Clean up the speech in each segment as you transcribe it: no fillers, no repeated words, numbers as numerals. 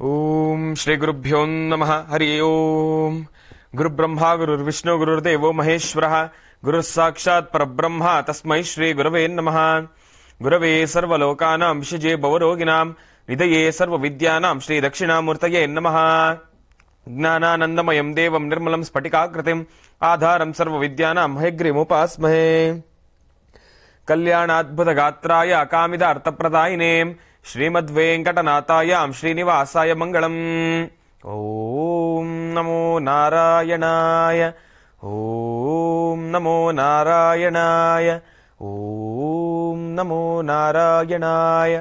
ಓಂ ಶ್ರೀ ಗುರುಭ್ಯೋ ನಮಃ. ಹರಿ ಓಂ. ಗುರುಬ್ರಹ್ಮ ಗುರುರ್ವಿಷ್ಣು ಗುರುರ್ದೇವೋ ಮಹೇಶ್ವರಃ. ಗುರುರ್ ಸಾಕ್ಷಾತ್ ಪರಬ್ರಹ್ಮ ತಸ್ಮೈ ಶ್ರೀ ಗುರವೇ ನಮಃ. ಗುರವೇ ಸರ್ವಲೋಕಾನಾಂ ವಿಷಜೇ ಭವರೋಗಿಣಾಂ ಹೃದಯೇ ಸರ್ವವಿದ್ಯಾನಾಂ ಶ್ರೀ ದಕ್ಷಿಣಾಮೂರ್ತಯೇ ನಮಃ. ಜ್ಞಾನಾನಂದಮಯಂ ದೇವಂ ನಿರ್ಮಲಂ ಸ್ಫಟಿಕಾಕೃತಿಂ ಆಧಾರಂ ಸರ್ವವಿದ್ಯಾನಾಂ ಹಯಗ್ರೀಮುಪಾಸ್ಮಹೇ. ಕಲ್ಯಾಣಾದ್ಭುತ ಗಾತ್ರಾಯ ಕಾಮಿದ ಅರ್ಥಪ್ರದಾಯಿನೇ ಶ್ರೀಮದ್ವೆಂಕಟನಾಥಾಯ ಶ್ರೀನಿವಾಸಾಯ ಮಂಗಳಂ. ಓಂ ನಮೋ ನಾರಾಯಣಾಯ. ಓಂ ನಮೋ ನಾರಾಯಣಾಯ. ಓಂ ನಮೋ ನಾರಾಯಣಾಯ.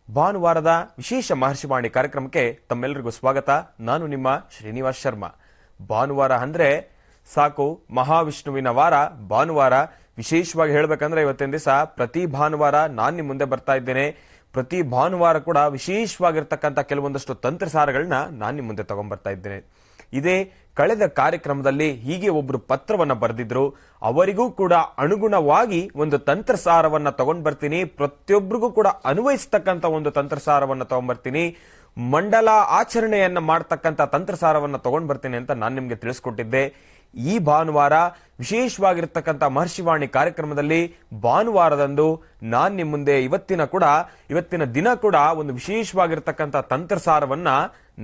ಭಾನುವಾರದ ವಿಶೇಷ ಮಹರ್ಷಿವಾಣಿ ಕಾರ್ಯಕ್ರಮಕ್ಕೆ ತಮ್ಮೆಲ್ಲರಿಗೂ ಸ್ವಾಗತ. ನಾನು ನಿಮ್ಮ ಶ್ರೀನಿವಾಸ್ ಶರ್ಮಾ. ಭಾನುವಾರ ಅಂದ್ರೆ ಸಾಕು, ಮಹಾವಿಷ್ಣುವಿನ ವಾರ ಭಾನುವಾರ. ವಿಶೇಷವಾಗಿ ಹೇಳ್ಬೇಕಂದ್ರೆ ಇವತ್ತಿನ ದಿವಸ ಪ್ರತಿ ಭಾನುವಾರ ನಾನು ನಿಮ್ಮ ಮುಂದೆ ಬರ್ತಾ ಇದ್ದೇನೆ. ಪ್ರತಿ ಭಾನುವಾರ ಕೂಡ ವಿಶೇಷವಾಗಿರ್ತಕ್ಕಂಥ ಕೆಲವೊಂದಷ್ಟು ತಂತ್ರಸಾರಗಳನ್ನ ನಾನು ನಿಮ್ಮ ಮುಂದೆ ತಗೊಂಡ್ಬರ್ತಾ ಇದ್ದೇನೆ. ಇದೇ ಕಳೆದ ಕಾರ್ಯಕ್ರಮದಲ್ಲಿ ಹೀಗೆ ಒಬ್ರು ಪತ್ರವನ್ನ ಬರೆದಿದ್ರು. ಅವರಿಗೂ ಕೂಡ ಅನುಗುಣವಾಗಿ ಒಂದು ತಂತ್ರಸಾರವನ್ನ ತಗೊಂಡ್ ಬರ್ತೀನಿ. ಪ್ರತಿಯೊಬ್ಬರಿಗೂ ಕೂಡ ಅನ್ವಯಿಸ್ತಕ್ಕಂಥ ಒಂದು ತಂತ್ರಸಾರವನ್ನ ತಗೊಂಡ್ಬರ್ತೀನಿ. ಮಂಡಲ ಆಚರಣೆಯನ್ನ ಮಾಡ್ತಕ್ಕಂಥ ತಂತ್ರಸಾರವನ್ನ ತಗೊಂಡ್ ಬರ್ತೀನಿ ಅಂತ ನಾನು ನಿಮ್ಗೆ ತಿಳಿಸ್ಕೊಟ್ಟಿದ್ದೆ. ಈ ಭಾನುವಾರ ವಿಶೇಷವಾಗಿರ್ತಕ್ಕಂಥ ಮಹರ್ಷಿವಾಣಿ ಕಾರ್ಯಕ್ರಮದಲ್ಲಿ ಭಾನುವಾರದಂದು ನಾನ್ ನಿಮ್ಮ ಮುಂದೆ ಇವತ್ತಿನ ದಿನ ಕೂಡ ಒಂದು ವಿಶೇಷವಾಗಿರ್ತಕ್ಕಂಥ ತಂತ್ರಸಾರವನ್ನ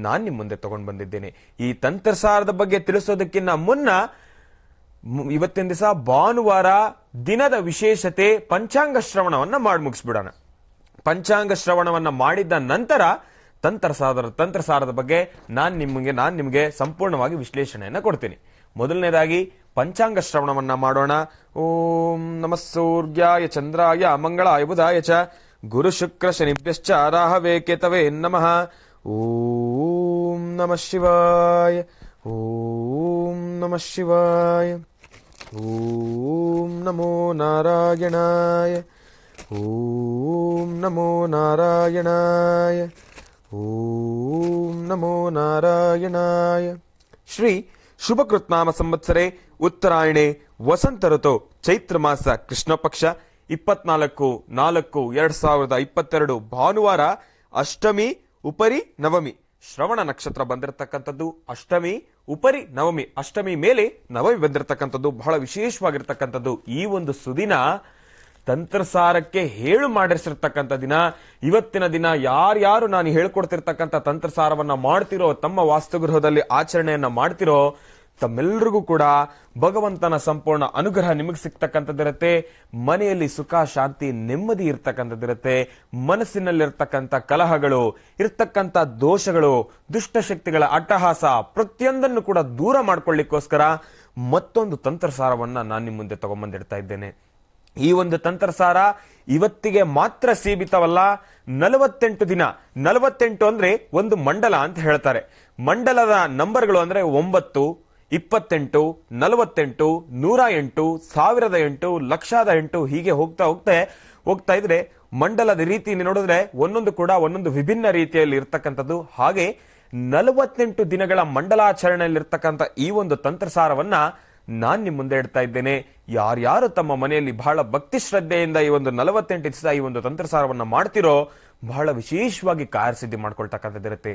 ನಾನ್ ನಿಮ್ಮ ಮುಂದೆ ತಗೊಂಡ್ ಬಂದಿದ್ದೇನೆ. ಈ ತಂತ್ರಸಾರದ ಬಗ್ಗೆ ತಿಳಿಸೋದಕ್ಕಿಂತ ಮುನ್ನ ಇವತ್ತಿನ ದಿವಸ ಭಾನುವಾರ ದಿನದ ವಿಶೇಷತೆ ಪಂಚಾಂಗ ಶ್ರವಣವನ್ನ ಮಾಡಿ ಮುಗಿಸ್ಬಿಡೋಣ. ಪಂಚಾಂಗ ಶ್ರವಣವನ್ನ ಮಾಡಿದ ನಂತರ ತಂತ್ರಸಾರದ ಬಗ್ಗೆ ನಾನ್ ನಿಮಗೆ ಸಂಪೂರ್ಣವಾಗಿ ವಿಶ್ಲೇಷಣೆಯನ್ನ ಕೊಡ್ತೀನಿ. ಮೊದಲನೇದಾಗಿ ಪಂಚಾಂಗ ಶ್ರವಣವನ್ನ ಮಾಡೋಣ. ಓಂ ನಮಃ ಸೂರ್ಯಾಯ ಚಂದ್ರಾಯ ಮಂಗಳಾಯ ಬುಧಾಯ ಚ ಗುರು ಶುಕ್ರ ಶನಿಭ್ಯಶ್ಚ ರಾಹವೇ ಕೇತವೇ ನಮಃ. ಓಂ ನಮಃ ಶಿವಾಯ. ಓಂ ನಮಃ ಶಿವಾಯ. ಓಂ ನಮೋ ನಾರಾಯಣಾಯ. ಓಂ ನಮೋ ನಾರಾಯಣಾಯ. ಓಂ ನಮೋ ನಾರಾಯಣಾಯ. ಶ್ರೀ ಶುಭಕೃತ್ನಾಮ ಸಂವತ್ಸರೆ ಉತ್ತರಾಯಣೆ ವಸಂತ ಋತು ಚೈತ್ರ ಮಾಸ ಕೃಷ್ಣ ಪಕ್ಷ 24/4/2022 ಭಾನುವಾರ ಅಷ್ಟಮಿ ಉಪರಿ ನವಮಿ ಶ್ರವಣ ನಕ್ಷತ್ರ ಬಂದಿರತಕ್ಕಂಥದ್ದು. ಅಷ್ಟಮಿ ಉಪರಿ ನವಮಿ, ಅಷ್ಟಮಿ ಮೇಲೆ ನವಮಿ ಬಂದಿರತಕ್ಕಂಥದ್ದು ಬಹಳ ವಿಶೇಷವಾಗಿರ್ತಕ್ಕಂಥದ್ದು. ಈ ಒಂದು ಸುದಿನ ತಂತ್ರಸಾರಕ್ಕೆ ಹೇಳು ಮಾಡಿಸಿರ್ತಕ್ಕಂಥ ದಿನ. ಇವತ್ತಿನ ದಿನ ಯಾರ್ಯಾರು ನಾನು ಹೇಳ್ಕೊಡ್ತಿರ್ತಕ್ಕಂಥ ತಂತ್ರಸಾರವನ್ನ ಮಾಡ್ತಿರೋ, ತಮ್ಮ ವಾಸ್ತುಗೃಹದಲ್ಲಿ ಆಚರಣೆಯನ್ನ ಮಾಡ್ತಿರೋ, ತಮ್ಮೆಲ್ಲರಿಗೂ ಕೂಡ ಭಗವಂತನ ಸಂಪೂರ್ಣ ಅನುಗ್ರಹ ನಿಮಗೆ ಸಿಗ್ತಕ್ಕಂಥದ್ದಿರುತ್ತೆ. ಮನೆಯಲ್ಲಿ ಸುಖ ಶಾಂತಿ ನೆಮ್ಮದಿ ಇರ್ತಕ್ಕಂಥದ್ದಿರುತ್ತೆ. ಮನಸ್ಸಿನಲ್ಲಿರ್ತಕ್ಕಂಥ ಕಲಹಗಳು, ಇರ್ತಕ್ಕಂಥ ದೋಷಗಳು, ದುಷ್ಟಶಕ್ತಿಗಳ ಅಟ್ಟಹಾಸ ಪ್ರತಿಯೊಂದನ್ನು ಕೂಡ ದೂರ ಮಾಡ್ಕೊಳ್ಳಿಕ್ಕೋಸ್ಕರ ಮತ್ತೊಂದು ತಂತ್ರಸಾರವನ್ನ ನಾನು ನಿಮ್ಮ ಮುಂದೆ ತಗೊಂಡ್ಬಂದಿಡ್ತಾ ಇದ್ದೇನೆ. ಈ ಒಂದು ತಂತ್ರಸಾರ ಇವತ್ತಿಗೆ ಮಾತ್ರ ಸೀಮಿತವಲ್ಲ. 48 ದಿನ, 48 ಅಂದ್ರೆ ಒಂದು ಮಂಡಲ ಅಂತ ಹೇಳ್ತಾರೆ. ಮಂಡಲದ ನಂಬರ್ಗಳು ಅಂದ್ರೆ 9, 28, 48, 108, 1008, 1,08 ಹೀಗೆ ಹೋಗ್ತಾ ಇದ್ರೆ ಮಂಡಲದ ರೀತಿ ನೋಡಿದ್ರೆ ಒಂದೊಂದು ಕೂಡ ಒಂದೊಂದು ವಿಭಿನ್ನ ರೀತಿಯಲ್ಲಿ ಇರ್ತಕ್ಕಂಥದ್ದು. ಹಾಗೆ 48 ದಿನಗಳ ಮಂಡಲಾಚರಣೆಯಲ್ಲಿರ್ತಕ್ಕಂಥ ಈ ಒಂದು ತಂತ್ರಸಾರವನ್ನ ನಾನ್ ನಿಮ್ ಮುಂದೆ ಇಡ್ತಾ ಇದ್ದೇನೆ. ಯಾರ್ಯಾರು ತಮ್ಮ ಮನೆಯಲ್ಲಿ ಬಹಳ ಭಕ್ತಿ ಶ್ರದ್ಧೆಯಿಂದ ಈ ಒಂದು 48 ದಿವಸ ಈ ಒಂದು ತಂತ್ರಸಾರವನ್ನ ಮಾಡ್ತಿರೋ ಬಹಳ ವಿಶೇಷವಾಗಿ ಕಾರ್ಯಸಿದ್ಧಿ ಮಾಡ್ಕೊಳ್ತಕ್ಕಂಥದ್ದಿರುತ್ತೆ.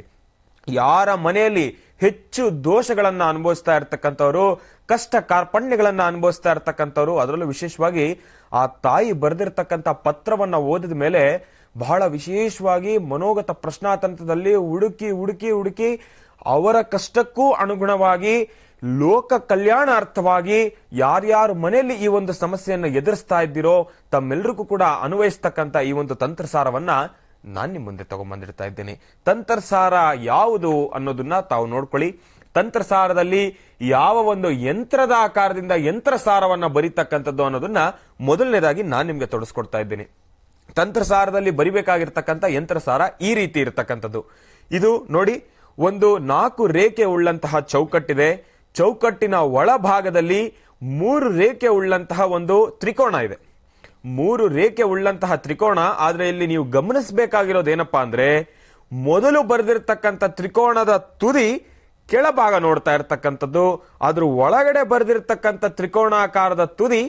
ಯಾರ ಮನೆಯಲ್ಲಿ ಹೆಚ್ಚು ದೋಷಗಳನ್ನ ಅನುಭವಿಸ್ತಾ ಇರ್ತಕ್ಕಂಥವ್ರು, ಕಷ್ಟ ಕಾರ್ಪಣ್ಯಗಳನ್ನ ಅನುಭವಿಸ್ತಾ ಇರ್ತಕ್ಕಂಥವ್ರು, ಅದರಲ್ಲೂ ವಿಶೇಷವಾಗಿ ಆ ತಾಯಿ ಬರೆದಿರ್ತಕ್ಕಂಥ ಪತ್ರವನ್ನ ಓದಿದ ಮೇಲೆ ಬಹಳ ವಿಶೇಷವಾಗಿ ಮನೋಗತ ಪ್ರಶ್ನಾತಂತ್ರದಲ್ಲಿ ಹುಡುಕಿ ಅವರ ಕಷ್ಟಕ್ಕೂ ಅನುಗುಣವಾಗಿ ಲೋಕ ಕಲ್ಯಾಣಾರ್ಥವಾಗಿ ಯಾರ್ಯಾರು ಮನೆಯಲ್ಲಿ ಈ ಒಂದು ಸಮಸ್ಯೆಯನ್ನು ಎದುರಿಸ್ತಾ ಇದ್ದೀರೋ ತಮ್ಮೆಲ್ಲರಿಗೂ ಕೂಡ ಅನ್ವಯಿಸ್ತಕ್ಕಂಥ ಈ ಒಂದು ತಂತ್ರಸಾರವನ್ನ ನಾನ್ ನಿಮ್ ಮುಂದೆ ತಗೊಂಡ್ಬಂದಿರ್ತಾ ಇದ್ದೇನೆ. ತಂತ್ರಸಾರ ಯಾವುದು ಅನ್ನೋದನ್ನ ತಾವು ನೋಡ್ಕೊಳ್ಳಿ. ತಂತ್ರಸಾರದಲ್ಲಿ ಯಾವ ಒಂದು ಯಂತ್ರದ ಆಕಾರದಿಂದ ಯಂತ್ರಸಾರವನ್ನ ಬರೀತಕ್ಕಂಥದ್ದು ಅನ್ನೋದನ್ನ ಮೊದಲನೇದಾಗಿ ನಾನ್ ನಿಮ್ಗೆ ತೋರಿಸ್ಕೊಡ್ತಾ ಇದ್ದೇನೆ. ತಂತ್ರಸಾರದಲ್ಲಿ ಬರಿಬೇಕಾಗಿರ್ತಕ್ಕಂಥ ಯಂತ್ರಸಾರ ಈ ರೀತಿ ಇರತಕ್ಕಂಥದ್ದು. ಇದು ನೋಡಿ, ಒಂದು 4 ರೇಖೆ ಉಳ್ಳಂತಹ ಚೌಕಟ್ಟಿದೆ. ಚೌಕಟ್ಟಿನ ಒಳಭಾಗದಲ್ಲಿ 3 ರೇಖೆ ಉಳ್ಳಂತಹ ಒಂದು ತ್ರಿಕೋಣ ಇದೆ. 3 ರೇಖೆ ಉಳ್ಳಂತಹ ತ್ರಿಕೋಣ. ಆದ್ರೆ ಇಲ್ಲಿ ನೀವು ಗಮನಿಸಬೇಕಾಗಿರೋದೇನಪ್ಪಾ ಅಂದ್ರೆ, ಮೊದಲು ಬರೆದಿರ್ತಕ್ಕಂಥ ತ್ರಿಕೋಣದ ತುದಿ ಕೆಳಭಾಗ ನೋಡ್ತಾ ಇರ್ತಕ್ಕಂಥದ್ದು, ಅದ್ರ ಒಳಗಡೆ ಬರೆದಿರ್ತಕ್ಕಂಥ ತ್ರಿಕೋಣಾಕಾರದ ತುದಿ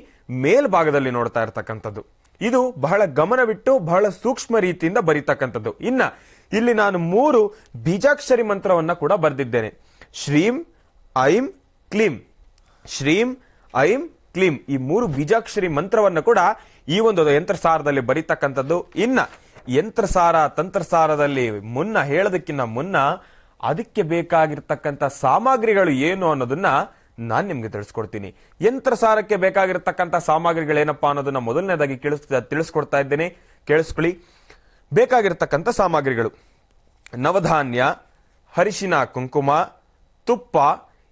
ಮೇಲ್ಭಾಗದಲ್ಲಿ ನೋಡ್ತಾ ಇರ್ತಕ್ಕಂಥದ್ದು. ಇದು ಬಹಳ ಗಮನವಿಟ್ಟು ಬಹಳ ಸೂಕ್ಷ್ಮ ರೀತಿಯಿಂದ ಬರೀತಕ್ಕಂಥದ್ದು. ಇನ್ನ ಇಲ್ಲಿ ನಾನು 3 ಬೀಜಾಕ್ಷರಿ ಮಂತ್ರವನ್ನ ಕೂಡ ಬರೆದಿದ್ದೇನೆ. ಶ್ರೀಂ ಐಂ ಕ್ಲೀಂ, ಶ್ರೀಂ ಐಂ ಕ್ಲೀಂ, ಈ 3 ಬೀಜಾಕ್ಷರಿ ಮಂತ್ರವನ್ನ ಕೂಡ ಈ ಒಂದು ಯಂತ್ರಸಾರದಲ್ಲಿ ಬರೀತಕ್ಕಂಥದ್ದು. ಇನ್ನ ಯಂತ್ರಸಾರ ತಂತ್ರಸಾರದಲ್ಲಿ ಹೇಳೋದಕ್ಕಿಂತ ಮುನ್ನ ಅದಕ್ಕೆ ಬೇಕಾಗಿರ್ತಕ್ಕಂಥ ಸಾಮಗ್ರಿಗಳು ಏನು ಅನ್ನೋದನ್ನ ನಾನ್ ನಿಮ್ಗೆ ತಿಳಿಸ್ಕೊಡ್ತೀನಿ. ಯಂತ್ರಸಾರಕ್ಕೆ ಬೇಕಾಗಿರ್ತಕ್ಕಂಥ ಸಾಮಗ್ರಿಗಳೇನಪ್ಪಾ ಅನ್ನೋದನ್ನ ಮೊದಲನೇದಾಗಿ ತಿಳಿಸ್ಕೊಡ್ತಾ ಇದ್ದೇನೆ, ಕೇಳಿಸ್ಕೊಳ್ಳಿ. ಬೇಕಾಗಿರ್ತಕ್ಕಂಥ ಸಾಮಗ್ರಿಗಳು: ನವಧಾನ್ಯ, ಅರಿಶಿನ ಕುಂಕುಮ, ತುಪ್ಪ,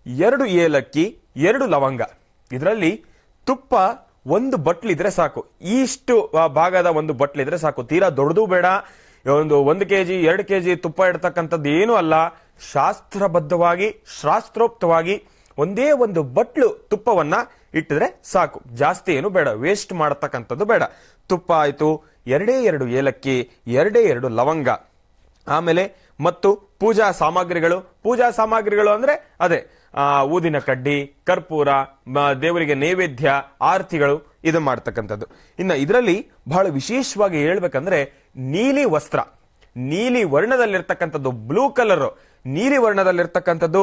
2 ಏಲಕ್ಕಿ, 2 ಲವಂಗ. ಇದರಲ್ಲಿ ತುಪ್ಪ 1 ಬಟ್ಲಿದ್ರೆ ಸಾಕು. ಇಷ್ಟು ಭಾಗದ 1 ಬಟ್ಲಿದ್ರೆ ಸಾಕು. ತೀರಾ ದೊಡ್ಡದು ಬೇಡ. 1 ಕೆಜಿ 2 ಕೆಜಿ ತುಪ್ಪ ಇಡ್ತಕ್ಕಂಥದ್ದು ಏನೂ ಅಲ್ಲ. ಶಾಸ್ತ್ರಬದ್ಧವಾಗಿ ಶಾಸ್ತ್ರೋಕ್ತವಾಗಿ ಒಂದೇ 1 ಬಟ್ಲು ತುಪ್ಪವನ್ನ ಇಟ್ಟಿದ್ರೆ ಸಾಕು. ಜಾಸ್ತಿ ಏನು ಬೇಡ, ವೇಸ್ಟ್ ಮಾಡತಕ್ಕಂಥದ್ದು ಬೇಡ. ತುಪ್ಪ ಆಯ್ತು, 2 ಏಲಕ್ಕಿ, 2 ಲವಂಗ. ಆಮೇಲೆ ಮತ್ತು ಪೂಜಾ ಸಾಮಗ್ರಿಗಳು ಅಂದ್ರೆ ಅದೇ ಊದಿನ ಕಡ್ಡಿ, ಕರ್ಪೂರ, ದೇವರಿಗೆ ನೈವೇದ್ಯ, ಆರತಿಗಳು, ಇದು ಮಾಡ್ತಕ್ಕಂಥದ್ದು. ಇನ್ನು ಇದರಲ್ಲಿ ಬಹಳ ವಿಶೇಷವಾಗಿ ಹೇಳ್ಬೇಕಂದ್ರೆ ನೀಲಿ ವಸ್ತ್ರ, ನೀಲಿ ವರ್ಣದಲ್ಲಿರ್ತಕ್ಕಂಥದ್ದು, ಬ್ಲೂ ಕಲರ್ ನೀಲಿ ವರ್ಣದಲ್ಲಿರ್ತಕ್ಕಂಥದ್ದು,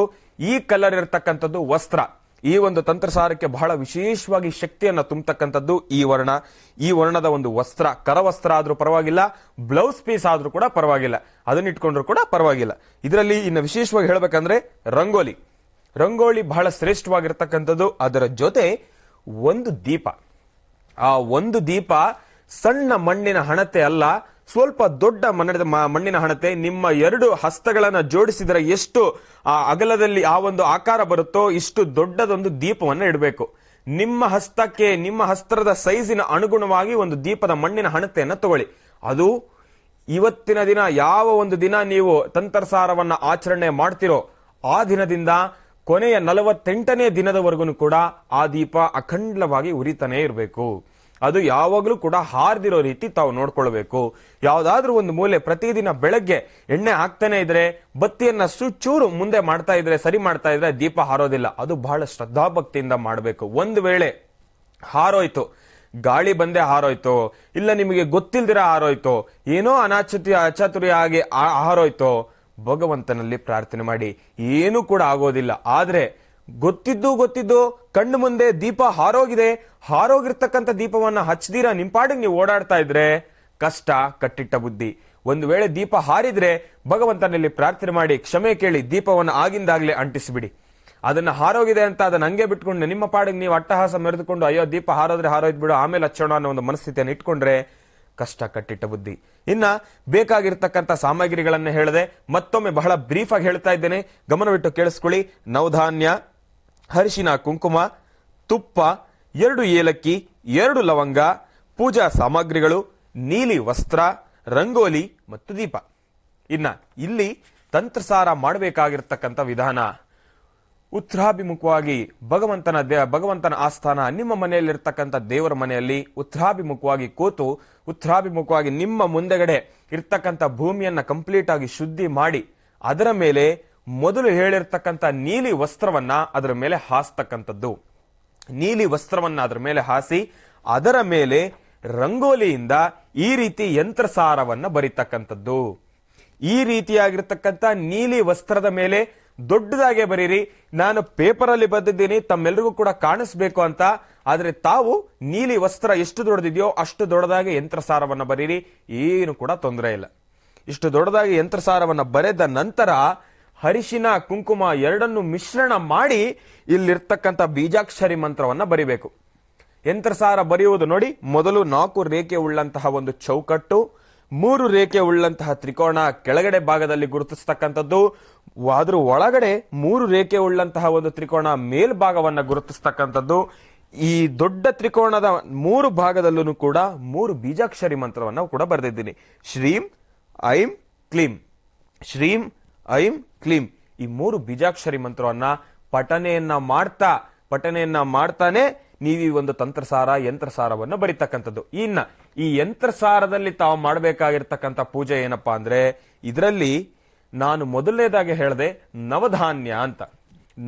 ಈ ಕಲರ್ ಇರ್ತಕ್ಕಂಥದ್ದು ವಸ್ತ್ರ. ಈ ಒಂದು ತಂತ್ರಸಾರಕ್ಕೆ ಬಹಳ ವಿಶೇಷವಾಗಿ ಶಕ್ತಿಯನ್ನ ತುಂಬತಕ್ಕಂಥದ್ದು ಈ ವರ್ಣದ ಒಂದು ವಸ್ತ್ರ. ಕರವಸ್ತ್ರ ಆದ್ರೂ ಪರವಾಗಿಲ್ಲ, ಬ್ಲೌಸ್ ಪೀಸ್ ಆದ್ರೂ ಕೂಡ ಪರವಾಗಿಲ್ಲ, ಅದನ್ನ ಇಟ್ಕೊಂಡ್ರು ಕೂಡ ಪರವಾಗಿಲ್ಲ. ಇದರಲ್ಲಿ ಇನ್ನು ವಿಶೇಷವಾಗಿ ಹೇಳ್ಬೇಕಂದ್ರೆ ರಂಗೋಲಿ ಬಹಳ ಶ್ರೇಷ್ಠವಾಗಿರ್ತಕ್ಕಂಥದ್ದು. ಅದರ ಜೊತೆ 1 ದೀಪ. ಆ 1 ದೀಪ ಸಣ್ಣ ಮಣ್ಣಿನ ಹಣತೆ ಅಲ್ಲ, ಸ್ವಲ್ಪ ದೊಡ್ಡ ಮಣ್ಣಿನ ಹಣತೆ. ನಿಮ್ಮ 2 ಹಸ್ತಗಳನ್ನ ಜೋಡಿಸಿದರೆ ಎಷ್ಟು ಅಗಲದಲ್ಲಿ ಆ ಒಂದು ಆಕಾರ ಬರುತ್ತೋ ಇಷ್ಟು ದೊಡ್ಡದೊಂದು ದೀಪವನ್ನ ಇಡಬೇಕು. ನಿಮ್ಮ ಹಸ್ತಕ್ಕೆ, ನಿಮ್ಮ ಹಸ್ತದ ಸೈಜಿನ ಅನುಗುಣವಾಗಿ 1 ದೀಪದ ಮಣ್ಣಿನ ಹಣತೆಯನ್ನ ತಗೊಳ್ಳಿ. ಅದು ಇವತ್ತಿನ ದಿನ, ಯಾವ ಒಂದು ದಿನ ನೀವು ತಂತ್ರಸಾರವನ್ನ ಆಚರಣೆ ಮಾಡ್ತಿರೋ ಆ ದಿನದಿಂದ ಕೊನೆಯ 48ನೇ ದಿನದವರೆಗೂ ಕೂಡ ಆ ದೀಪ ಅಖಂಡವಾಗಿ ಉರಿತಾನೆ ಇರಬೇಕು. ಅದು ಯಾವಾಗಲೂ ಕೂಡ ಹಾರ್ದಿರೋ ರೀತಿ ತಾವು ನೋಡ್ಕೊಳ್ಬೇಕು. ಯಾವ್ದಾದ್ರೂ ಒಂದು ಮೂಲೆ ಪ್ರತಿದಿನ ಬೆಳಗ್ಗೆ ಎಣ್ಣೆ ಹಾಕ್ತಾನೆ ಇದ್ರೆ, ಬತ್ತಿಯನ್ನ ಚೂರು ಮುಂದೆ ಸರಿ ಮಾಡ್ತಾ ಇದ್ರೆ ದೀಪ ಹಾರೋದಿಲ್ಲ. ಅದು ಬಹಳ ಶ್ರದ್ಧಾಭಕ್ತಿಯಿಂದ ಮಾಡಬೇಕು. ಒಂದು ವೇಳೆ ಹಾರೋಯ್ತು, ಗಾಳಿ ಬಂದೆ ಹಾರೋಯ್ತೋ, ಇಲ್ಲ ನಿಮಗೆ ಗೊತ್ತಿಲ್ದಿರ ಹಾರೋಯ್ತೋ, ಏನೋ ಅಚಾತುರ್ಯ ಆಗಿ ಹಾರೋಯ್ತೋ, ಭಗವಂತನಲ್ಲಿ ಪ್ರಾರ್ಥನೆ ಮಾಡಿ, ಏನೂ ಕೂಡ ಆಗೋದಿಲ್ಲ. ಆದ್ರೆ ಗೊತ್ತಿದ್ದು ಕಣ್ಣು ಮುಂದೆ ದೀಪ ಹಾರೋಗಿರ್ತಕ್ಕಂಥ ದೀಪವನ್ನ ಹಚ್ಚದಿರ ನಿಂಪಾಡಿಗೆ ನೀವು ಓಡಾಡ್ತಾ ಇದ್ರೆ ಕಷ್ಟ, ಕಟ್ಟಿಟ್ಟ ಬುದ್ಧಿ. ಒಂದು ವೇಳೆ ದೀಪ ಹಾರಿದ್ರೆ ಭಗವಂತನಲ್ಲಿ ಪ್ರಾರ್ಥನೆ ಮಾಡಿ ಕ್ಷಮೆ ಕೇಳಿ ದೀಪವನ್ನು ಆಗಿಂದಾಗ್ಲೇ ಅಂಟಿಸಿಬಿಡಿ. ಅದನ್ನ ಹಾರೋಗಿದೆ ಅಂತ ಅದನ್ನ ಹಂಗೆ ಬಿಟ್ಕೊಂಡು ನಿಮ್ಮ ಪಾಡಿಗೆ ನೀವು ಅಟ್ಟಹಾಸ ಮೆರೆದುಕೊಂಡು ಅಯ್ಯೋ ದೀಪ ಹಾರೋಯ್ತು ಬಿಡು ಆಮೇಲೆ ಹಚ್ಚೋಣ ಅನ್ನೋ ಒಂದು ಮನಸ್ಥಿತಿಯನ್ನು ಇಟ್ಕೊಂಡ್ರೆ ಕಷ್ಟ, ಕಟ್ಟಿಟ್ಟ ಬುದ್ಧಿ. ಇನ್ನ ಬೇಕಾಗಿರ್ತಕ್ಕಂಥ ಸಾಮಗ್ರಿಗಳನ್ನ ಹೇಳಿದೆ, ಮತ್ತೊಮ್ಮೆ ಬಹಳ ಬ್ರೀಫ್ ಆಗಿ ಹೇಳ್ತಾ ಇದ್ದೇನೆ, ಗಮನವಿಟ್ಟು ಕೇಳಿಸ್ಕೊಳ್ಳಿ. ನವಧಾನ್ಯ, ಅರಿಶಿನ ಕುಂಕುಮ, ತುಪ್ಪ, 2 ಏಲಕ್ಕಿ, 2 ಲವಂಗ, ಪೂಜಾ ಸಾಮಗ್ರಿಗಳು, ನೀಲಿ ವಸ್ತ್ರ, ರಂಗೋಲಿ ಮತ್ತು ದೀಪ. ಇನ್ನ ಇಲ್ಲಿ ತಂತ್ರಸಾರ ಮಾಡಬೇಕಾಗಿರ್ತಕ್ಕಂಥ ವಿಧಾನ, ಉತ್ತರಾಭಿಮುಖವಾಗಿ ಭಗವಂತನ ಆಸ್ಥಾನ ನಿಮ್ಮ ಮನೆಯಲ್ಲಿರ್ತಕ್ಕಂಥ ದೇವರ ಮನೆಯಲ್ಲಿ ಉತ್ತರಾಭಿಮುಖವಾಗಿ ಕೂತು, ಉತ್ತರಾಭಿಮುಖವಾಗಿ ನಿಮ್ಮ ಮುಂದೆಗಡೆ ಇರ್ತಕ್ಕಂಥ ಭೂಮಿಯನ್ನ ಕಂಪ್ಲೀಟ್ ಆಗಿ ಶುದ್ಧಿ ಮಾಡಿ ಅದರ ಮೇಲೆ ಮೊದಲು ಹೇಳಿರ್ತಕ್ಕಂಥ ನೀಲಿ ವಸ್ತ್ರವನ್ನ ಅದರ ಮೇಲೆ ಹಾಸ್ತಕ್ಕಂಥದ್ದು. ನೀಲಿ ವಸ್ತ್ರವನ್ನ ಅದರ ಮೇಲೆ ಹಾಸಿ ಅದರ ಮೇಲೆ ರಂಗೋಲಿಯಿಂದ ಈ ರೀತಿ ಯಂತ್ರಸಾರವನ್ನ ಬರೀತಕ್ಕಂಥದ್ದು. ಈ ರೀತಿಯಾಗಿರ್ತಕ್ಕಂಥ ನೀಲಿ ವಸ್ತ್ರದ ಮೇಲೆ ದೊಡ್ಡದಾಗೆ ಬರೀರಿ. ನಾನು ಪೇಪರ್ ಅಲ್ಲಿ ಬರೆದಿದ್ದೀನಿ ತಮ್ಮೆಲ್ಲರಿಗೂ ಕೂಡ ಕಾಣಿಸ್ಬೇಕು ಅಂತ. ಆದ್ರೆ ತಾವು ನೀಲಿ ವಸ್ತ್ರ ಎಷ್ಟು ದೊಡ್ಡದಿದೆಯೋ ಅಷ್ಟು ದೊಡ್ಡದಾಗಿ ಯಂತ್ರಸಾರವನ್ನ ಬರೀರಿ, ಏನು ಕೂಡ ತೊಂದರೆ ಇಲ್ಲ. ಇಷ್ಟು ದೊಡ್ಡದಾಗಿ ಯಂತ್ರಸಾರವನ್ನ ಬರೆದ ನಂತರ ಅರಿಶಿನ ಕುಂಕುಮ 2 ಮಿಶ್ರಣ ಮಾಡಿ ಇಲ್ಲಿರ್ತಕ್ಕಂಥ ಬೀಜಾಕ್ಷರಿ ಮಂತ್ರವನ್ನ ಬರಿಬೇಕು. ಯಂತ್ರಸಾರ ಬರೆಯುವುದು ನೋಡಿ, ಮೊದಲು 4 ರೇಖೆ ಉಳ್ಳಂತಹ ಒಂದು ಚೌಕಟ್ಟು, 3 ರೇಖೆ ಉಳ್ಳಂತಹ ತ್ರಿಕೋಣ ಕೆಳಗಡೆ ಭಾಗದಲ್ಲಿ ಗುರುತಿಸ್ತಕ್ಕಂಥದ್ದು, ಅದ್ರ ಒಳಗಡೆ 3 ರೇಖೆ ಉಳ್ಳಂತಹ ಒಂದು ತ್ರಿಕೋಣ ಮೇಲ್ಭಾಗವನ್ನ ಗುರುತಿಸ್ತಕ್ಕಂಥದ್ದು. ಈ ದೊಡ್ಡ ತ್ರಿಕೋಣದ 3 ಭಾಗದಲ್ಲೂ ಕೂಡ 3 ಬೀಜಾಕ್ಷರಿ ಮಂತ್ರವನ್ನ ಕೂಡ ಬರೆದಿದ್ದೀನಿ. ಶ್ರೀಂ ಐಂ ಕ್ಲೀಂ, ಶ್ರೀಂ ಐಂ ಕ್ಲೀಂ. ಈ 3 ಬೀಜಾಕ್ಷರಿ ಮಂತ್ರವನ್ನ ಪಠನೆಯನ್ನ ಮಾಡ್ತಾನೆ ನೀವು ಈ ಒಂದು ತಂತ್ರಸಾರ ಯಂತ್ರಸಾರವನ್ನು ಬರೀತಕ್ಕಂಥದ್ದು. ಇನ್ನ ಈ ಯಂತ್ರಸಾರದಲ್ಲಿ ತಾವು ಮಾಡಬೇಕಾಗಿರ್ತಕ್ಕಂಥ ಪೂಜೆ ಏನಪ್ಪಾ ಅಂದ್ರೆ, ಇದರಲ್ಲಿ ನಾನು ಮೊದಲನೇದಾಗಿ ಹೇಳಿದೆ ನವಧಾನ್ಯ ಅಂತ.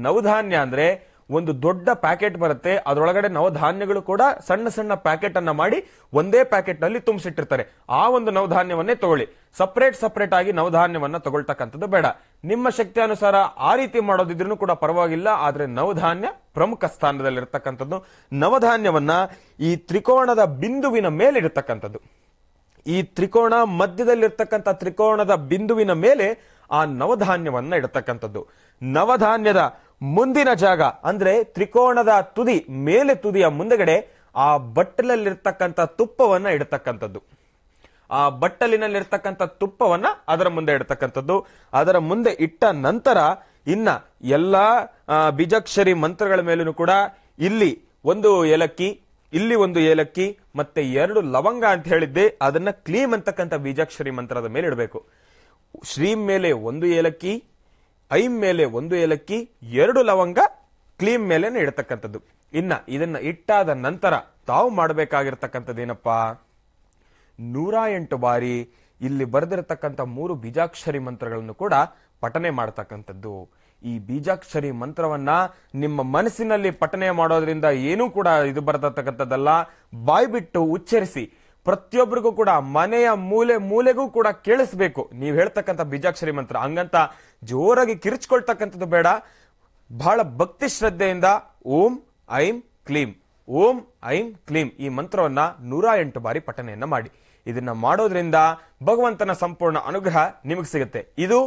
ನವಧಾನ್ಯ ಅಂದ್ರೆ ಒಂದು ದೊಡ್ಡ ಪ್ಯಾಕೆಟ್ ಬರುತ್ತೆ, ಅದರೊಳಗಡೆ ನವಧಾನ್ಯಗಳು ಕೂಡ ಸಣ್ಣ ಸಣ್ಣ ಪ್ಯಾಕೆಟ್ ಅನ್ನ ಮಾಡಿ ಒಂದೇ ಪ್ಯಾಕೆಟ್ ನಲ್ಲಿ ತುಂಬಿಸಿಟ್ಟಿರ್ತಾರೆ. ಆ ಒಂದು ನವಧಾನ್ಯವನ್ನೇ ತಗೊಳ್ಳಿ. ಸಪರೇಟ್ ಆಗಿ ನವಧಾನ್ಯವನ್ನ ತಗೊಳ್ತಕ್ಕಂಥದ್ದು ಬೇಡ. ನಿಮ್ಮ ಶಕ್ತಿ ಅನುಸಾರ ಆ ರೀತಿ ಮಾಡೋದಿದ್ರೂ ಕೂಡ ಪರವಾಗಿಲ್ಲ. ಆದ್ರೆ ನವಧಾನ್ಯ ಪ್ರಮುಖ ಸ್ಥಾನದಲ್ಲಿ ಇರತಕ್ಕಂಥದ್ದು. ನವಧಾನ್ಯವನ್ನ ಈ ತ್ರಿಕೋಣದ ಬಿಂದುವಿನ ಮೇಲೆ ಇರತಕ್ಕಂಥದ್ದು. ಈ ತ್ರಿಕೋಣ ಮಧ್ಯದಲ್ಲಿರ್ತಕ್ಕಂಥ ತ್ರಿಕೋಣದ ಬಿಂದುವಿನ ಮೇಲೆ ಆ ನವಧಾನ್ಯವನ್ನ ಇಡತಕ್ಕಂಥದ್ದು. ನವಧಾನ್ಯದ ಮುಂದಿನ ಜಾಗ ಅಂದ್ರೆ ತ್ರಿಕೋಣದ ತುದಿ ಮೇಲೆ ತುದಿಯ ಮುಂದಗಡೆ ಆ ಬಟ್ಟಲಲ್ಲಿರ್ತಕ್ಕಂಥ ತುಪ್ಪವನ್ನ ಇಡತಕ್ಕಂಥದ್ದು. ಆ ಬಟ್ಟಲಿನಲ್ಲಿರ್ತಕ್ಕಂಥ ತುಪ್ಪವನ್ನ ಅದರ ಮುಂದೆ ಇಡತಕ್ಕಂಥದ್ದು. ಅದರ ಮುಂದೆ ಇಟ್ಟ ನಂತರ ಇನ್ನ ಎಲ್ಲಾ ಬೀಜಾಕ್ಷರಿ ಮಂತ್ರಗಳ ಮೇಲೂ ಕೂಡ ಇಲ್ಲಿ ಒಂದು ಏಲಕ್ಕಿ, ಇಲ್ಲಿ ಒಂದು ಏಲಕ್ಕಿ ಮತ್ತೆ 2 ಲವಂಗ ಅಂತ ಹೇಳಿದ್ದೆ, ಅದನ್ನ ಕ್ಲೀಮ್ ಅಂತಕ್ಕಂಥ ಬೀಜಾಕ್ಷರಿ ಮಂತ್ರದ ಮೇಲೆ ಇಡಬೇಕು. ಶ್ರೀಂ ಮೇಲೆ 1 ಏಲಕ್ಕಿ, ಐಂ ಮೇಲೆ 1 ಏಲಕ್ಕಿ, 2 ಲವಂಗ ಕ್ಲೀಮ್ ಮೇಲೆ ಇಡತಕ್ಕಂಥದ್ದು. ಇನ್ನ ಇದನ್ನ ಇಟ್ಟಾದ ನಂತರ ತಾವು ಮಾಡಬೇಕಾಗಿರ್ತಕ್ಕಂಥದ್ದೇನಪ್ಪಾ, 108 ಬಾರಿ ಇಲ್ಲಿ ಬರೆದಿರತಕ್ಕಂಥ 3 ಬೀಜಾಕ್ಷರಿ ಮಂತ್ರಗಳನ್ನು ಕೂಡ ಪಠನೆ ಮಾಡತಕ್ಕಂಥದ್ದು. ಈ ಬೀಜಾಕ್ಷರಿ ಮಂತ್ರವನ್ನ ನಿಮ್ಮ ಮನಸ್ಸಿನಲ್ಲಿ ಪಠನೆ ಮಾಡೋದ್ರಿಂದ ಏನೂ ಕೂಡ ಇದು ಬರತಕ್ಕಂಥದ್ದಲ್ಲ. ಬಾಯ್ ಬಿಟ್ಟು ಉಚ್ಚರಿಸಿ ಪ್ರತಿಯೊಬ್ಬರಿಗೂ ಕೂಡ ಮನೆಯ ಮೂಲೆಗೂ ಕೂಡ ಕೇಳಿಸ್ಬೇಕು ನೀವು ಹೇಳ್ತಕ್ಕಂಥ ಬೀಜಾಕ್ಷರಿ ಮಂತ್ರ. ಹಂಗಂತ ಜೋರಾಗಿ ಕಿರಿಚ್ಕೊಳ್ತಕ್ಕಂಥದ್ದು ಬೇಡ. ಬಹಳ ಭಕ್ತಿ ಶ್ರದ್ಧೆಯಿಂದ ಓಂ ಐಂ ಕ್ಲೀಂ, ಓಂ ಐಂ ಕ್ಲೀಂ ಈ ಮಂತ್ರವನ್ನ 108 ಬಾರಿ ಪಠನೆಯನ್ನ ಮಾಡಿ. ಇದನ್ನ ಮಾಡೋದ್ರಿಂದ ಭಗವಂತನ ಸಂಪೂರ್ಣ ಅನುಗ್ರಹ ನಿಮಗೆ ಸಿಗುತ್ತೆ. ಇದು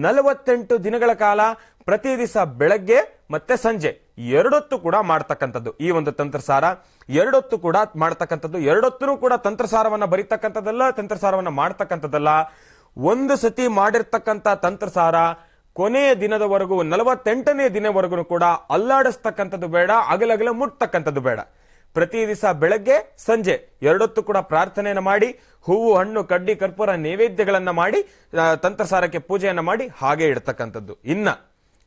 48 ದಿನಗಳ ಕಾಲ ಪ್ರತಿ ದಿವಸ ಬೆಳಗ್ಗೆ ಮತ್ತೆ ಸಂಜೆ 2 ಹೊತ್ತು ಕೂಡ ಮಾಡ್ತಕ್ಕಂಥದ್ದು. ಈ ಒಂದು ತಂತ್ರಸಾರ 2 ಹೊತ್ತು ಕೂಡ ಮಾಡ್ತಕ್ಕಂಥದ್ದು. 2 ಹೊತ್ತು ಕೂಡ ತಂತ್ರಸಾರವನ್ನ ಬರೀತಕ್ಕಂಥದ್ದಲ್ಲ, ತಂತ್ರಸಾರವನ್ನ ಮಾಡ್ತಕ್ಕಂಥದ್ದಲ್ಲ. ಒಂದು ಸತಿ ಮಾಡಿರ್ತಕ್ಕಂಥ ತಂತ್ರಸಾರ ಕೊನೆಯ ದಿನದವರೆಗೂ 48ನೇ ದಿನವರೆಗೂ ಕೂಡ ಅಲ್ಲಾಡಿಸ್ತಕ್ಕಂಥದ್ದು ಬೇಡ, ಅಗಲಗಲ ಮುಟ್ತಕ್ಕಂಥದ್ದು ಬೇಡ. ಪ್ರತಿ ದಿವಸ ಬೆಳಗ್ಗೆ ಸಂಜೆ 2 ಹೊತ್ತು ಕೂಡ ಪ್ರಾರ್ಥನೆಯನ್ನ ಮಾಡಿ, ಹೂವು ಹಣ್ಣು ಕಡ್ಡಿ ಕರ್ಪೂರ ನೈವೇದ್ಯಗಳನ್ನ ಮಾಡಿ, ತಂತ್ರಸಾರಕ್ಕೆ ಪೂಜೆಯನ್ನ ಮಾಡಿ ಹಾಗೆ ಇಡ್ತಕ್ಕಂಥದ್ದು. ಇನ್ನ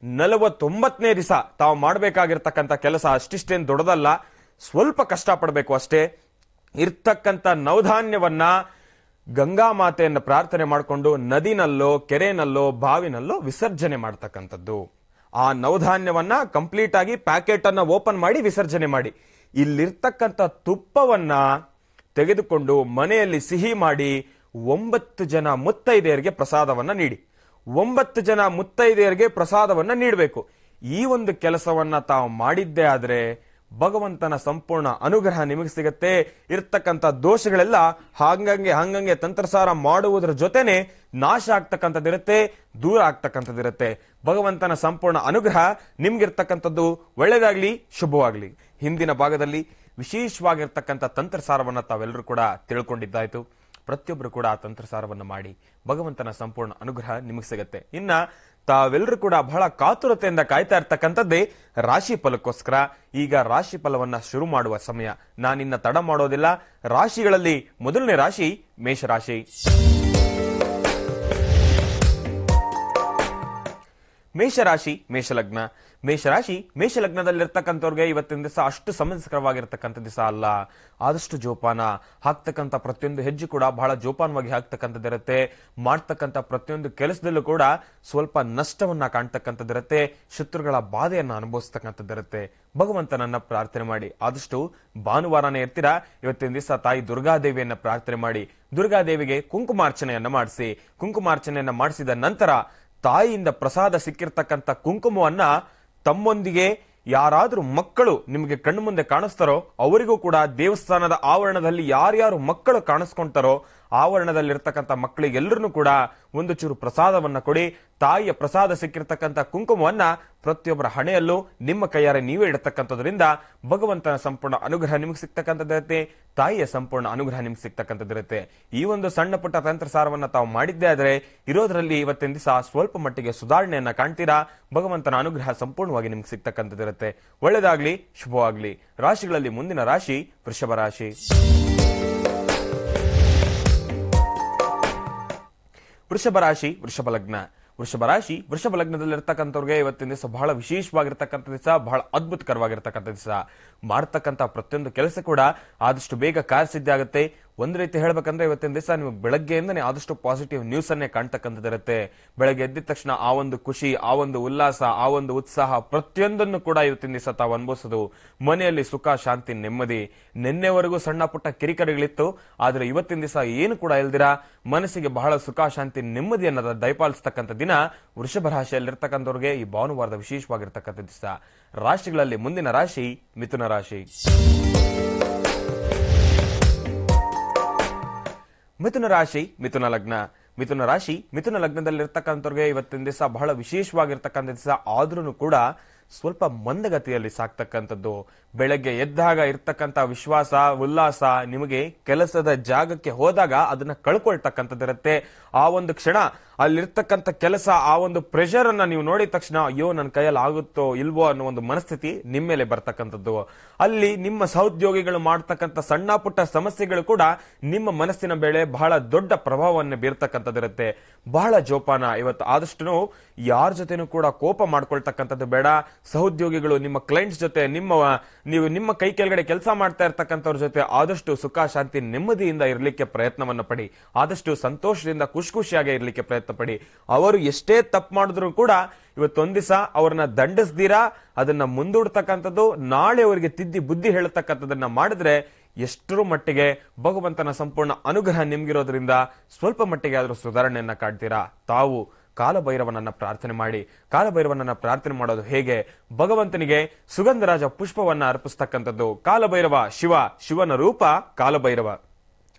49ನೇ ದಿವಸ ತಾವು ಮಾಡಬೇಕಾಗಿರ್ತಕ್ಕಂಥ ಕೆಲಸ ಅಷ್ಟಿಷ್ಟೇನು ದೊಡ್ಡದಲ್ಲ, ಸ್ವಲ್ಪ ಕಷ್ಟ ಪಡಬೇಕು ಅಷ್ಟೇ. ಇರ್ತಕ್ಕಂಥ ನವಧಾನ್ಯವನ್ನ ಗಂಗಾ ಮಾತೆಯನ್ನ ಪ್ರಾರ್ಥನೆ ಮಾಡಿಕೊಂಡು ನದಿನಲ್ಲೋ ಕೆರೆನಲ್ಲೋ ಬಾವಿನಲ್ಲೋ ವಿಸರ್ಜನೆ ಮಾಡ್ತಕ್ಕಂಥದ್ದು. ಆ ನವಧಾನ್ಯವನ್ನ ಕಂಪ್ಲೀಟ್ ಆಗಿ ಪ್ಯಾಕೆಟ್ ಅನ್ನ ಓಪನ್ ಮಾಡಿ ವಿಸರ್ಜನೆ ಮಾಡಿ. ಇಲ್ಲಿರ್ತಕ್ಕಂಥ ತುಪ್ಪವನ್ನ ತೆಗೆದುಕೊಂಡು ಮನೆಯಲ್ಲಿ ಸಿಹಿ ಮಾಡಿ 9 ಜನ ಮುತ್ತೈದೆಯರಿಗೆ ಪ್ರಸಾದವನ್ನ ನೀಡಿ. 9 ಜನ ಮುತ್ತೈದೆಯರಿಗೆ ಪ್ರಸಾದವನ್ನ ನೀಡಬೇಕು. ಈ ಒಂದು ಕೆಲಸವನ್ನ ತಾವು ಮಾಡಿದ್ದೇ ಆದ್ರೆ ಭಗವಂತನ ಸಂಪೂರ್ಣ ಅನುಗ್ರಹ ನಿಮಗೆ ಸಿಗತ್ತೆ. ಇರ್ತಕ್ಕಂಥ ದೋಷಗಳೆಲ್ಲ ಹಂಗಂಗೆ ತಂತ್ರಸಾರ ಮಾಡುವುದರ ಜೊತೆನೆ ನಾಶ ಆಗ್ತಕ್ಕಂಥದ್ದಿರುತ್ತೆ, ದೂರ ಆಗ್ತಕ್ಕಂಥದ್ದಿರುತ್ತೆ. ಭಗವಂತನ ಸಂಪೂರ್ಣ ಅನುಗ್ರಹ ನಿಮ್ಗಿರ್ತಕ್ಕಂಥದ್ದು ಒಳ್ಳೇದಾಗ್ಲಿ, ಶುಭವಾಗ್ಲಿ. ಹಿಂದಿನ ಭಾಗದಲ್ಲಿ ವಿಶೇಷವಾಗಿರ್ತಕ್ಕಂಥ ತಂತ್ರಸಾರವನ್ನ ತಾವೆಲ್ಲರೂ ಕೂಡ ತಿಳ್ಕೊಂಡಿದ್ದಾಯ್ತು. ಪ್ರತಿಯೊಬ್ಬರು ಕೂಡ ಆ ತಂತ್ರಸಾರವನ್ನ ಮಾಡಿ ಭಗವಂತನ ಸಂಪೂರ್ಣ ಅನುಗ್ರಹ ನಿಮಗೆ ಸಿಗತ್ತೆ. ಇನ್ನ ತಾವೆಲ್ಲರೂ ಕೂಡ ಬಹಳ ಕಾತುರತೆಯಿಂದ ಕಾಯ್ತಾ ಇರ್ತಕ್ಕಂಥದ್ದೇ ರಾಶಿ ಫಲಕ್ಕೋಸ್ಕರ. ಈಗ ರಾಶಿ ಫಲವನ್ನ ಶುರು ಮಾಡುವ ಸಮಯ. ನಾನಿನ್ನ ತಡ ಮಾಡೋದಿಲ್ಲ. ರಾಶಿಗಳಲ್ಲಿ ಮೊದಲನೇ ರಾಶಿ ಮೇಷರಾಶಿ. ಮೇಷರಾಶಿ ಮೇಷಲಗ್ನ. ಮೇಷರಾಶಿ ಮೇಷಲಗ್ನದಲ್ಲಿರ್ತಕ್ಕಂಥವ್ರಿಗೆ ಇವತ್ತಿನ ದಿವಸ ಅಷ್ಟು ಸಮಸ್ಕರವಾಗಿರ್ತಕ್ಕಂಥ ದಿವಸ ಅಲ್ಲ. ಆದಷ್ಟು ಜೋಪಾನ ಹಾಕ್ತಕ್ಕಂಥ ಪ್ರತಿಯೊಂದು ಹೆಜ್ಜೆ ಕೂಡ ಬಹಳ ಜೋಪಾನವಾಗಿ ಹಾಕ್ತಕ್ಕಂಥದ್ದಿರುತ್ತೆ. ಮಾಡ್ತಕ್ಕಂಥ ಪ್ರತಿಯೊಂದು ಕೆಲಸದಲ್ಲೂ ಕೂಡ ಸ್ವಲ್ಪ ನಷ್ಟವನ್ನ ಕಾಣ್ತಕ್ಕಂಥದ್ದಿರುತ್ತೆ. ಶತ್ರುಗಳ ಬಾಧೆಯನ್ನ ಅನುಭವಿಸ್ತಕ್ಕಂಥದ್ದಿರುತ್ತೆ. ಭಗವಂತನನ್ನ ಪ್ರಾರ್ಥನೆ ಮಾಡಿ. ಆದಷ್ಟು ಭಾನುವಾರನೇ ಇರ್ತೀರಾ, ಇವತ್ತಿನ ದಿವಸ ತಾಯಿ ದುರ್ಗಾದೇವಿಯನ್ನ ಪ್ರಾರ್ಥನೆ ಮಾಡಿ. ದುರ್ಗಾದೇವಿಗೆ ಕುಂಕುಮಾರ್ಚನೆಯನ್ನ ಮಾಡಿಸಿ. ಕುಂಕುಮಾರ್ಚನೆಯನ್ನ ಮಾಡಿಸಿದ ನಂತರ ತಾಯಿಯಿಂದ ಪ್ರಸಾದ ಸಿಕ್ಕಿರ್ತಕ್ಕಂಥ ಕುಂಕುಮವನ್ನ ತಮ್ಮೊಂದಿಗೆ ಯಾರಾದ್ರೂ ಮಕ್ಕಳು ನಿಮಗೆ ಕಣ್ಣು ಮುಂದೆ ಕಾಣಿಸ್ತಾರೋ ಅವರಿಗೂ ಕೂಡ ದೇವಸ್ಥಾನದ ಆವರಣದಲ್ಲಿ ಯಾರ್ಯಾರು ಮಕ್ಕಳು ಕಾಣಿಸ್ಕೊಂತಾರೋ ಆವರಣದಲ್ಲಿರ್ತಕ್ಕಂಥ ಮಕ್ಕಳಿಗೆಲ್ಲರೂ ಕೂಡ ಒಂದು ಚೂರು ಪ್ರಸಾದವನ್ನ ಕೊಡಿ. ತಾಯಿಯ ಪ್ರಸಾದ ಸಿಕ್ಕಿರ್ತಕ್ಕಂಥ ಕುಂಕುಮವನ್ನ ಪ್ರತಿಯೊಬ್ಬರ ಹಣೆಯಲ್ಲೂ ನಿಮ್ಮ ಕೈಯಾರೆ ನೀವೇ ಇಡತಕ್ಕಂಥದ್ರಿಂದ ಭಗವಂತನ ಸಂಪೂರ್ಣ ಅನುಗ್ರಹ ನಿಮ್ಗೆ ಸಿಗ್ತಕ್ಕಂಥದ್ದಿರುತ್ತೆ. ತಾಯಿಯ ಸಂಪೂರ್ಣ ಅನುಗ್ರಹ ನಿಮ್ಗೆ ಸಿಗ್ತಕ್ಕಂಥದ್ದಿರುತ್ತೆ. ಈ ಒಂದು ಸಣ್ಣ ಪುಟ್ಟ ತಂತ್ರಸಾರವನ್ನ ತಾವು ಮಾಡಿದ್ದೇ ಆದ್ರೆ ಇರೋದ್ರಲ್ಲಿ ಇವತ್ತಿನ ದಿವಸ ಸ್ವಲ್ಪ ಮಟ್ಟಿಗೆ ಸುಧಾರಣೆಯನ್ನ ಕಾಣ್ತೀರಾ. ಭಗವಂತನ ಅನುಗ್ರಹ ಸಂಪೂರ್ಣವಾಗಿ ನಿಮ್ಗೆ ಸಿಗ್ತಕ್ಕಂಥದ್ದಿರುತ್ತೆ. ಒಳ್ಳೆದಾಗ್ಲಿ, ಶುಭವಾಗ್ಲಿ. ರಾಶಿಗಳಲ್ಲಿ ಮುಂದಿನ ರಾಶಿ ವೃಷಭ ರಾಶಿ. ವೃಷಭ ರಾಶಿ ವೃಷಭ ಲಗ್ನ. ವೃಷಭ ರಾಶಿ ವೃಷಭ ಲಗ್ನದಲ್ಲಿರ್ತಕ್ಕಂಥವ್ರಿಗೆ ಇವತ್ತಿನ ದಿವಸ ಬಹಳ ವಿಶೇಷವಾಗಿರ್ತಕ್ಕಂಥ ದಿವಸ, ಬಹಳ ಅದ್ಭುತಕರವಾಗಿರ್ತಕ್ಕಂಥ ದಿವಸ. ಮಾಡ್ತಕ್ಕಂಥ ಪ್ರತಿಯೊಂದು ಕೆಲಸ ಕೂಡ ಆದಷ್ಟು ಬೇಗ ಕಾರ್ಯಸಿದ್ಧಿ ಆಗುತ್ತೆ. ಒಂದ್ ರೀತಿ ಹೇಳ್ಬೇಕಂದ್ರೆ ಇವತ್ತಿನ ದಿವಸ ನೀವು ಬೆಳಗ್ಗೆಯಿಂದನೇ ಆದಷ್ಟು ಪಾಸಿಟಿವ್ ನ್ಯೂಸ್ ಅನ್ನೇ ಕಾಣ್ತಕ್ಕಂಥದ್ದಿರುತ್ತೆ. ಬೆಳಗ್ಗೆ ಎದ್ದಿದ ತಕ್ಷಣ ಆ ಒಂದು ಖುಷಿ, ಆ ಒಂದು ಉಲ್ಲಾಸ, ಆ ಒಂದು ಉತ್ಸಾಹ ಪ್ರತಿಯೊಂದನ್ನು ಕೂಡ ಇವತ್ತಿನ ದಿವಸ ತಾವು ಅನುಭವಿಸೋದು. ಮನೆಯಲ್ಲಿ ಸುಖ, ಶಾಂತಿ, ನೆಮ್ಮದಿ. ನಿನ್ನೆವರೆಗೂ ಸಣ್ಣ ಪುಟ್ಟ ಕಿರಿಕಿರಿಗಳಿತ್ತು, ಆದ್ರೆ ಇವತ್ತಿನ ದಿವಸ ಏನು ಕೂಡ ಇಲ್ದಿರಾ ಮನಸ್ಸಿಗೆ ಬಹಳ ಸುಖ, ಶಾಂತಿ, ನೆಮ್ಮದಿಯನ್ನ ದಯಪಾಲಿಸ್ತಕ್ಕಂಥ ದಿನ ವೃಷಭ ರಾಶಿಯಲ್ಲಿರ್ತಕ್ಕಂಥವ್ರಿಗೆ ಈ ಭಾನುವಾರದ ವಿಶೇಷವಾಗಿರ್ತಕ್ಕಂಥ ದಿವಸ. ರಾಶಿಗಳಲ್ಲಿ ಮುಂದಿನ ರಾಶಿ ಮಿಥುನ ರಾಶಿ. ಮಿಥುನ ರಾಶಿ ಮಿಥುನ ಲಗ್ನ. ಮಿಥುನ ರಾಶಿ ಮಿಥುನ ಲಗ್ನದಲ್ಲಿರ್ತಕ್ಕಂಥವ್ರಿಗೆ ಇವತ್ತಿನ ದಿವಸ ಬಹಳ ವಿಶೇಷವಾಗಿರ್ತಕ್ಕಂಥ ದಿವಸ. ಆದ್ರೂ ಕೂಡ ಸ್ವಲ್ಪ ಮಂದಗತಿಯಲ್ಲಿ ಸಾಕ್ತಕ್ಕಂಥದ್ದು. ಬೆಳಗ್ಗೆ ಎದ್ದಾಗ ಇರ್ತಕ್ಕಂಥ ವಿಶ್ವಾಸ, ಉಲ್ಲಾಸ ನಿಮಗೆ ಕೆಲಸದ ಜಾಗಕ್ಕೆ ಹೋದಾಗ ಅದನ್ನ ಕಳ್ಕೊಳ್ತಕ್ಕಂಥದ್ದಿರುತ್ತೆ. ಆ ಒಂದು ಕ್ಷಣ ಅಲ್ಲಿರ್ತಕ್ಕಂಥ ಕೆಲಸ, ಆ ಒಂದು ಪ್ರೆಷರ್ ಅನ್ನ ನೀವು ನೋಡಿದ ತಕ್ಷಣ ಅಯ್ಯೋ ನನ್ನ ಕೈಯಲ್ಲಿ ಆಗುತ್ತೋ ಇಲ್ವೋ ಅನ್ನೋ ಒಂದು ಮನಸ್ಥಿತಿ ನಿಮ್ಮ ಮೇಲೆ ಬರ್ತಕ್ಕಂಥದ್ದು. ಅಲ್ಲಿ ನಿಮ್ಮ ಸಹೋದ್ಯೋಗಿಗಳು ಮಾಡ್ತಕ್ಕಂಥ ಸಣ್ಣ ಪುಟ್ಟ ಸಮಸ್ಯೆಗಳು ಕೂಡ ನಿಮ್ಮ ಮನಸ್ಸಿನ ಮೇಲೆ ಬಹಳ ದೊಡ್ಡ ಪ್ರಭಾವವನ್ನು ಬೀರ್ತಕ್ಕಂಥದ್ದಿರುತ್ತೆ. ಬಹಳ ಜೋಪಾನ ಇವತ್ತು. ಆದಷ್ಟು ಯಾರ ಜೊತೆನೂ ಕೂಡ ಕೋಪ ಮಾಡ್ಕೊಳ್ತಕ್ಕಂಥದ್ದು ಬೇಡ. ಸಹೋದ್ಯೋಗಿಗಳು, ನಿಮ್ಮ ಕ್ಲೈಂಟ್ಸ್ ಜೊತೆ, ನೀವು ನಿಮ್ಮ ಕೈ ಕೆಳಗಡೆ ಕೆಲಸ ಮಾಡ್ತಾ ಇರ್ತಕ್ಕಂಥವ್ರ ಜೊತೆ ಆದಷ್ಟು ಸುಖ, ಶಾಂತಿ, ನೆಮ್ಮದಿಯಿಂದ ಇರಲಿಕ್ಕೆ ಪ್ರಯತ್ನವನ್ನ ಪಡಿ. ಆದಷ್ಟು ಸಂತೋಷದಿಂದ ಖುಷಿಯಾಗಿ ಇರಲಿಕ್ಕೆ ಪ್ರಯತ್ನ ಪಡಿ. ಅವರು ಎಷ್ಟೇ ತಪ್ಪು ಮಾಡಿದ್ರು ಕೂಡ ಇವತ್ತೊಂದ್ ದಿವಸ ಅವ್ರನ್ನ ದಂಡಿಸ್ದೀರಾ ಅದನ್ನ ಮುಂದೂಡ್ತಕ್ಕಂಥದ್ದು, ನಾಳೆ ಅವರಿಗೆ ತಿದ್ದಿ ಬುದ್ಧಿ ಹೇಳತಕ್ಕಂಥದನ್ನ ಮಾಡಿದ್ರೆ ಎಷ್ಟರ ಮಟ್ಟಿಗೆ ಭಗವಂತನ ಸಂಪೂರ್ಣ ಅನುಗ್ರಹ ನಿಮ್ಗಿರೋದ್ರಿಂದ ಸ್ವಲ್ಪ ಮಟ್ಟಿಗೆ ಆದ್ರೂ ಸುಧಾರಣೆಯನ್ನ ಕಾಡ್ತೀರಾ. ತಾವು ಕಾಲಭೈರವನನ್ನ ಪ್ರಾರ್ಥನೆ ಮಾಡಿ. ಕಾಲಭೈರವನನ್ನ ಪ್ರಾರ್ಥನೆ ಮಾಡೋದು ಹೇಗೆ? ಭಗವಂತನಿಗೆ ಸುಗಂಧರಾಜ ಪುಷ್ಪವನ್ನ ಅರ್ಪಿಸ್ತಕ್ಕಂಥದ್ದು. ಕಾಲಭೈರವ ಶಿವನ ರೂಪ ಕಾಲಭೈರವ.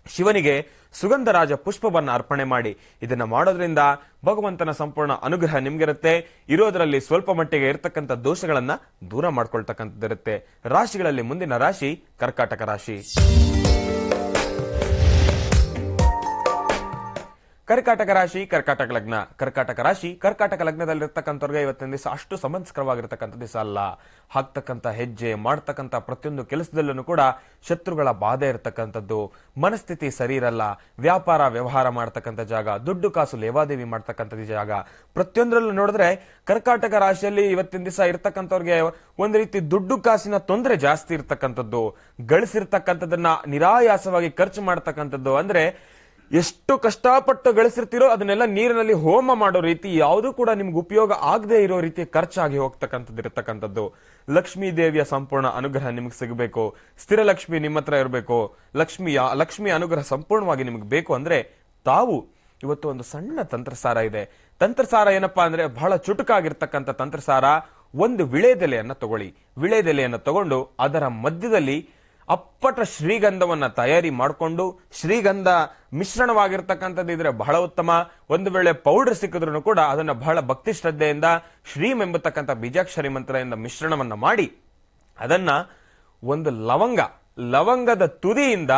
ಶಿವನಿಗೆ ಸುಗಂಧರಾಜ ಪುಷ್ಪವನ್ನ ಅರ್ಪಣೆ ಮಾಡಿ. ಇದನ್ನ ಮಾಡೋದ್ರಿಂದ ಭಗವಂತನ ಸಂಪೂರ್ಣ ಅನುಗ್ರಹ ನಿಮ್ಗಿರುತ್ತೆ. ಇರೋದ್ರಲ್ಲಿ ಸ್ವಲ್ಪ ಮಟ್ಟಿಗೆ ಇರತಕ್ಕಂಥ ದೋಷಗಳನ್ನ ದೂರ ಮಾಡ್ಕೊಳ್ತಕ್ಕಂಥದ್ದಿರುತ್ತೆ. ರಾಶಿಗಳಲ್ಲಿ ಮುಂದಿನ ರಾಶಿ ಕರ್ಕಾಟಕ ರಾಶಿ. ಕರ್ಕಾಟಕ ರಾಶಿ ಕರ್ಕಾಟಕ ಲಗ್ನ. ಕರ್ಕಾಟಕ ರಾಶಿ ಕರ್ಕಾಟಕ ಲಗ್ನದಲ್ಲಿರ್ತಕ್ಕಂಥವ್ರಿಗೆ ಇವತ್ತಿನ ದಿವಸ ಅಷ್ಟು ಸಮಂಸ್ಕರವಾಗಿರ್ತಕ್ಕಂಥ ದಿವಸ ಅಲ್ಲ. ಹಾಕ್ತಕ್ಕಂಥ ಹೆಜ್ಜೆ, ಮಾಡ್ತಕ್ಕಂಥ ಪ್ರತಿಯೊಂದು ಕೆಲಸದಲ್ಲೂ ಕೂಡ ಶತ್ರುಗಳ ಬಾಧೆ ಇರತಕ್ಕಂಥದ್ದು. ಮನಸ್ಥಿತಿ ಸರಿ ಇರಲ್ಲ. ವ್ಯಾಪಾರ ವ್ಯವಹಾರ ಮಾಡ್ತಕ್ಕಂಥ ಜಾಗ, ದುಡ್ಡು ಕಾಸು ಲೇವಾದೇವಿ ಮಾಡ್ತಕ್ಕಂಥ ಜಾಗ, ಪ್ರತಿಯೊಂದರಲ್ಲೂ ನೋಡಿದ್ರೆ ಕರ್ಕಾಟಕ ರಾಶಿಯಲ್ಲಿ ಇವತ್ತಿನ ದಿವಸ ಇರ್ತಕ್ಕಂಥವ್ರಿಗೆ ಒಂದ್ ರೀತಿ ದುಡ್ಡು ಕಾಸಿನ ತೊಂದರೆ ಜಾಸ್ತಿ ಇರ್ತಕ್ಕಂಥದ್ದು. ಗಳಿಸಿರ್ತಕ್ಕಂಥದನ್ನ ನಿರಾಯಾಸವಾಗಿ ಖರ್ಚು ಮಾಡ್ತಕ್ಕಂಥದ್ದು. ಅಂದ್ರೆ ಎಷ್ಟು ಕಷ್ಟಪಟ್ಟು ಗಳಿಸಿರ್ತೀರೋ ಅದನ್ನೆಲ್ಲ ನೀರಿನಲ್ಲಿ ಹೋಮ ಮಾಡೋ ರೀತಿ, ಯಾವುದೂ ಕೂಡ ನಿಮ್ಗೆ ಉಪಯೋಗ ಆಗದೆ ಇರೋ ರೀತಿ ಖರ್ಚಾಗಿ ಹೋಗ್ತಕ್ಕಂಥದ್ದು ಇರತಕ್ಕಂಥದ್ದು. ಲಕ್ಷ್ಮೀ ದೇವಿಯ ಸಂಪೂರ್ಣ ಅನುಗ್ರಹ ನಿಮ್ಗೆ ಸಿಗಬೇಕು. ಸ್ಥಿರ ಲಕ್ಷ್ಮಿ ನಿಮ್ಮ ಹತ್ರ ಇರಬೇಕು. ಲಕ್ಷ್ಮಿ ಅನುಗ್ರಹ ಸಂಪೂರ್ಣವಾಗಿ ನಿಮ್ಗೆ ಬೇಕು ಅಂದ್ರೆ ತಾವು ಇವತ್ತು ಒಂದು ಸಣ್ಣ ತಂತ್ರಸಾರ ಇದೆ. ತಂತ್ರಸಾರ ಏನಪ್ಪಾ ಅಂದ್ರೆ ಬಹಳ ಚುಟುಕಾಗಿರ್ತಕ್ಕಂಥ ತಂತ್ರಸಾರ. ಒಂದು ವಿಳೆದೆಲೆಯನ್ನ ತಗೊಳ್ಳಿ. ವಿಳೆದೆಲೆಯನ್ನ ತಗೊಂಡು ಅದರ ಮಧ್ಯದಲ್ಲಿ ಅಪ್ಪಟ ಶ್ರೀಗಂಧವನ್ನ ತಯಾರಿ ಮಾಡಿಕೊಂಡು, ಶ್ರೀಗಂಧ ಮಿಶ್ರಣವಾಗಿರ್ತಕ್ಕಂಥದ್ದು ಇದ್ರೆ ಬಹಳ ಉತ್ತಮ. ಒಂದು ವೇಳೆ ಪೌಡರ್ ಸಿಕ್ಕಿದ್ರು ಕೂಡ ಅದನ್ನ ಬಹಳ ಭಕ್ತಿ ಶ್ರದ್ಧೆಯಿಂದ ಶ್ರೀಂ ಎಂಬತಕ್ಕಂಥ ಬೀಜಾಕ್ಷರಿ ಮಂತ್ರದಿಂದ ಮಿಶ್ರಣವನ್ನ ಮಾಡಿ ಅದನ್ನ ಒಂದು ಲವಂಗದ ತುದಿಯಿಂದ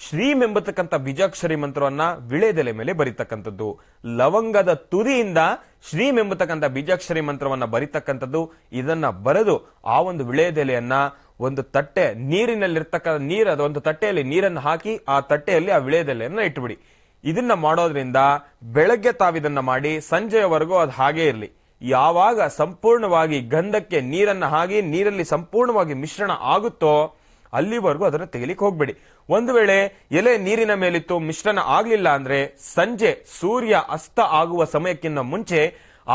ಶ್ರೀಂ ಎಂಬತಕ್ಕಂಥ ಬೀಜಾಕ್ಷರಿ ಮಂತ್ರವನ್ನ ವಿಳೆದೆಲೆ ಮೇಲೆ ಬರೀತಕ್ಕಂಥದ್ದು. ಲವಂಗದ ತುದಿಯಿಂದ ಶ್ರೀಂ ಎಂಬತಕ್ಕಂಥ ಬೀಜಾಕ್ಷರಿ ಮಂತ್ರವನ್ನ ಬರೀತಕ್ಕಂಥದ್ದು. ಇದನ್ನ ಬರೆದು ಆ ಒಂದು ವಿಳೆದೆಲೆಯನ್ನ ಒಂದು ತಟ್ಟೆ ನೀರಿನಲ್ಲಿರ್ತಕ್ಕಂಥ ಒಂದು ತಟ್ಟೆಯಲ್ಲಿ ನೀರನ್ನು ಹಾಕಿ ಆ ತಟ್ಟೆಯಲ್ಲಿ ಆ ವಿಳೆದೆಲೆಯನ್ನ ಇಟ್ಬಿಡಿ. ಇದನ್ನ ಮಾಡೋದ್ರಿಂದ ಬೆಳಗ್ಗೆ ತಾವಿದನ್ನ ಮಾಡಿ ಸಂಜೆಯವರೆಗೂ ಅದು ಹಾಗೇ ಇರಲಿ. ಯಾವಾಗ ಸಂಪೂರ್ಣವಾಗಿ ಗಂಧಕ್ಕೆ ನೀರನ್ನ ಹಾಕಿ ನೀರಲ್ಲಿ ಸಂಪೂರ್ಣವಾಗಿ ಮಿಶ್ರಣ ಆಗುತ್ತೋ ಅಲ್ಲಿವರೆಗೂ ಅದನ್ನು ತೆಗಿಲಿಕ್ಕೆ ಹೋಗ್ಬೇಡಿ. ಒಂದು ವೇಳೆ ಎಲೆ ನೀರಿನ ಮೇಲಿತ್ತು, ಮಿಶ್ರಣ ಆಗ್ಲಿಲ್ಲ ಅಂದ್ರೆ ಸಂಜೆ ಸೂರ್ಯ ಅಸ್ತ ಆಗುವ ಸಮಯಕ್ಕಿಂತ ಮುಂಚೆ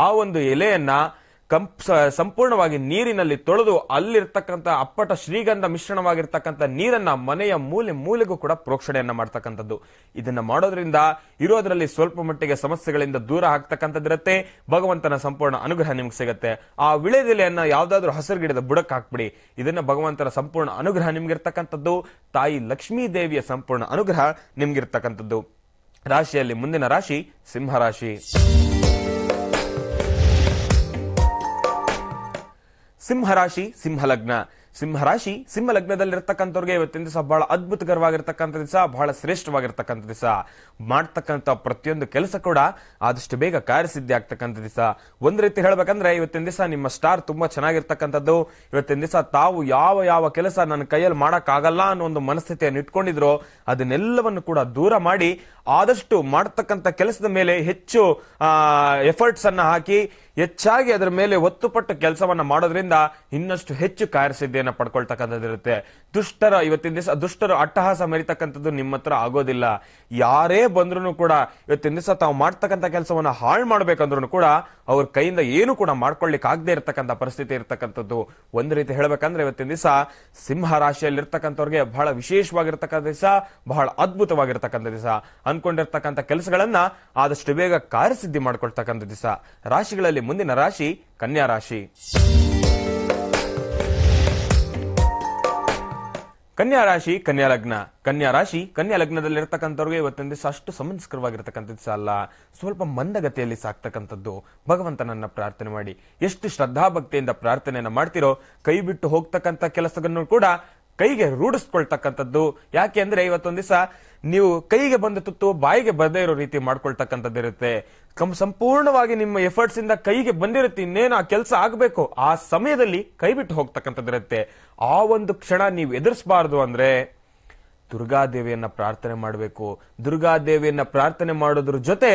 ಆ ಒಂದು ಎಲೆಯನ್ನ ಸಂಪೂರ್ಣವಾಗಿ ನೀರಿನಲ್ಲಿ ತೊಳೆದು ಅಲ್ಲಿರ್ತಕ್ಕಂಥ ಅಪ್ಪಟ ಶ್ರೀಗಂಧ ಮಿಶ್ರಣವಾಗಿರ್ತಕ್ಕಂಥ ನೀರನ್ನ ಮನೆಯ ಮೂಲೆಗೂ ಕೂಡ ಪ್ರೋಕ್ಷಣೆಯನ್ನ ಮಾಡ್ತಕ್ಕಂಥದ್ದು. ಇದನ್ನ ಮಾಡೋದ್ರಿಂದ ಇರೋದ್ರಲ್ಲಿ ಸ್ವಲ್ಪ ಮಟ್ಟಿಗೆ ಸಮಸ್ಯೆಗಳಿಂದ ದೂರ ಆಗ್ತಕ್ಕಂಥದ್ದಿರುತ್ತೆ. ಭಗವಂತನ ಸಂಪೂರ್ಣ ಅನುಗ್ರಹ ನಿಮ್ಗೆ ಸಿಗುತ್ತೆ. ಆ ವಿಳೆದೆಲೆಯನ್ನ ಯಾವ್ದಾದ್ರು ಹಸಿರು ಗಿಡದ ಬುಡಕ್ ಹಾಕ್ಬಿಡಿ. ಇದನ್ನ ಭಗವಂತನ ಸಂಪೂರ್ಣ ಅನುಗ್ರಹ ನಿಮ್ಗಿರ್ತಕ್ಕಂಥದ್ದು. ತಾಯಿ ಲಕ್ಷ್ಮೀ ದೇವಿಯ ಸಂಪೂರ್ಣ ಅನುಗ್ರಹ ನಿಮ್ಗಿರ್ತಕ್ಕಂಥದ್ದು. ರಾಶಿಯಲ್ಲಿ ಮುಂದಿನ ರಾಶಿ ಸಿಂಹರಾಶಿ. ಸಿಂಹರಾಶಿ ಸಿಂಹಲಗ್ನ. ಸಿಂಹರಾಶಿ ಸಿಂಹಲಗ್ನದಲ್ಲಿರ್ತಕ್ಕಂಥವ್ರಿಗೆ ಇವತ್ತಿನ ದಿವಸ ಬಹಳ ಅದ್ಭುತಕರವಾಗಿರ್ತಕ್ಕಂಥ ದಿವಸ, ಬಹಳ ಶ್ರೇಷ್ಠವಾಗಿರ್ತಕ್ಕಂಥ ದಿವಸ. ಮಾಡ್ತಕ್ಕಂಥ ಪ್ರತಿಯೊಂದು ಕೆಲಸ ಕೂಡ ಆದಷ್ಟು ಬೇಗ ಕಾರ್ಯಸಿದ್ಧಿ ಆಗ್ತಕ್ಕಂಥ ದಿವಸ. ಒಂದ್ ರೀತಿ ಹೇಳ್ಬೇಕಂದ್ರೆ ಇವತ್ತಿನ ದಿವಸ ನಿಮ್ಮ ಸ್ಟಾರ್ ತುಂಬಾ ಚೆನ್ನಾಗಿರ್ತಕ್ಕಂಥದ್ದು. ಇವತ್ತಿನ ದಿವಸ ತಾವು ಯಾವ ಕೆಲಸ ನನ್ನ ಕೈಯಲ್ಲಿ ಮಾಡಕ್ ಆಗಲ್ಲ ಅನ್ನೋ ಒಂದು ಮನಸ್ಥಿತಿಯನ್ನು ಇಟ್ಕೊಂಡಿದ್ರು ಅದನ್ನೆಲ್ಲವನ್ನು ಕೂಡ ದೂರ ಮಾಡಿ ಆದಷ್ಟು ಮಾಡ್ತಕ್ಕಂಥ ಕೆಲಸದ ಮೇಲೆ ಹೆಚ್ಚು ಎಫರ್ಟ್ಸ್ ಅನ್ನ ಹಾಕಿ ಹೆಚ್ಚಾಗಿ ಅದರ ಮೇಲೆ ಒತ್ತುಪಟ್ಟು ಕೆಲಸವನ್ನ ಮಾಡೋದ್ರಿಂದ ಇನ್ನಷ್ಟು ಹೆಚ್ಚು ಕಾರ್ಯಸಿದ್ಧಿಯನ್ನ ಸಿದ್ಧಿಯನ್ನ ಪಡ್ಕೊಳ್ತಕ್ಕಂಥದ್ದಿರುತ್ತೆ. ಇವತ್ತಿನ ದಿವಸ ದುಷ್ಟರು ಅಟ್ಟಹಾಸ ಮೆರಿತಕ್ಕಂಥದ್ದು ನಿಮ್ಮ ಹತ್ರ ಆಗೋದಿಲ್ಲ. ಯಾರೇ ಬಂದ್ರು ಕೂಡ ಇವತ್ತಿನ ದಿವಸ ತಾವು ಮಾಡ್ತಕ್ಕಂಥ ಕೆಲಸವನ್ನ ಹಾಳು ಮಾಡ್ಬೇಕಂದ್ರೂ ಕೂಡ ಅವ್ರ ಕೈಯಿಂದ ಏನು ಕೂಡ ಮಾಡ್ಕೊಳ್ಲಿಕ್ಕೆ ಆಗದೆ ಇರತಕ್ಕಂಥ ಪರಿಸ್ಥಿತಿ ಇರತಕ್ಕಂಥದ್ದು. ಒಂದು ರೀತಿ ಹೇಳ್ಬೇಕಂದ್ರೆ ಇವತ್ತಿನ ದಿವಸ ಸಿಂಹ ರಾಶಿಯಲ್ಲಿ ಇರ್ತಕ್ಕಂಥವ್ರಿಗೆ ಬಹಳ ವಿಶೇಷವಾಗಿರ್ತಕ್ಕಂಥ ದಿವಸ, ಬಹಳ ಅದ್ಭುತವಾಗಿರ್ತಕ್ಕಂಥ ದಿವಸ. ಅನ್ಕೊಂಡಿರ್ತಕ್ಕಂಥ ಕೆಲಸಗಳನ್ನ ಆದಷ್ಟು ಬೇಗ ಕಾರ್ಯಸಿದ್ಧಿ ಮಾಡ್ಕೊಳ್ತಕ್ಕಂಥ ದಿವಸ. ರಾಶಿಗಳಲ್ಲಿ ಮುಂದಿನ ರಾಶಿ ಕನ್ಯಾ ರಾಶಿ. ಕನ್ಯಾ ರಾಶಿ, ಕನ್ಯಾ ಲಗ್ನ. ಕನ್ಯಾ ರಾಶಿ, ಕನ್ಯಾ ಲಗ್ನದಲ್ಲಿ ಇರತಕ್ಕಂಥವ್ರಿಗೆ ಇವತ್ತಿನ ದಿವಸ ಅಷ್ಟು ಸಮಂಜಸ್ಕರವಾಗಿರ್ತಕ್ಕಂಥ ದಿವಸ ಅಲ್ಲ. ಸ್ವಲ್ಪ ಮಂದಗತಿಯಲ್ಲಿ ಸಾಕ್ತಕ್ಕಂಥದ್ದು. ಭಗವಂತನನ್ನ ಪ್ರಾರ್ಥನೆ ಮಾಡಿ. ಎಷ್ಟು ಶ್ರದ್ಧಾಭಕ್ತಿಯಿಂದ ಪ್ರಾರ್ಥನೆಯನ್ನ ಮಾಡ್ತಿರೋ ಕೈ ಬಿಟ್ಟು ಹೋಗ್ತಕ್ಕಂಥ ಕೆಲಸವನ್ನು ಕೂಡ ಕೈಗೆ ರೂಢಿಸ್ಕೊಳ್ತಕ್ಕಂಥದ್ದು. ಯಾಕೆ ಅಂದ್ರೆ ಇವತ್ತೊಂದ್ ದಿವಸ ನೀವು ಕೈಗೆ ಬಂದ ತುತ್ತು ಬಾಯಿಗೆ ಬರದೇ ಇರೋ ರೀತಿ ಮಾಡ್ಕೊಳ್ತಕ್ಕಂಥದ್ದಿರುತ್ತೆ. ಸಂಪೂರ್ಣವಾಗಿ ನಿಮ್ಮ ಎಫರ್ಟ್ಸ್ ಇಂದ ಕೈಗೆ ಬಂದಿರುತ್ತೆ, ಇನ್ನೇನು ಆ ಕೆಲಸ ಆಗ್ಬೇಕು, ಆ ಸಮಯದಲ್ಲಿ ಕೈ ಬಿಟ್ಟು ಹೋಗ್ತಕ್ಕಂಥದ್ದಿರುತ್ತೆ. ಆ ಒಂದು ಕ್ಷಣ ನೀವು ಎದುರಿಸಬಾರದು ಅಂದ್ರೆ ದುರ್ಗಾದೇವಿಯನ್ನ ಪ್ರಾರ್ಥನೆ ಮಾಡಬೇಕು. ದುರ್ಗಾದೇವಿಯನ್ನ ಪ್ರಾರ್ಥನೆ ಮಾಡೋದ್ರ ಜೊತೆ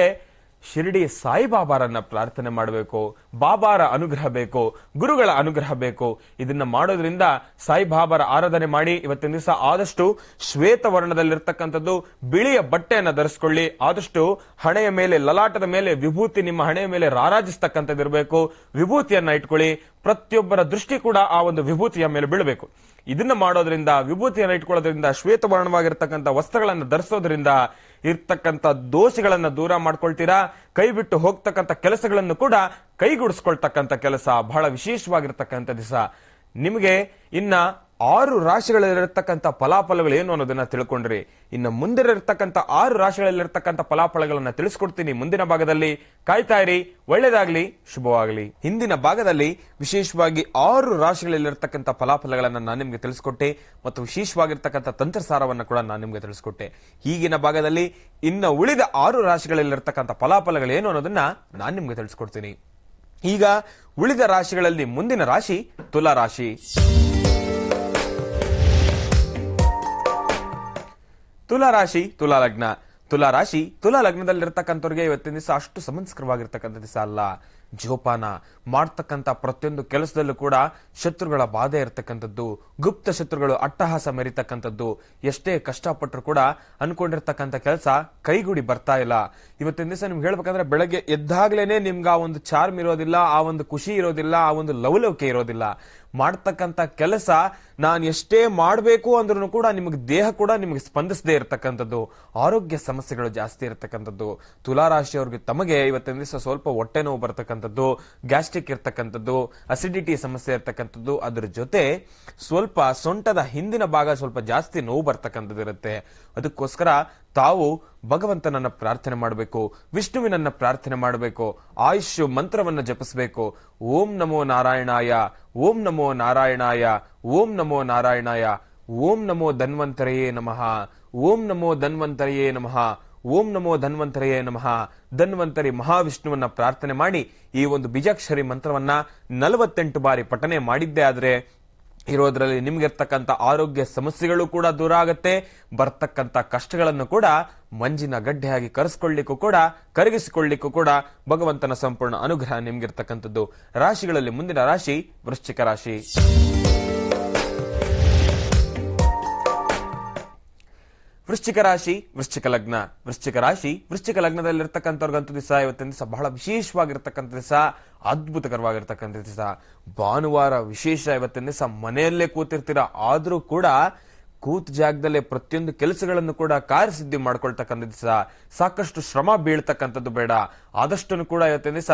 ಶಿರಡಿ ಸಾಯಿಬಾಬಾರನ್ನ ಪ್ರಾರ್ಥನೆ ಮಾಡಬೇಕು. ಬಾಬಾರ ಅನುಗ್ರಹ ಬೇಕು, ಗುರುಗಳ ಅನುಗ್ರಹ ಬೇಕು. ಇದನ್ನ ಮಾಡೋದ್ರಿಂದ ಸಾಯಿಬಾಬಾರ ಆರಾಧನೆ ಮಾಡಿ. ಇವತ್ತಿನ ದಿವಸ ಆದಷ್ಟು ಶ್ವೇತ ವರ್ಣದಲ್ಲಿರ್ತಕ್ಕಂಥದ್ದು ಬಿಳಿಯ ಬಟ್ಟೆಯನ್ನ ಧರಿಸ್ಕೊಳ್ಳಿ. ಆದಷ್ಟು ಹಣೆಯ ಮೇಲೆ, ಲಲಾಟದ ಮೇಲೆ ವಿಭೂತಿ ನಿಮ್ಮ ಹಣೆಯ ಮೇಲೆ ರಾರಾಜಿಸ್ತಕ್ಕಂಥದ್ದಿರಬೇಕು. ವಿಭೂತಿಯನ್ನ ಇಟ್ಕೊಳ್ಳಿ. ಪ್ರತಿಯೊಬ್ಬರ ದೃಷ್ಟಿ ಕೂಡ ಆ ಒಂದು ವಿಭೂತಿಯ ಮೇಲೆ ಬೀಳಬೇಕು. ಇದನ್ನ ಮಾಡೋದ್ರಿಂದ, ವಿಭೂತಿಯನ್ನ ಇಟ್ಕೊಳ್ಳೋದ್ರಿಂದ, ಶ್ವೇತವರ್ಣವಾಗಿರ್ತಕ್ಕಂಥ ವಸ್ತ್ರಗಳನ್ನ ಧರಿಸೋದ್ರಿಂದ ಇರ್ತಕ್ಕಂಥ ದೋಷಗಳನ್ನ ದೂರ ಮಾಡ್ಕೊಳ್ತೀರಾ. ಕೈ ಬಿಟ್ಟು ಹೋಗ್ತಕ್ಕಂಥ ಕೆಲಸಗಳನ್ನು ಕೂಡ ಕೈಗೂಡಿಸ್ಕೊಳ್ತಕ್ಕಂಥ ಕೆಲಸ ಬಹಳ ವಿಶೇಷವಾಗಿರ್ತಕ್ಕಂಥ ದಿವಸ. ನಿಮಗೆ ಇನ್ನ 6 ರಾಶಿಗಳಲ್ಲಿರತಕ್ಕಂಥ ಫಲಾಫಲಗಳು ಏನು ಅನ್ನೋದನ್ನ ತಿಳ್ಕೊಂಡ್ರಿ. ಇನ್ನು ಮುಂದಿರತಕ್ಕಂಥ 6 ರಾಶಿಗಳಲ್ಲಿರತಕ್ಕಂಥ ಫಲಾಫಲಗಳನ್ನ ತಿಳಿಸ್ಕೊಡ್ತೀನಿ ಮುಂದಿನ ಭಾಗದಲ್ಲಿ. ಕಾಯ್ತಾ ಇರಿ. ಒಳ್ಳೇದಾಗ್ಲಿ, ಶುಭವಾಗಲಿ. ಹಿಂದಿನ ಭಾಗದಲ್ಲಿ ವಿಶೇಷವಾಗಿ 6 ರಾಶಿಗಳಲ್ಲಿರತಕ್ಕಂಥ ಫಲಾಫಲಗಳನ್ನ ನಾನು ನಿಮ್ಗೆ ತಿಳಿಸ್ಕೊಟ್ಟೆ ಮತ್ತು ವಿಶೇಷವಾಗಿರ್ತಕ್ಕಂಥ ತಂತ್ರಸಾರವನ್ನ ಕೂಡ ನಾನು ನಿಮ್ಗೆ ತಿಳಿಸ್ಕೊಟ್ಟೆ. ಈಗಿನ ಭಾಗದಲ್ಲಿ ಇನ್ನ ಉಳಿದ 6 ರಾಶಿಗಳಲ್ಲಿರತಕ್ಕಂಥ ಫಲಾಫಲಗಳು ಏನು ಅನ್ನೋದನ್ನ ನಾನು ನಿಮ್ಗೆ ತಿಳಿಸ್ಕೊಡ್ತೀನಿ. ಈಗ ಉಳಿದ ರಾಶಿಗಳಲ್ಲಿ ಮುಂದಿನ ರಾಶಿ ತುಲಾ ರಾಶಿ. ತುಲಾ ರಾಶಿ, ತುಲಾ ಲಗ್ನ. ತುಲಾ ರಾಶಿ, ತುಲಾ ಲಗ್ನದಲ್ಲಿರ್ತಕ್ಕಂಥವ್ರಿಗೆ ಇವತ್ತಿನ ದಿವಸ ಅಷ್ಟು ಸಮಂಜಸ್ಕರವಾಗಿರ್ತಕ್ಕಂಥ ದಿವಸ ಅಲ್ಲ. ಜೋಪಾನ ಮಾಡ್ತಕ್ಕಂಥ ಪ್ರತಿಯೊಂದು ಕೆಲಸದಲ್ಲೂ ಕೂಡ ಶತ್ರುಗಳ ಬಾಧೆ ಇರತಕ್ಕಂಥದ್ದು, ಗುಪ್ತ ಶತ್ರುಗಳು ಅಟ್ಟಹಾಸ ಮೆರಿತಕ್ಕಂಥದ್ದು. ಎಷ್ಟೇ ಕಷ್ಟಪಟ್ಟರು ಕೂಡ ಅನ್ಕೊಂಡಿರ್ತಕ್ಕಂಥ ಕೆಲಸ ಕೈಗೂಡಿ ಬರ್ತಾ ಇಲ್ಲ. ಇವತ್ತಿನ ದಿವಸ ನಿಮ್ಗೆ ಹೇಳ್ಬೇಕಂದ್ರೆ ಬೆಳಗ್ಗೆ ಎದ್ದಾಗ್ಲೇನೆ ನಿಮ್ಗೆ ಆ ಒಂದು ಚಾರ್ಮ್ ಇರೋದಿಲ್ಲ, ಆ ಒಂದು ಖುಷಿ ಇರೋದಿಲ್ಲ, ಆ ಒಂದು ಲವಲವಿಕೆ ಇರೋದಿಲ್ಲ. ಮಾಡ್ತಕ್ಕಂಥ ಕೆಲಸ ನಾನು ಎಷ್ಟೇ ಮಾಡಬೇಕು ಅಂದ್ರೂ ಕೂಡ ನಿಮಗೆ ದೇಹ ಕೂಡ ನಿಮಗೆ ಸ್ಪಂದಿಸದೇ ಇರತಕ್ಕಂಥದ್ದು. ಆರೋಗ್ಯ ಸಮಸ್ಯೆಗಳು ಜಾಸ್ತಿ ಇರತಕ್ಕಂಥದ್ದು. ತುಲಾರಾಶಿಯವ್ರಿಗೆ ತಮಗೆ ಇವತ್ತಿನ ದಿವಸ ಸ್ವಲ್ಪ ಹೊಟ್ಟೆ ನೋವು ಬರ್ತಕ್ಕಂಥದ್ದು, ಗ್ಯಾಸ್ಟ್ರಿಕ್ ಇರ್ತಕ್ಕಂಥದ್ದು, ಅಸಿಡಿಟಿ ಸಮಸ್ಯೆ ಇರ್ತಕ್ಕಂಥದ್ದು. ಅದ್ರ ಜೊತೆ ಸ್ವಲ್ಪ ಸೊಂಟದ ಹಿಂದಿನ ಭಾಗ ಸ್ವಲ್ಪ ಜಾಸ್ತಿ ನೋವು ಬರ್ತಕ್ಕಂಥದ್ದು ಇರುತ್ತೆ. ಅದಕ್ಕೋಸ್ಕರ ತಾವು ಭಗವಂತನನ್ನ ಪ್ರಾರ್ಥನೆ ಮಾಡಬೇಕು, ವಿಷ್ಣುವಿನನ್ನ ಪ್ರಾರ್ಥನೆ ಮಾಡಬೇಕು, ಆಯುಷ್ ಮಂತ್ರವನ್ನ ಜಪಿಸಬೇಕು. ಓಂ ನಮೋ ನಾರಾಯಣಾಯ, ಓಂ ನಮೋ ನಾರಾಯಣಾಯ, ಓಂ ನಮೋ ನಾರಾಯಣಾಯ, ಓಂ ನಮೋ ಧನ್ವಂತರಯೇ ನಮಃ, ಓಂ ನಮೋ ಧನ್ವಂತರಯೇ ನಮಃ, ಓಂ ನಮೋ ಧನ್ವಂತರಯೇ ನಮಃ. ಧನ್ವಂತರಿ ಮಹಾವಿಷ್ಣುವನ್ನ ಪ್ರಾರ್ಥನೆ ಮಾಡಿ ಈ ಒಂದು ಬೀಜಾಕ್ಷರಿ ಮಂತ್ರವನ್ನ 48 ಬಾರಿ ಪಠನೆ ಮಾಡಿದ್ದೇ ಆದ್ರೆ ಇರೋದ್ರಲ್ಲಿ ನಿಮ್ಗಿರ್ತಕ್ಕಂಥ ಆರೋಗ್ಯ ಸಮಸ್ಯೆಗಳು ಕೂಡ ದೂರ ಆಗತ್ತೆ. ಬರ್ತಕ್ಕಂಥ ಕಷ್ಟಗಳನ್ನು ಕೂಡ ಮಂಜಿನ ಗಡ್ಡೆಯಾಗಿ ಕರಗಿಸಿಕೊಳ್ಳಿಕ್ಕೂ ಕೂಡ ಭಗವಂತನ ಸಂಪೂರ್ಣ ಅನುಗ್ರಹ ನಿಮ್ಗಿರ್ತಕ್ಕಂಥದ್ದು. ರಾಶಿಗಳಲ್ಲಿ ಮುಂದಿನ ರಾಶಿ ವೃಶ್ಚಿಕ ರಾಶಿ. ವೃಶ್ಚಿಕ ರಾಶಿ, ವೃಶ್ಚಿಕ ಲಗ್ನ. ವೃಶ್ಚಿಕ ರಾಶಿ, ವೃಶ್ಚಿಕ ಲಗ್ನದಲ್ಲಿರ್ತಕ್ಕಂಥವ್ರಿಗಂತೂ ದಿವಸ ಇವತ್ತಿನ ದಿವಸ ಬಹಳ ವಿಶೇಷವಾಗಿರ್ತಕ್ಕಂಥ ದಿವಸ, ಅದ್ಭುತಕರವಾಗಿರ್ತಕ್ಕಂಥ ದಿವಸ. ಭಾನುವಾರ ವಿಶೇಷ. ಇವತ್ತಿನ ದಿವಸ ಮನೆಯಲ್ಲೇ ಕೂತಿರ್ತೀರಾ, ಆದ್ರೂ ಕೂಡ ಕೂತ್ ಜಾಗದಲ್ಲೇ ಪ್ರತಿಯೊಂದು ಕೆಲಸಗಳನ್ನು ಕೂಡ ಕಾರ್ಯಸಿದ್ಧಿ ಮಾಡ್ಕೊಳ್ತಕ್ಕಂಥ ದಿವಸ. ಸಾಕಷ್ಟು ಶ್ರಮ ಬೀಳ್ತಕ್ಕಂಥದ್ದು ಬೇಡ. ಆದಷ್ಟು ಕೂಡ ಇವತ್ತಿನ ದಿವಸ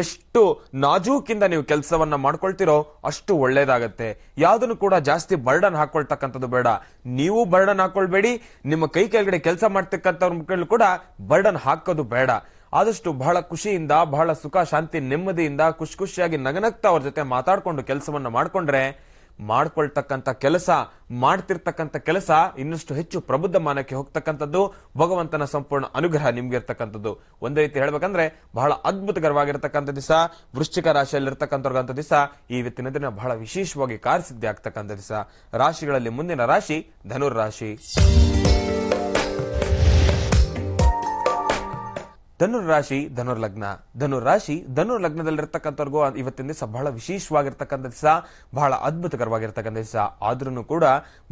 ಎಷ್ಟು ನಾಜೂಕಿಂದ ನೀವು ಕೆಲಸವನ್ನ ಮಾಡ್ಕೊಳ್ತಿರೋ ಅಷ್ಟು ಒಳ್ಳೇದಾಗತ್ತೆ. ಯಾವ್ದನ್ನು ಕೂಡ ಜಾಸ್ತಿ ಬರ್ಡನ್ ಹಾಕೊಳ್ತಕ್ಕಂಥದ್ದು ಬೇಡ. ನೀವು ಬರ್ಡನ್ ಹಾಕೊಳ್ಬೇಡಿ, ನಿಮ್ಮ ಕೈ ಕೆಳಗಡೆ ಕೆಲಸ ಮಾಡ್ತಕ್ಕಂಥವ್ರ ಕೂಡ ಬರ್ಡನ್ ಹಾಕೋದು ಬೇಡ. ಆದಷ್ಟು ಬಹಳ ಖುಷಿಯಿಂದ, ಬಹಳ ಸುಖ ಶಾಂತಿ ನೆಮ್ಮದಿಯಿಂದ ಖುಷಿಯಾಗಿ ನಗನಗ್ತಾ ಅವ್ರ ಜೊತೆ ಮಾತಾಡ್ಕೊಂಡು ಕೆಲಸವನ್ನ ಮಾಡ್ಕೊಂಡ್ರೆ ಮಾಡ್ಕೊಳ್ತಕ್ಕಂಥ ಕೆಲಸ, ಮಾಡ್ತಿರ್ತಕ್ಕಂಥ ಕೆಲಸ ಇನ್ನಷ್ಟು ಹೆಚ್ಚು ಪ್ರಬುದ್ಧ ಮಾನಕ್ಕೆ ಹೋಗ್ತಕ್ಕಂಥದ್ದು. ಭಗವಂತನ ಸಂಪೂರ್ಣ ಅನುಗ್ರಹ ನಿಮ್ಗೆ ಇರ್ತಕ್ಕಂಥದ್ದು. ಒಂದೇ ರೀತಿ ಹೇಳ್ಬೇಕಂದ್ರೆ ಬಹಳ ಅದ್ಭುತಕರವಾಗಿರ್ತಕ್ಕಂಥ ದಿವಸ. ವೃಶ್ಚಿಕ ರಾಶಿಯಲ್ಲಿರ್ತಕ್ಕಂಥವ್ರಿಗಂತ ದಿವಸ ಇವತ್ತಿನ ದಿನ ಬಹಳ ವಿಶೇಷವಾಗಿ ಕಾರ್ಯಸಿದ್ಧಿ ಆಗ್ತಕ್ಕಂಥ ದಿವಸ. ರಾಶಿಗಳಲ್ಲಿ ಮುಂದಿನ ರಾಶಿ ಧನುರ್ ರಾಶಿ. ಧನುರ್ರಾಶಿ ಧನುರ್ಲಗ್ನ. ಧನುರ್ರಾಶಿ ಧನುರ್ಲಗ್ನದಲ್ಲಿರ್ತಕ್ಕಂಥವ್ರಿಗೂ ಇವತ್ತಿನ ದಿವಸ ಬಹಳ ವಿಶೇಷವಾಗಿರ್ತಕ್ಕಂಥ ದಿವಸ, ಬಹಳ ಅದ್ಭುತಕರವಾಗಿರ್ತಕ್ಕಂಥ ದಿವಸ. ಆದ್ರೂ ಕೂಡ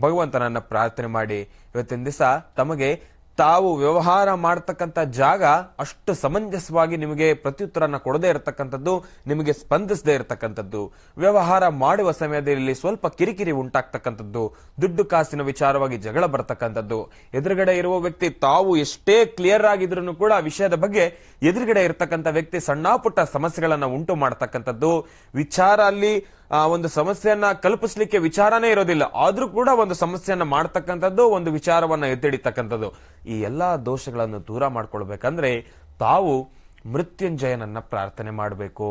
ಭಗವಂತನನ್ನ ಪ್ರಾರ್ಥನೆ ಮಾಡಿ ಇವತ್ತಿನ ದಿವಸ ತಮಗೆ ತಾವು ವ್ಯವಹಾರ ಮಾಡತಕ್ಕಂಥ ಜಾಗ ಅಷ್ಟು ಸಮಂಜಸವಾಗಿ ನಿಮಗೆ ಪ್ರತ್ಯುತ್ತರನ ಕೊಡದೇ ಇರತಕ್ಕಂಥದ್ದು, ನಿಮಗೆ ಸ್ಪಂದಿಸದೇ ಇರತಕ್ಕಂಥದ್ದು, ವ್ಯವಹಾರ ಮಾಡುವ ಸಮಯದಲ್ಲಿ ಸ್ವಲ್ಪ ಕಿರಿಕಿರಿ ಉಂಟಾಗ್ತಕ್ಕಂಥದ್ದು, ದುಡ್ಡು ಕಾಸಿನ ವಿಚಾರವಾಗಿ ಜಗಳ ಬರ್ತಕ್ಕಂಥದ್ದು, ಎದುರುಗಡೆ ಇರುವ ವ್ಯಕ್ತಿ ತಾವು ಎಷ್ಟೇ ಕ್ಲಿಯರ್ ಆಗಿದ್ರು ಕೂಡ ವಿಷಯದ ಬಗ್ಗೆ ಎದುರುಗಡೆ ಇರತಕ್ಕಂಥ ವ್ಯಕ್ತಿ ಸಣ್ಣ ಪುಟ್ಟ ಸಮಸ್ಯೆಗಳನ್ನ ಉಂಟು ಮಾಡತಕ್ಕಂಥದ್ದು, ವಿಚಾರ ಅಲ್ಲಿ ಒಂದು ಸಮಸ್ಯೆಯನ್ನ ಕಲ್ಪಿಸ್ಲಿಕ್ಕೆ ವಿಚಾರನೇ ಇರೋದಿಲ್ಲ, ಆದ್ರೂ ಕೂಡ ಒಂದು ಸಮಸ್ಯೆಯನ್ನ ಮಾಡ್ತಕ್ಕಂಥದ್ದು, ಒಂದು ವಿಚಾರವನ್ನ ಎತ್ತಿಡಿತಕ್ಕಂಥದ್ದು. ಈ ಎಲ್ಲಾ ದೋಷಗಳನ್ನು ದೂರ ಮಾಡ್ಕೊಳ್ಬೇಕಂದ್ರೆ ತಾವು ಮೃತ್ಯುಂಜಯನನ್ನ ಪ್ರಾರ್ಥನೆ ಮಾಡಬೇಕು.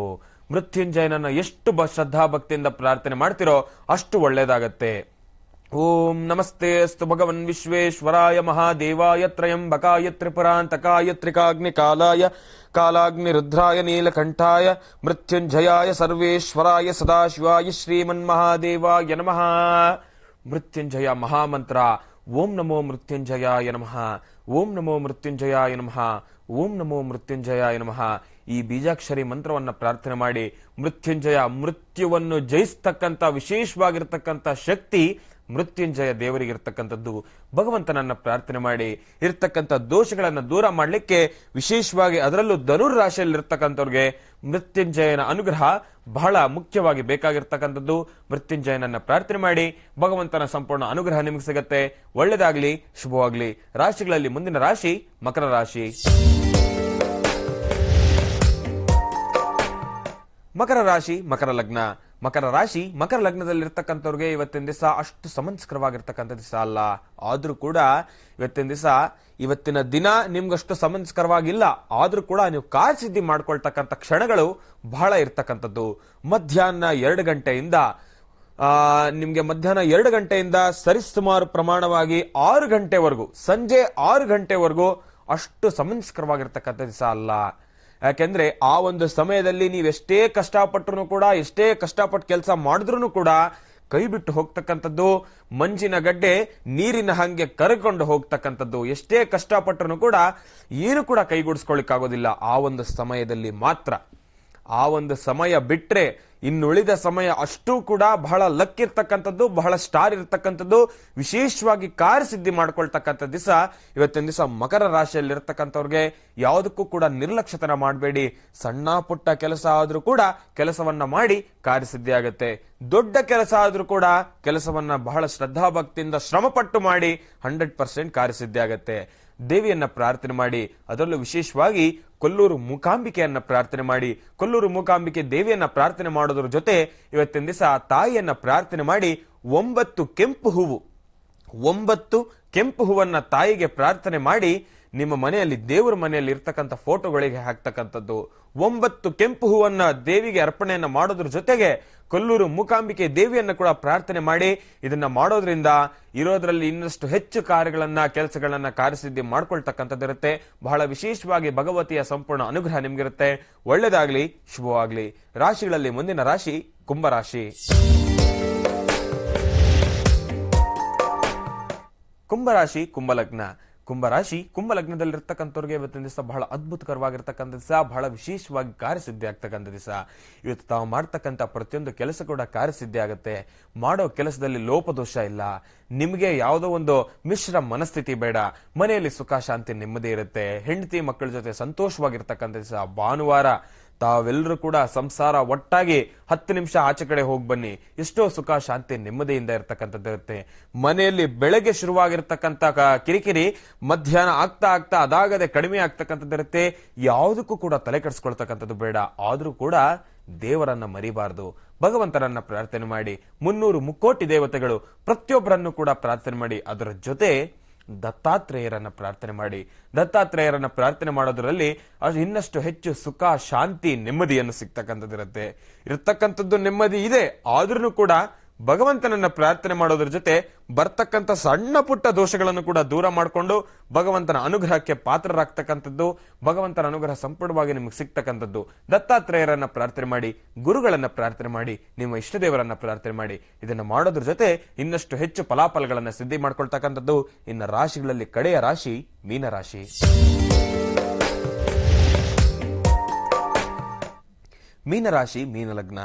ಮೃತ್ಯುಂಜಯನನ್ನ ಎಷ್ಟು ಶ್ರದ್ಧಾ ಭಕ್ತಿಯಿಂದ ಪ್ರಾರ್ಥನೆ ಮಾಡ್ತಿರೋ ಅಷ್ಟು ಒಳ್ಳೇದಾಗತ್ತೆ. ಓಂ ನಮಸ್ತೆ ಅಸ್ತು ಭಗವನ್ ವಿಶ್ವೇಶ್ವರಾಯ ಮಹಾದೇವಾಯ ತ್ರಯಂಬಕಾಯ ತ್ರಿಪುರಾಂತಕಾಯ ತ್ರಿಕಾಗ್ನಿ ಕಾಲಾಯ ಕಾಲಾಗ್ನಿ ರುದ್ರಾಯ ನೀಲಕಂಠಾಯ ಮೃತ್ಯುಂಜಯಾಯ ಸರ್ವೇಶ್ವರಾಯ ಸದಾಶಿವಾಯ ಶ್ರೀಮನ್ಮಹಾದೇವಾಯ ನಮಃ. ಮೃತ್ಯುಂಜಯ ಮಹಾಮಂತ್ರ. ಓಂ ನಮೋ ಮೃತ್ಯುಂಜಯಾಯ ನಮಃ, ಓಂ ನಮೋ ಮೃತ್ಯುಂಜಯಾಯ ನಮಃ, ಓಂ ನಮೋ ಮೃತ್ಯುಂಜಯಾಯ ನಮಃ. ಈ ಬೀಜಾಕ್ಷರಿ ಮಂತ್ರವನ್ನ ಪ್ರಾರ್ಥನೆ ಮಾಡಿ ಮೃತ್ಯುಂಜಯ, ಮೃತ್ಯುವನ್ನು ಜಯಿಸ್ತಕ್ಕಂಥ ವಿಶೇಷವಾಗಿರ್ತಕ್ಕಂಥ ಶಕ್ತಿ ಮೃತ್ಯುಂಜಯ ದೇವರಿಗಿರ್ತಕ್ಕಂಥದ್ದು. ಭಗವಂತನನ್ನ ಪ್ರಾರ್ಥನೆ ಮಾಡಿ ಇರ್ತಕ್ಕಂಥ ದೋಷಗಳನ್ನ ದೂರ ಮಾಡಲಿಕ್ಕೆ, ವಿಶೇಷವಾಗಿ ಅದರಲ್ಲೂ ಧನುರ್ ರಾಶಿಯಲ್ಲಿರ್ತಕ್ಕಂಥವ್ರಿಗೆ ಮೃತ್ಯುಂಜಯನ ಅನುಗ್ರಹ ಬಹಳ ಮುಖ್ಯವಾಗಿ ಬೇಕಾಗಿರ್ತಕ್ಕಂಥದ್ದು. ಮೃತ್ಯುಂಜಯನನ್ನ ಪ್ರಾರ್ಥನೆ ಮಾಡಿ, ಭಗವಂತನ ಸಂಪೂರ್ಣ ಅನುಗ್ರಹ ನಿಮಗೆ ಸಿಗತ್ತೆ. ಒಳ್ಳೆದಾಗ್ಲಿ, ಶುಭವಾಗ್ಲಿ. ರಾಶಿಗಳಲ್ಲಿ ಮುಂದಿನ ರಾಶಿ ಮಕರ ರಾಶಿ. ಮಕರ ರಾಶಿ ಮಕರ ಲಗ್ನ. ಮಕರ ರಾಶಿ ಮಕರ ಲಗ್ನದಲ್ಲಿರ್ತಕ್ಕಂಥವ್ರಿಗೆ ಇವತ್ತಿನ ದಿವಸ ಅಷ್ಟು ಸಮಂಜಸಕರವಾಗಿರ್ತಕ್ಕಂಥ ದಿವಸ ಅಲ್ಲ. ಆದ್ರೂ ಕೂಡ ಇವತ್ತಿನ ದಿನ ನಿಮ್ಗಷ್ಟು ಸಮಂಜಸಕರವಾಗಿಲ್ಲ. ಆದ್ರೂ ಕೂಡ ನೀವು ಕಾರ್ಯಸಿದ್ಧಿ ಮಾಡ್ಕೊಳ್ತಕ್ಕಂಥ ಕ್ಷಣಗಳು ಬಹಳ ಇರ್ತಕ್ಕಂಥದ್ದು. ಮಧ್ಯಾಹ್ನ 2 ಗಂಟೆಯಿಂದ ನಿಮ್ಗೆ ಮಧ್ಯಾಹ್ನ 2 ಗಂಟೆಯಿಂದ ಸರಿಸುಮಾರು ಪ್ರಮಾಣವಾಗಿ 6 ಗಂಟೆವರೆಗೂ, ಸಂಜೆ 6 ಗಂಟೆವರೆಗೂ ಅಷ್ಟು ಸಮಂಜಸಕರವಾಗಿರ್ತಕ್ಕಂಥ ದಿವಸ ಅಲ್ಲ. ಯಾಕೆಂದ್ರೆ ಆ ಒಂದು ಸಮಯದಲ್ಲಿ ನೀವೆಷ್ಟೇ ಕಷ್ಟಪಟ್ಟರು ಕೂಡ, ಎಷ್ಟೇ ಕಷ್ಟಪಟ್ಟು ಕೆಲಸ ಮಾಡಿದ್ರು ಕೂಡ ಕೈ ಬಿಟ್ಟು ಹೋಗ್ತಕ್ಕಂಥದ್ದು, ಮಂಜಿನ ಗಡ್ಡೆ ನೀರಿನ ಹಂಗೆ ಕರಕೊಂಡು ಹೋಗ್ತಕ್ಕಂಥದ್ದು. ಎಷ್ಟೇ ಕಷ್ಟಪಟ್ಟರು ಕೂಡ ಏನು ಕೂಡ ಕೈಗೂಡಿಸ್ಕೊಳ್ಳಿಕ್ಕಾಗೋದಿಲ್ಲ ಆ ಒಂದು ಸಮಯದಲ್ಲಿ ಮಾತ್ರ. ಆ ಒಂದು ಸಮಯ ಬಿಟ್ರೆ ಇನ್ನುಳಿದ ಸಮಯ ಅಷ್ಟೂ ಕೂಡ ಬಹಳ ಲಕ್ ಇರ್ತಕ್ಕಂಥದ್ದು, ಬಹಳ ಸ್ಟಾರ್ ಇರ್ತಕ್ಕಂಥದ್ದು, ವಿಶೇಷವಾಗಿ ಕಾರ್ಯಸಿದ್ಧಿ ಮಾಡ್ಕೊಳ್ತಕ್ಕಂಥ ದಿವಸ ಇವತ್ತಿನ ದಿವಸ ಮಕರ ರಾಶಿಯಲ್ಲಿರ್ತಕ್ಕಂಥವ್ರಿಗೆ. ಯಾವುದಕ್ಕೂ ಕೂಡ ನಿರ್ಲಕ್ಷ್ಯತನ ಮಾಡಬೇಡಿ. ಸಣ್ಣ ಪುಟ್ಟ ಕೆಲಸ ಆದ್ರೂ ಕೂಡ ಕೆಲಸವನ್ನ ಮಾಡಿ ಕಾರ್ಯಸಿದ್ಧಿ ಆಗತ್ತೆ. ದೊಡ್ಡ ಕೆಲಸ ಆದ್ರೂ ಕೂಡ ಕೆಲಸವನ್ನ ಬಹಳ ಶ್ರದ್ಧಾಭಕ್ತಿಯಿಂದ ಶ್ರಮಪಟ್ಟು ಮಾಡಿ 100% ಕಾರ್ಯಸಿದ್ಧಿ ಆಗತ್ತೆ. ದೇವಿಯನ್ನ ಪ್ರಾರ್ಥನೆ ಮಾಡಿ, ಅದರಲ್ಲೂ ವಿಶೇಷವಾಗಿ ಕೊಲ್ಲೂರು ಮೂಕಾಂಬಿಕೆಯನ್ನ ಪ್ರಾರ್ಥನೆ ಮಾಡಿ. ಕೊಲ್ಲೂರು ಮೂಕಾಂಬಿಕೆ ದೇವಿಯನ್ನ ಪ್ರಾರ್ಥನೆ ಮಾಡೋದ್ರ ಜೊತೆ ಇವತ್ತಿನ ದಿವಸ ತಾಯಿಯನ್ನ ಪ್ರಾರ್ಥನೆ ಮಾಡಿ 9 ಕೆಂಪು ಹೂವನ್ನ ತಾಯಿಗೆ ಪ್ರಾರ್ಥನೆ ಮಾಡಿ ನಿಮ್ಮ ಮನೆಯಲ್ಲಿ, ದೇವರ ಮನೆಯಲ್ಲಿ ಇರ್ತಕ್ಕಂಥ ಫೋಟೋಗಳಿಗೆ ಹಾಕ್ತಕ್ಕಂಥದ್ದು. 9 ಕೆಂಪು ಹೂವನ್ನ ದೇವಿಗೆ ಅರ್ಪಣೆಯನ್ನ ಮಾಡೋದ್ರ ಜೊತೆಗೆ ಕೊಲ್ಲೂರು ಮೂಕಾಂಬಿಕೆ ದೇವಿಯನ್ನ ಕೂಡ ಪ್ರಾರ್ಥನೆ ಮಾಡಿ. ಇದನ್ನ ಮಾಡೋದ್ರಿಂದ ಇರೋದ್ರಲ್ಲಿ ಇನ್ನಷ್ಟು ಹೆಚ್ಚು ಕಾರ್ಯಗಳನ್ನ, ಕೆಲಸಗಳನ್ನ ಕಾರ್ಯಸಿದ್ಧಿ ಮಾಡ್ಕೊಳ್ತಕ್ಕಂಥದ್ದಿರುತ್ತೆ. ಬಹಳ ವಿಶೇಷವಾಗಿ ಭಗವತಿಯ ಸಂಪೂರ್ಣ ಅನುಗ್ರಹ ನಿಮ್ಗಿರುತ್ತೆ. ಒಳ್ಳೆದಾಗ್ಲಿ, ಶುಭವಾಗ್ಲಿ. ರಾಶಿಗಳಲ್ಲಿ ಮುಂದಿನ ರಾಶಿ ಕುಂಭರಾಶಿ. ಕುಂಭರಾಶಿ ಕುಂಭಲಗ್ನ. ಕುಂಭರಾಶಿ ಕುಂಭಲಗ್ನದಲ್ಲಿರ್ತಕ್ಕಂಥವ್ರಿಗೆ ಇವತ್ತಿನ ದಿವಸ ಬಹಳ ಅದ್ಭುತಕರವಾಗಿರ್ತಕ್ಕಂಥ ದಿವಸ, ಬಹಳ ವಿಶೇಷವಾಗಿ ಕಾರ್ಯಸಿದ್ಧಿ ಆಗ್ತಕ್ಕಂಥ ದಿವಸ. ಇವತ್ತು ತಾವು ಮಾಡ್ತಕ್ಕಂಥ ಪ್ರತಿಯೊಂದು ಕೆಲಸ ಕೂಡ ಕಾರ್ಯಸಿದ್ಧಿ ಆಗುತ್ತೆ. ಮಾಡೋ ಕೆಲಸದಲ್ಲಿ ಲೋಪದೋಷ ಇಲ್ಲ. ನಿಮಗೆ ಯಾವುದೋ ಒಂದು ಮಿಶ್ರ ಮನಸ್ಥಿತಿ ಬೇಡ. ಮನೆಯಲ್ಲಿ ಸುಖ ಶಾಂತಿ ನೆಮ್ಮದಿ ಇರುತ್ತೆ. ಹೆಂಡತಿ ಮಕ್ಕಳ ಜೊತೆ ಸಂತೋಷವಾಗಿರ್ತಕ್ಕಂಥ ದಿವಸ. ಭಾನುವಾರ ತಾವೆಲ್ಲರೂ ಕೂಡ ಸಂಸಾರ ಒಟ್ಟಾಗಿ 10 ನಿಮಿಷ ಆಚೆ ಕಡೆ ಹೋಗಿ ಬನ್ನಿ. ಎಷ್ಟೋ ಸುಖ ಶಾಂತಿ ನೆಮ್ಮದಿಯಿಂದ ಇರ್ತಕ್ಕಂಥದ್ದಿರುತ್ತೆ. ಮನೆಯಲ್ಲಿ ಬೆಳಗ್ಗೆ ಶುರುವಾಗಿರ್ತಕ್ಕಂಥ ಕಿರಿಕಿರಿ ಮಧ್ಯಾಹ್ನ ಆಗ್ತಾ ಆಗ್ತಾ ಅದಾಗದೆ ಕಡಿಮೆ ಆಗ್ತಕ್ಕಂಥದ್ದಿರುತ್ತೆ. ಯಾವುದಕ್ಕೂ ಕೂಡ ತಲೆ ಕೆಡಿಸ್ಕೊಳ್ತಕ್ಕಂಥದ್ದು ಬೇಡ. ಆದ್ರೂ ಕೂಡ ದೇವರನ್ನ ಮರಿಬಾರದು. ಭಗವಂತನನ್ನ ಪ್ರಾರ್ಥನೆ ಮಾಡಿ. 300 ಮುಕ್ಕೋಟಿ ದೇವತೆಗಳು ಪ್ರತಿಯೊಬ್ಬರನ್ನು ಕೂಡ ಪ್ರಾರ್ಥನೆ ಮಾಡಿ. ಅದರ ಜೊತೆ ದತ್ತಾತ್ರೇಯರನ್ನ ಪ್ರಾರ್ಥನೆ ಮಾಡಿ. ದತ್ತಾತ್ರೇಯರನ್ನ ಪ್ರಾರ್ಥನೆ ಮಾಡೋದ್ರಲ್ಲಿ ಇನ್ನಷ್ಟು ಹೆಚ್ಚು ಸುಖ ಶಾಂತಿ ನೆಮ್ಮದಿಯನ್ನು ಸಿಗ್ತಕ್ಕಂಥದ್ದಿರುತ್ತೆ. ಇರ್ತಕ್ಕಂಥದ್ದು ನೆಮ್ಮದಿ ಇದೆ, ಆದ್ರೂ ಕೂಡ ಭಗವಂತನನ್ನ ಪ್ರಾರ್ಥನೆ ಮಾಡೋದ್ರ ಜೊತೆ ಬರ್ತಕ್ಕಂಥ ಸಣ್ಣ ಪುಟ್ಟ ದೋಷಗಳನ್ನು ಕೂಡ ದೂರ ಮಾಡಿಕೊಂಡು ಭಗವಂತನ ಅನುಗ್ರಹಕ್ಕೆ ಪಾತ್ರರಾಗ್ತಕ್ಕಂಥದ್ದು, ಭಗವಂತನ ಅನುಗ್ರಹ ಸಂಪೂರ್ಣವಾಗಿ ನಿಮಗೆ ಸಿಗ್ತಕ್ಕಂಥದ್ದು. ದತ್ತಾತ್ರೇಯರನ್ನ ಪ್ರಾರ್ಥನೆ ಮಾಡಿ, ಗುರುಗಳನ್ನ ಪ್ರಾರ್ಥನೆ ಮಾಡಿ, ನಿಮ್ಮ ಇಷ್ಟ ದೇವರನ್ನ ಪ್ರಾರ್ಥನೆ ಮಾಡಿ. ಇದನ್ನ ಮಾಡೋದ್ರ ಜೊತೆ ಇನ್ನಷ್ಟು ಹೆಚ್ಚು ಫಲಾಫಲಗಳನ್ನ ಸಿದ್ಧಿ ಮಾಡ್ಕೊಳ್ತಕ್ಕಂಥದ್ದು. ಇನ್ನು ರಾಶಿಗಳಲ್ಲಿ ಕಡೆಯ ರಾಶಿ ಮೀನರಾಶಿ. ಮೀನರಾಶಿ ಮೀನಲಗ್ನ.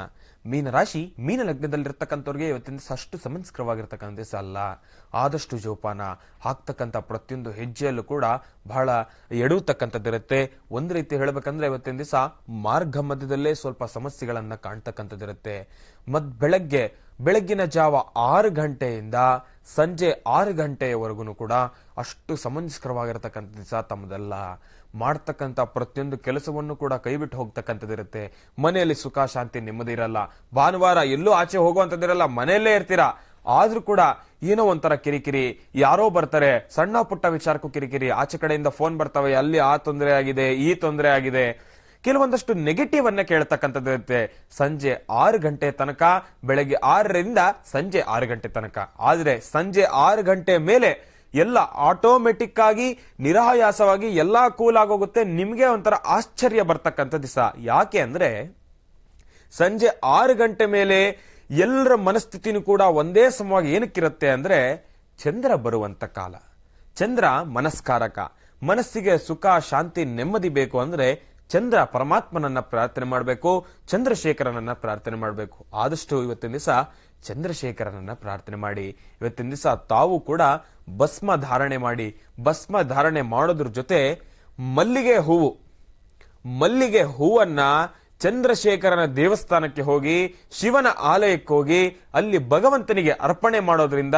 ಮೀನರಾಶಿ ಮೀನಲಗ್ನದಲ್ಲಿರ್ತಕ್ಕಂಥವ್ರಿಗೆ ಇವತ್ತಿನ ದಿವಸ ಅಷ್ಟು ಸಮಂಸ್ಕರವಾಗಿರ್ತಕ್ಕಂಥ ದಿವಸ ಅಲ್ಲ. ಆದಷ್ಟು ಜೋಪಾನ ಹಾಕ್ತಕ್ಕಂಥ ಪ್ರತಿಯೊಂದು ಹೆಜ್ಜೆಯಲ್ಲೂ ಕೂಡ ಬಹಳ ಎಡುವತಕ್ಕಂಥದ್ದಿರುತ್ತೆ. ಒಂದು ರೀತಿ ಹೇಳ್ಬೇಕಂದ್ರೆ ಇವತ್ತಿನ ದಿವಸ ಮಾರ್ಗ ಮಧ್ಯದಲ್ಲೇ ಸ್ವಲ್ಪ ಸಮಸ್ಯೆಗಳನ್ನ ಕಾಣ್ತಕ್ಕಂಥದ್ದಿರುತ್ತೆ. ಬೆಳಗ್ಗಿನ ಜಾವ 6 ಗಂಟೆಯಿಂದ ಸಂಜೆ 6 ಗಂಟೆಯವರೆಗೂ ಕೂಡ ಅಷ್ಟು ಸಮಂಜಸ್ಕರವಾಗಿರತಕ್ಕಂಥ ದಿವಸ ತಮ್ಮದಲ್ಲ. ಮಾಡ್ತಕ್ಕಂಥ ಪ್ರತಿಯೊಂದು ಕೆಲಸವನ್ನು ಕೂಡ ಕೈಬಿಟ್ಟು ಹೋಗ್ತಕ್ಕಂಥದ್ದಿರುತ್ತೆ. ಮನೆಯಲ್ಲಿ ಸುಖ ಶಾಂತಿ ನೆಮ್ಮದಿ ಇರಲ್ಲ. ಭಾನುವಾರ ಎಲ್ಲೂ ಆಚೆ ಹೋಗುವಂತದ್ದಿರಲ್ಲ, ಮನೆಯಲ್ಲೇ ಇರ್ತೀರಾ. ಆದ್ರೂ ಕೂಡ ಏನೋ ಒಂಥರ ಕಿರಿಕಿರಿ, ಯಾರೋ ಬರ್ತಾರೆ, ಸಣ್ಣ ಪುಟ್ಟ ವಿಚಾರಕ್ಕೂ ಕಿರಿಕಿರಿ, ಆಚೆ ಕಡೆಯಿಂದ ಫೋನ್ ಬರ್ತವೆ, ಅಲ್ಲಿ ಆ ತೊಂದರೆ ಆಗಿದೆ, ಈ ತೊಂದರೆ ಆಗಿದೆ, ಕೆಲವೊಂದಷ್ಟು ನೆಗೆಟಿವ್ ಅನ್ನ ಕೇಳ್ತಕ್ಕಂಥದ್ದಿರುತ್ತೆ. ಸಂಜೆ 6 ಗಂಟೆ ತನಕ, ಬೆಳಗ್ಗೆ 6ರಿಂದ ಸಂಜೆ 6 ಗಂಟೆ ತನಕ. ಆದ್ರೆ ಸಂಜೆ 6 ಗಂಟೆ ಮೇಲೆ ಎಲ್ಲ ಆಟೋಮೆಟಿಕ್ ಆಗಿ ನಿರಾಯಾಸವಾಗಿ ಎಲ್ಲಾ ಕೂಲ್ ಆಗೋಗುತ್ತೆ. ನಿಮ್ಗೆ ಒಂಥರ ಆಶ್ಚರ್ಯ ಬರ್ತಕ್ಕಂಥ ದಿವಸ. ಯಾಕೆ ಅಂದ್ರೆ ಸಂಜೆ 6 ಗಂಟೆ ಮೇಲೆ ಎಲ್ಲರ ಮನಸ್ಥಿತಿನೂ ಕೂಡ ಒಂದೇ ಸಮವಾಗಿ ಏನಕ್ಕಿರುತ್ತೆ ಅಂದ್ರೆ ಚಂದ್ರ ಬರುವಂತ ಕಾಲ. ಚಂದ್ರ ಮನಸ್ಕಾರಕ. ಮನಸ್ಸಿಗೆ ಸುಖ ಶಾಂತಿ ನೆಮ್ಮದಿ ಬೇಕು ಅಂದ್ರೆ ಚಂದ್ರ ಪರಮಾತ್ಮನನ್ನ ಪ್ರಾರ್ಥನೆ ಮಾಡಬೇಕು, ಚಂದ್ರಶೇಖರನನ್ನ ಪ್ರಾರ್ಥನೆ ಮಾಡಬೇಕು. ಆದಷ್ಟು ಇವತ್ತಿನ ದಿವಸ ಚಂದ್ರಶೇಖರನನ್ನ ಪ್ರಾರ್ಥನೆ ಮಾಡಿ. ಇವತ್ತಿನ ದಿವಸ ತಾವು ಕೂಡ ಭಸ್ಮ ಧಾರಣೆ ಮಾಡಿ. ಭಸ್ಮ ಧಾರಣೆ ಮಾಡೋದ್ರ ಜೊತೆ ಮಲ್ಲಿಗೆ ಹೂವನ್ನ ಚಂದ್ರಶೇಖರನ ದೇವಸ್ಥಾನಕ್ಕೆ ಹೋಗಿ, ಶಿವನ ಆಲಯಕ್ಕೆ ಹೋಗಿ ಅಲ್ಲಿ ಭಗವಂತನಿಗೆ ಅರ್ಪಣೆ ಮಾಡೋದ್ರಿಂದ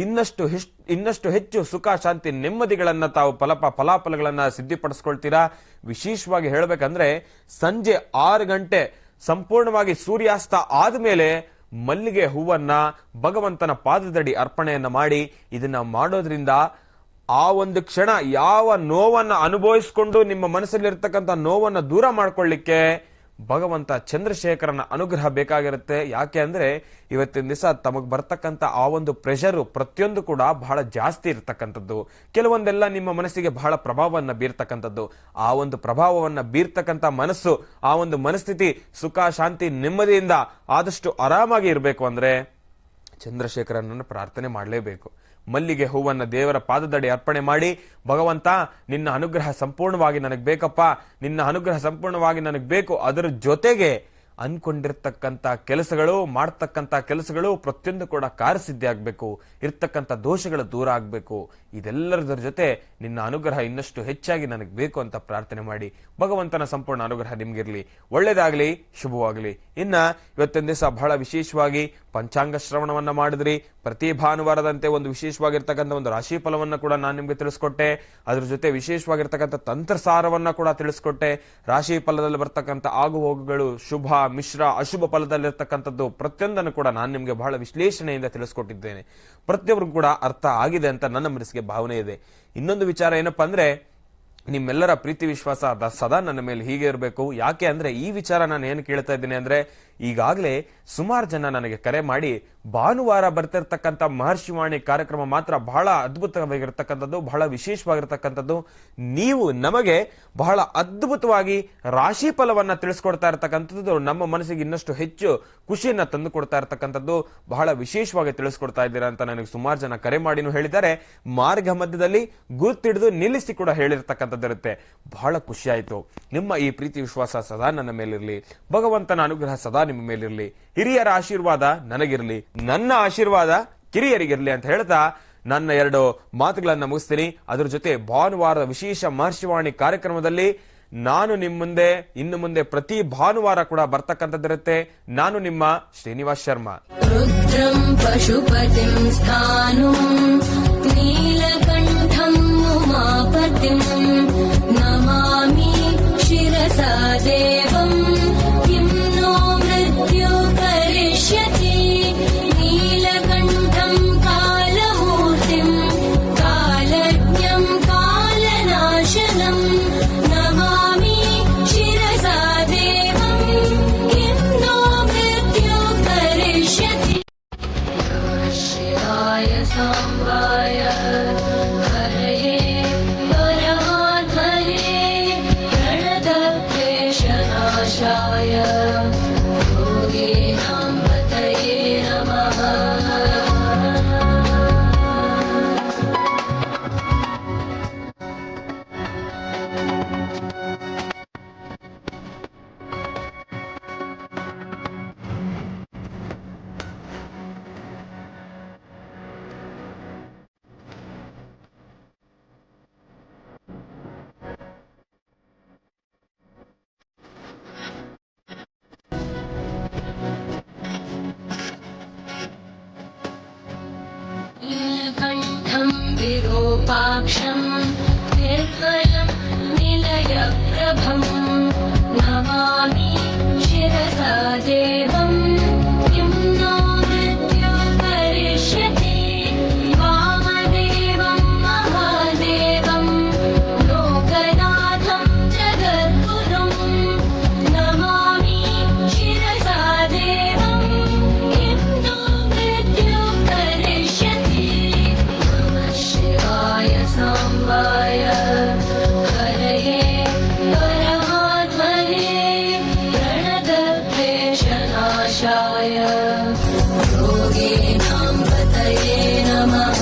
ಇನ್ನಷ್ಟು ಹೆಚ್ಚು ಸುಖ ಶಾಂತಿ ನೆಮ್ಮದಿಗಳನ್ನ ತಾವು ಫಲಾಫಲಗಳನ್ನ ಸಿದ್ಧಿಪಡಿಸ್ಕೊಳ್ತೀರಾ. ವಿಶೇಷವಾಗಿ ಹೇಳ್ಬೇಕಂದ್ರೆ ಸಂಜೆ 6 ಗಂಟೆ ಸಂಪೂರ್ಣವಾಗಿ ಸೂರ್ಯಾಸ್ತ ಆದ್ಮೇಲೆ ಮಲ್ಲಿಗೆ ಹೂವನ್ನ ಭಗವಂತನ ಪಾದದಡಿ ಅರ್ಪಣೆಯನ್ನ ಮಾಡಿ. ಇದನ್ನ ಮಾಡೋದ್ರಿಂದ ಆ ಒಂದು ಕ್ಷಣ ಯಾವ ನೋವನ್ನ ಅನುಭವಿಸಿಕೊಂಡು ನಿಮ್ಮ ಮನಸ್ಸಲ್ಲಿರ್ತಕ್ಕಂಥ ನೋವನ್ನ ದೂರ ಮಾಡ್ಕೊಳ್ಳಿಕ್ಕೆ ಭಗವಂತ ಚಂದ್ರಶೇಖರನ ಅನುಗ್ರಹ ಬೇಕಾಗಿರುತ್ತೆ. ಯಾಕೆ ಅಂದ್ರೆ ಇವತ್ತಿನ ದಿವಸ ತಮಗ್ ಬರ್ತಕ್ಕಂಥ ಆ ಒಂದು ಪ್ರೆಷರ್ ಪ್ರತಿಯೊಂದು ಕೂಡ ಬಹಳ ಜಾಸ್ತಿ ಇರ್ತಕ್ಕಂಥದ್ದು. ಕೆಲವೊಂದೆಲ್ಲ ನಿಮ್ಮ ಮನಸ್ಸಿಗೆ ಬಹಳ ಪ್ರಭಾವವನ್ನ ಬೀರ್ತಕ್ಕಂಥದ್ದು. ಆ ಒಂದು ಪ್ರಭಾವವನ್ನ ಬೀರ್ತಕ್ಕಂಥ ಮನಸ್ಸು, ಆ ಒಂದು ಮನಸ್ಥಿತಿ ಸುಖ ಶಾಂತಿ ನೆಮ್ಮದಿಯಿಂದ ಆದಷ್ಟು ಆರಾಮಾಗಿ ಇರಬೇಕು ಅಂದ್ರೆ ಚಂದ್ರಶೇಖರನನ್ನು ಪ್ರಾರ್ಥನೆ ಮಾಡಲೇಬೇಕು. ಮಲ್ಲಿಗೆ ಹೂವನ್ನ ದೇವರ ಪಾದದಡಿ ಅರ್ಪಣೆ ಮಾಡಿ, ಭಗವಂತ ನಿನ್ನ ಅನುಗ್ರಹ ಸಂಪೂರ್ಣವಾಗಿ ನನಗೆ ಬೇಕಪ್ಪ, ನಿನ್ನ ಅನುಗ್ರಹ ಸಂಪೂರ್ಣವಾಗಿ ನನಗೆ ಬೇಕು. ಅದರ ಜೊತೆಗೆ ಅನ್ಕೊಂಡಿರ್ತಕ್ಕಂಥ ಕೆಲಸಗಳು, ಮಾಡ್ತಕ್ಕಂಥ ಕೆಲಸಗಳು ಪ್ರತಿಯೊಂದು ಕೂಡ ಕಾರ್ಯಸಿದ್ಧಿ ಆಗ್ಬೇಕು, ಇರ್ತಕ್ಕಂಥ ದೋಷಗಳು ದೂರ ಆಗ್ಬೇಕು. ಇದೆಲ್ಲದರ ಜೊತೆ ನಿನ್ನ ಅನುಗ್ರಹ ಇನ್ನಷ್ಟು ಹೆಚ್ಚಾಗಿ ನನಗೆ ಬೇಕು ಅಂತ ಪ್ರಾರ್ಥನೆ ಮಾಡಿ. ಭಗವಂತನ ಸಂಪೂರ್ಣ ಅನುಗ್ರಹ ನಿಮ್ಗಿರ್ಲಿ, ಒಳ್ಳೇದಾಗ್ಲಿ, ಶುಭವಾಗ್ಲಿ. ಇನ್ನ ಇವತ್ತಿನ ದಿವಸ ಬಹಳ ವಿಶೇಷವಾಗಿ ಪಂಚಾಂಗ ಶ್ರವಣವನ್ನ ಮಾಡಿದ್ರಿ. ಪ್ರತಿ ಭಾನುವಾರದಂತೆ ಒಂದು ವಿಶೇಷವಾಗಿರ್ತಕ್ಕಂಥ ಒಂದು ರಾಶಿ ಫಲವನ್ನ ಕೂಡ ನಾನು ನಿಮ್ಗೆ ತಿಳಿಸ್ಕೊಟ್ಟೆ. ಅದ್ರ ಜೊತೆ ವಿಶೇಷವಾಗಿರ್ತಕ್ಕಂಥ ತಂತ್ರಸಾರವನ್ನ ಕೂಡ ತಿಳಿಸ್ಕೊಟ್ಟೆ. ರಾಶಿ ಫಲದಲ್ಲಿ ಬರ್ತಕ್ಕಂಥ ಆಗು ಹೋಗುಗಳು, ಶುಭ ಮಿಶ್ರ ಅಶುಭ ಫಲದಲ್ಲಿರ್ತಕ್ಕಂಥದ್ದು ಪ್ರತಿಯೊಂದನ್ನು ಕೂಡ ನಾನು ನಿಮ್ಗೆ ಬಹಳ ವಿಶ್ಲೇಷಣೆಯಿಂದ ತಿಳಿಸ್ಕೊಟ್ಟಿದ್ದೇನೆ. ಪ್ರತಿಯೊಬ್ಬರು ಕೂಡ ಅರ್ಥ ಆಗಿದೆ ಅಂತ ನನ್ನ ಮನಸ್ಸಿಗೆ ಭಾವನೆ ಇದೆ. ಇನ್ನೊಂದು ವಿಚಾರ ಏನಪ್ಪಾ ಅಂದ್ರೆ, ನಿಮ್ಮೆಲ್ಲರ ಪ್ರೀತಿ ವಿಶ್ವಾಸ ಸದಾ ನನ್ನ ಮೇಲೆ ಹೀಗೆ ಇರಬೇಕು. ಯಾಕೆ ಅಂದ್ರೆ ಈ ವಿಚಾರ ನಾನು ಏನು ಕೇಳ್ತಾ ಇದ್ದೀನಿ ಅಂದ್ರೆ, ಈಗಾಗಲೇ ಸುಮಾರು ಜನ ನನಗೆ ಕರೆ ಮಾಡಿ ಭಾನುವಾರ ಬರ್ತಿರ್ತಕ್ಕಂಥ ಮಹರ್ಷಿವಾಣಿ ಕಾರ್ಯಕ್ರಮ ಮಾತ್ರ ಬಹಳ ಅದ್ಭುತವಾಗಿರ್ತಕ್ಕಂಥದ್ದು, ಬಹಳ ವಿಶೇಷವಾಗಿರ್ತಕ್ಕಂಥದ್ದು. ನೀವು ನಮಗೆ ಬಹಳ ಅದ್ಭುತವಾಗಿ ರಾಶಿ ಫಲವನ್ನ ತಿಳಿಸ್ಕೊಡ್ತಾ ಇರ್ತಕ್ಕಂಥದ್ದು ನಮ್ಮ ಮನಸ್ಸಿಗೆ ಇನ್ನಷ್ಟು ಹೆಚ್ಚು ಖುಷಿಯನ್ನ ತಂದು ಕೊಡ್ತಾ ಇರ್ತಕ್ಕಂಥದ್ದು, ಬಹಳ ವಿಶೇಷವಾಗಿ ತಿಳಿಸ್ಕೊಡ್ತಾ ಇದ್ದೀರಾ ಅಂತ ನನಗೆ ಸುಮಾರು ಜನ ಕರೆ ಮಾಡಿನೂ ಹೇಳಿದ್ದಾರೆ. ಮಾರ್ಗ ಮಧ್ಯದಲ್ಲಿ ಗುರುತಿಡಿದು ನಿಲ್ಲಿಸಿ ಕೂಡ ಹೇಳಿರ್ತಕ್ಕಂಥದ್ದಿರುತ್ತೆ. ಬಹಳ ಖುಷಿ ಆಯ್ತು. ನಿಮ್ಮ ಈ ಪ್ರೀತಿ ವಿಶ್ವಾಸ ಸದಾ ನನ್ನ ಮೇಲಿರಲಿ, ಭಗವಂತನ ಅನುಗ್ರಹ ಸದಾ ನಿಮ್ಮ ಮೇಲಿರಲಿ, ಹಿರಿಯರ ಆಶೀರ್ವಾದ ನನಗಿರಲಿ, ನನ್ನ ಆಶೀರ್ವಾದ ಕಿರಿಯರಿಗಿರಲಿ ಅಂತ ಹೇಳ್ತಾ ನನ್ನ 2 ಮಾತುಗಳನ್ನ ಮುಗಿಸ್ತೀನಿ. ಅದ್ರ ಜೊತೆ ಭಾನುವಾರದ ವಿಶೇಷ ಮಹರ್ಷಿವಾಣಿ ಕಾರ್ಯಕ್ರಮದಲ್ಲಿ ನಾನು ನಿಮ್ಮ ಮುಂದೆ ಇನ್ನು ಮುಂದೆ ಪ್ರತಿ ಭಾನುವಾರ ಕೂಡ ಬರ್ತಕ್ಕಂಥದ್ದಿರುತ್ತೆ. ನಾನು ನಿಮ್ಮ ಶ್ರೀನಿವಾಸ್ ಶರ್ಮಾ. ರುದ್ರಂ ಪಶುಪತಿಂ ಸ್ಥಾನಂ ನೀಲಕಂಠಂ ಉಮಾಪತಿಂ ನಮಾಮಿ ಶಿರಸಾ ದೇವಂ ಕಿಂ ನೋ ಮೃತ್ಯು ಕರಿಷ್ಯತಿ ನೀಲಕಂಠಂ ಕಾಲಮೂರ್ತಿಂ ಕಾಲಜ್ಞಂ ಕಾಲನಾಶನಂ ನಮಾಮಿ ಶಿರಸಾ ದೇವಂ ಕಿಂ ನೋ ಮೃತ್ಯು ಕರಿಷ್ಯತಿ. ಶಿವಾಯ ಸಾಂಬಾಯ ಹರಯೇ ಪರಮಾತ್ಮನೇ ಪ್ರಣತಕ್ಲೇಶನಾಶಾಯ ಯೋಗೀನಾಂ ಪತಯೇ ನಮಃ. विरूपाक्षं निर्मलं निलयप्रभं नमामि शिरसा देवं किं नो मृत्युं करिष्यति वामदेवं महादेवं लोकनाथं जगद्गुरुं नमामि शिरसा देवं किं नो मृत्युं करिष्यति नमः शिवाय सांबाय हरये परमात्मने प्रणतक्लेशनाशाय योगिनां पतये नमः।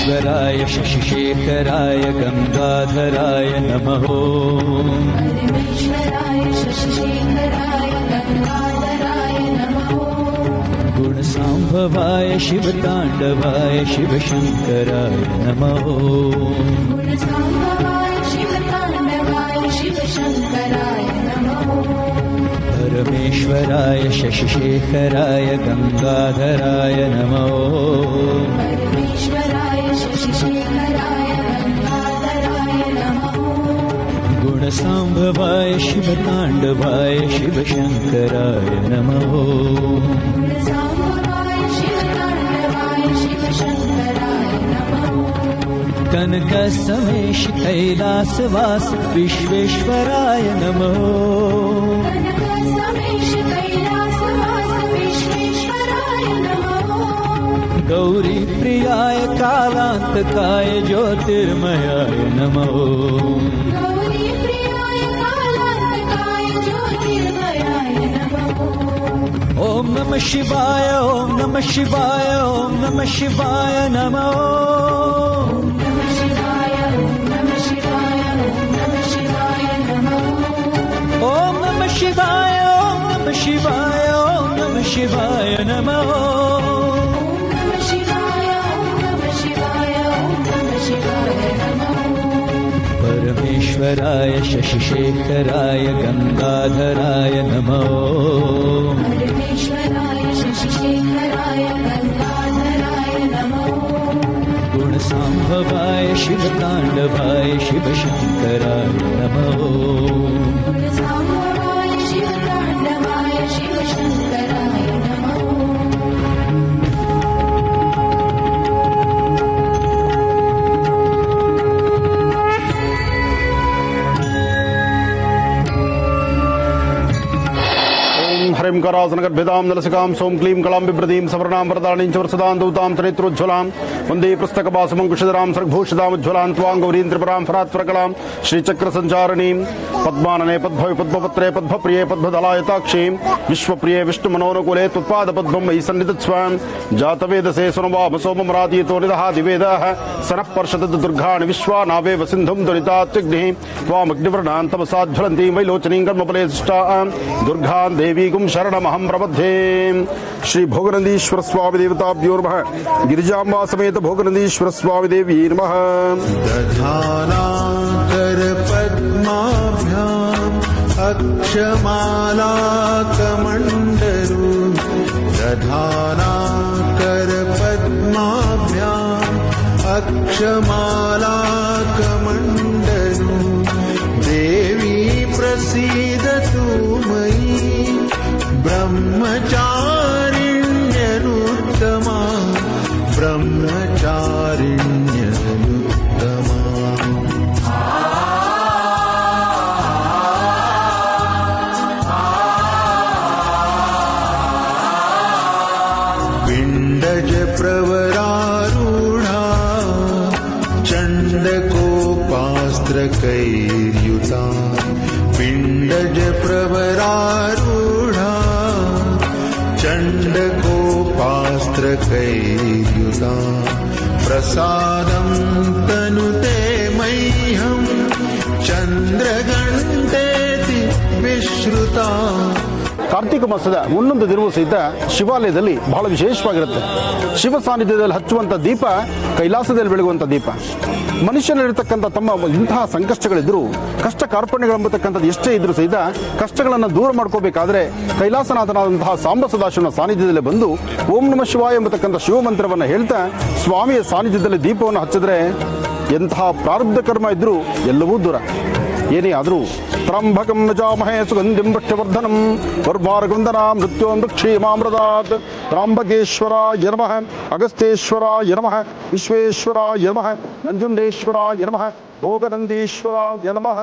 ईश्वराय शशिशेखराय गंगाधराय नमः। परमेश्वराय शशिशेखराय गंगाधराय नमः। गुणसाम्भवाय शिवताण्डवाय शिवशङ्कराय नमः। गुणसाम्भवाय शिवताण्डवाय शिवशङ्कराय नमः। परमेश्वराय शशिशेखराय गंगाधराय नमः। परमेश्वराय शशिशेखराय गंगाधराय नमः। गुणसाम्भवाय शिवताण्डवाय शिवशङ्कराय नमः। गुणसाम्भवाय शिवताण्डवाय शिवशङ्कराय नमः। कनकसमेश कैलासवास विश्वेश्वराय नमः। कनकसमेश कैलासवास विश्वेश्वराय नमः। गौरी प्रियाय कालान्तकाय ज्योतिर्मयाय नमः। गौरी प्रियाय कालान्तकाय ज्योतिर्मयाय नमः। ॐ नमः शिवाय ॐ नमः शिवाय ॐ नमः शिवाय नमः। नमः शिवाय ॐ नमः शिवाय ॐ नमः शिवाय नमः। ॐ नमः शिवाय ॐ नमः शिवाय ॐ नमः शिवाय नमः। नमः शिवाय ॐ नमः शिवाय ॐ नमः शिवाय नमः। परमेश्वराय शशिशेखराय गंगाधराय नमः। परमेश्वराय शशिशेखराय गंगाधराय नमः। गुणसाम्भवाय शिवताण्डवाय शिवशङ्कराय नमः। गुणसाम्भवाय शिवताण्डवाय शिवशङ्कराय नमः। हरिं करासनगर्भिदां नलसिकां सों क्लीं कलां बिभ्रतीं सवर्णां वरदानीं च वरसदां दूतां त्रिनेत्रोज्ज्वलां वन्दे पुस्तकवासमङ्कुशधरां सर्गभूषितामुज्ज्वलां त्वां गौरीं त्रिपुरां फरात्परकलां श्रीचक्रसञ्चारिणीं पद्मानने पद्भवे पद्मपत्रे पद्मप्रिये पद्मदलायताक्षीं विश्वप्रिये विष्णुमनोनुकूले त्वत्पादपद्मं मयि सन्निधत्स्वां जातवेदसे सुनवाम सोममरातीतो निदहादिवेदः सनः पर्षदत् दुर्गाणि विश्वानावेव सिन्धुं दुरितात्यग्निः त्वामग्निवर्णां तमसाज्ज्वलन्तीं वैलोचनीं कर्मफलेशिष्टां दुर्गां देवीकुं शरणमहं प्रपद्ये। श्री भोगनंदीश्वर स्वामी देवताभ्यो नमः। गिरिजाम्बा समेत भोगनंदीश्वर स्वामी देवी नमः। दधानाकर पद्माभ्याम् अक्षमालाकमण्डलू दधानाकर पद्माभ्याम् अक्षमालाकमण्डलू देवी प्रसीदतु मयि ब्रह्मचारिण्यनुत्तमा ब्रह्मचारिण्यनुत्तमा। पिण्डज प्रवरारूढा चण्डकोपास्त्रकैर्युता पिण्डज प्रवरारूढा चण्डकोपास्त्रकैर्युता प्रसादं तनुते मह्यं चन्द्रघण्टेति विश्रुता ಕಾರ್ತಿಕ ಮಾಸದ ಒಂದೊಂದು ದಿನವೂ ಸಹಿತ ಶಿವಾಲಯದಲ್ಲಿ ಬಹಳ ವಿಶೇಷವಾಗಿರುತ್ತೆ. ಶಿವ ಸಾನ್ನಿಧ್ಯದಲ್ಲಿ ಹಚ್ಚುವಂಥ ದೀಪ ಕೈಲಾಸದಲ್ಲಿ ಬೆಳಗುವಂಥ ದೀಪ. ಮನುಷ್ಯನಲ್ಲಿರ್ತಕ್ಕಂಥ ತಮ್ಮ ಇಂತಹ ಸಂಕಷ್ಟಗಳಿದ್ರು, ಕಷ್ಟ ಕಾರ್ಪಣ್ಯಗಳೆಂಬತಕ್ಕಂಥದ್ದು ಎಷ್ಟೇ ಇದ್ರೂ ಸಹಿತ ಕಷ್ಟಗಳನ್ನು ದೂರ ಮಾಡ್ಕೋಬೇಕಾದ್ರೆ ಕೈಲಾಸನಾಥನಾದಂತಹ ಸಾಂಬ ಸದಾಶಿವನ ಸಾನ್ನಿಧ್ಯದಲ್ಲಿ ಬಂದು ಓಂ ನಮಃ ಶಿವಾಯ ಎಂಬತಕ್ಕಂಥ ಶಿವಮಂತ್ರವನ್ನು ಹೇಳ್ತಾ ಸ್ವಾಮಿಯ ಸಾನ್ನಿಧ್ಯದಲ್ಲಿ ದೀಪವನ್ನು ಹಚ್ಚಿದ್ರೆ ಎಂತಹ ಪ್ರಾರಬ್ಧ ಕರ್ಮ ಇದ್ರೂ ಎಲ್ಲವೂ ದೂರ. ಏನೇ ಆದರೂ ತ್ರಂಬಕಂ ಯಜಾಮಹೇ ಸುಗಂಧಿಂ ವೃಕ್ಷವರ್ಧನಂ ವರ್ವಾರಗುಂದನಾ ಮೃತ್ಯೋನ್ಮೃಕ್ಷೀಮಾಮೃತಾತ್ ತ್ರಾಂಬಕೇಶ್ವರಾಯ ನಮಃ, ಅಗಸ್ತ್ಯೇಶ್ವರಾಯ ನಮಃ, ವಿಶ್ವೇಶ್ವರಾಯ ನಮಃ, ನಂಜುಂಡೇಶ್ವರಾಯ ನಮಃ, ಭೋಗನಂದೀಶ್ವರಾಯ ನಮಃ.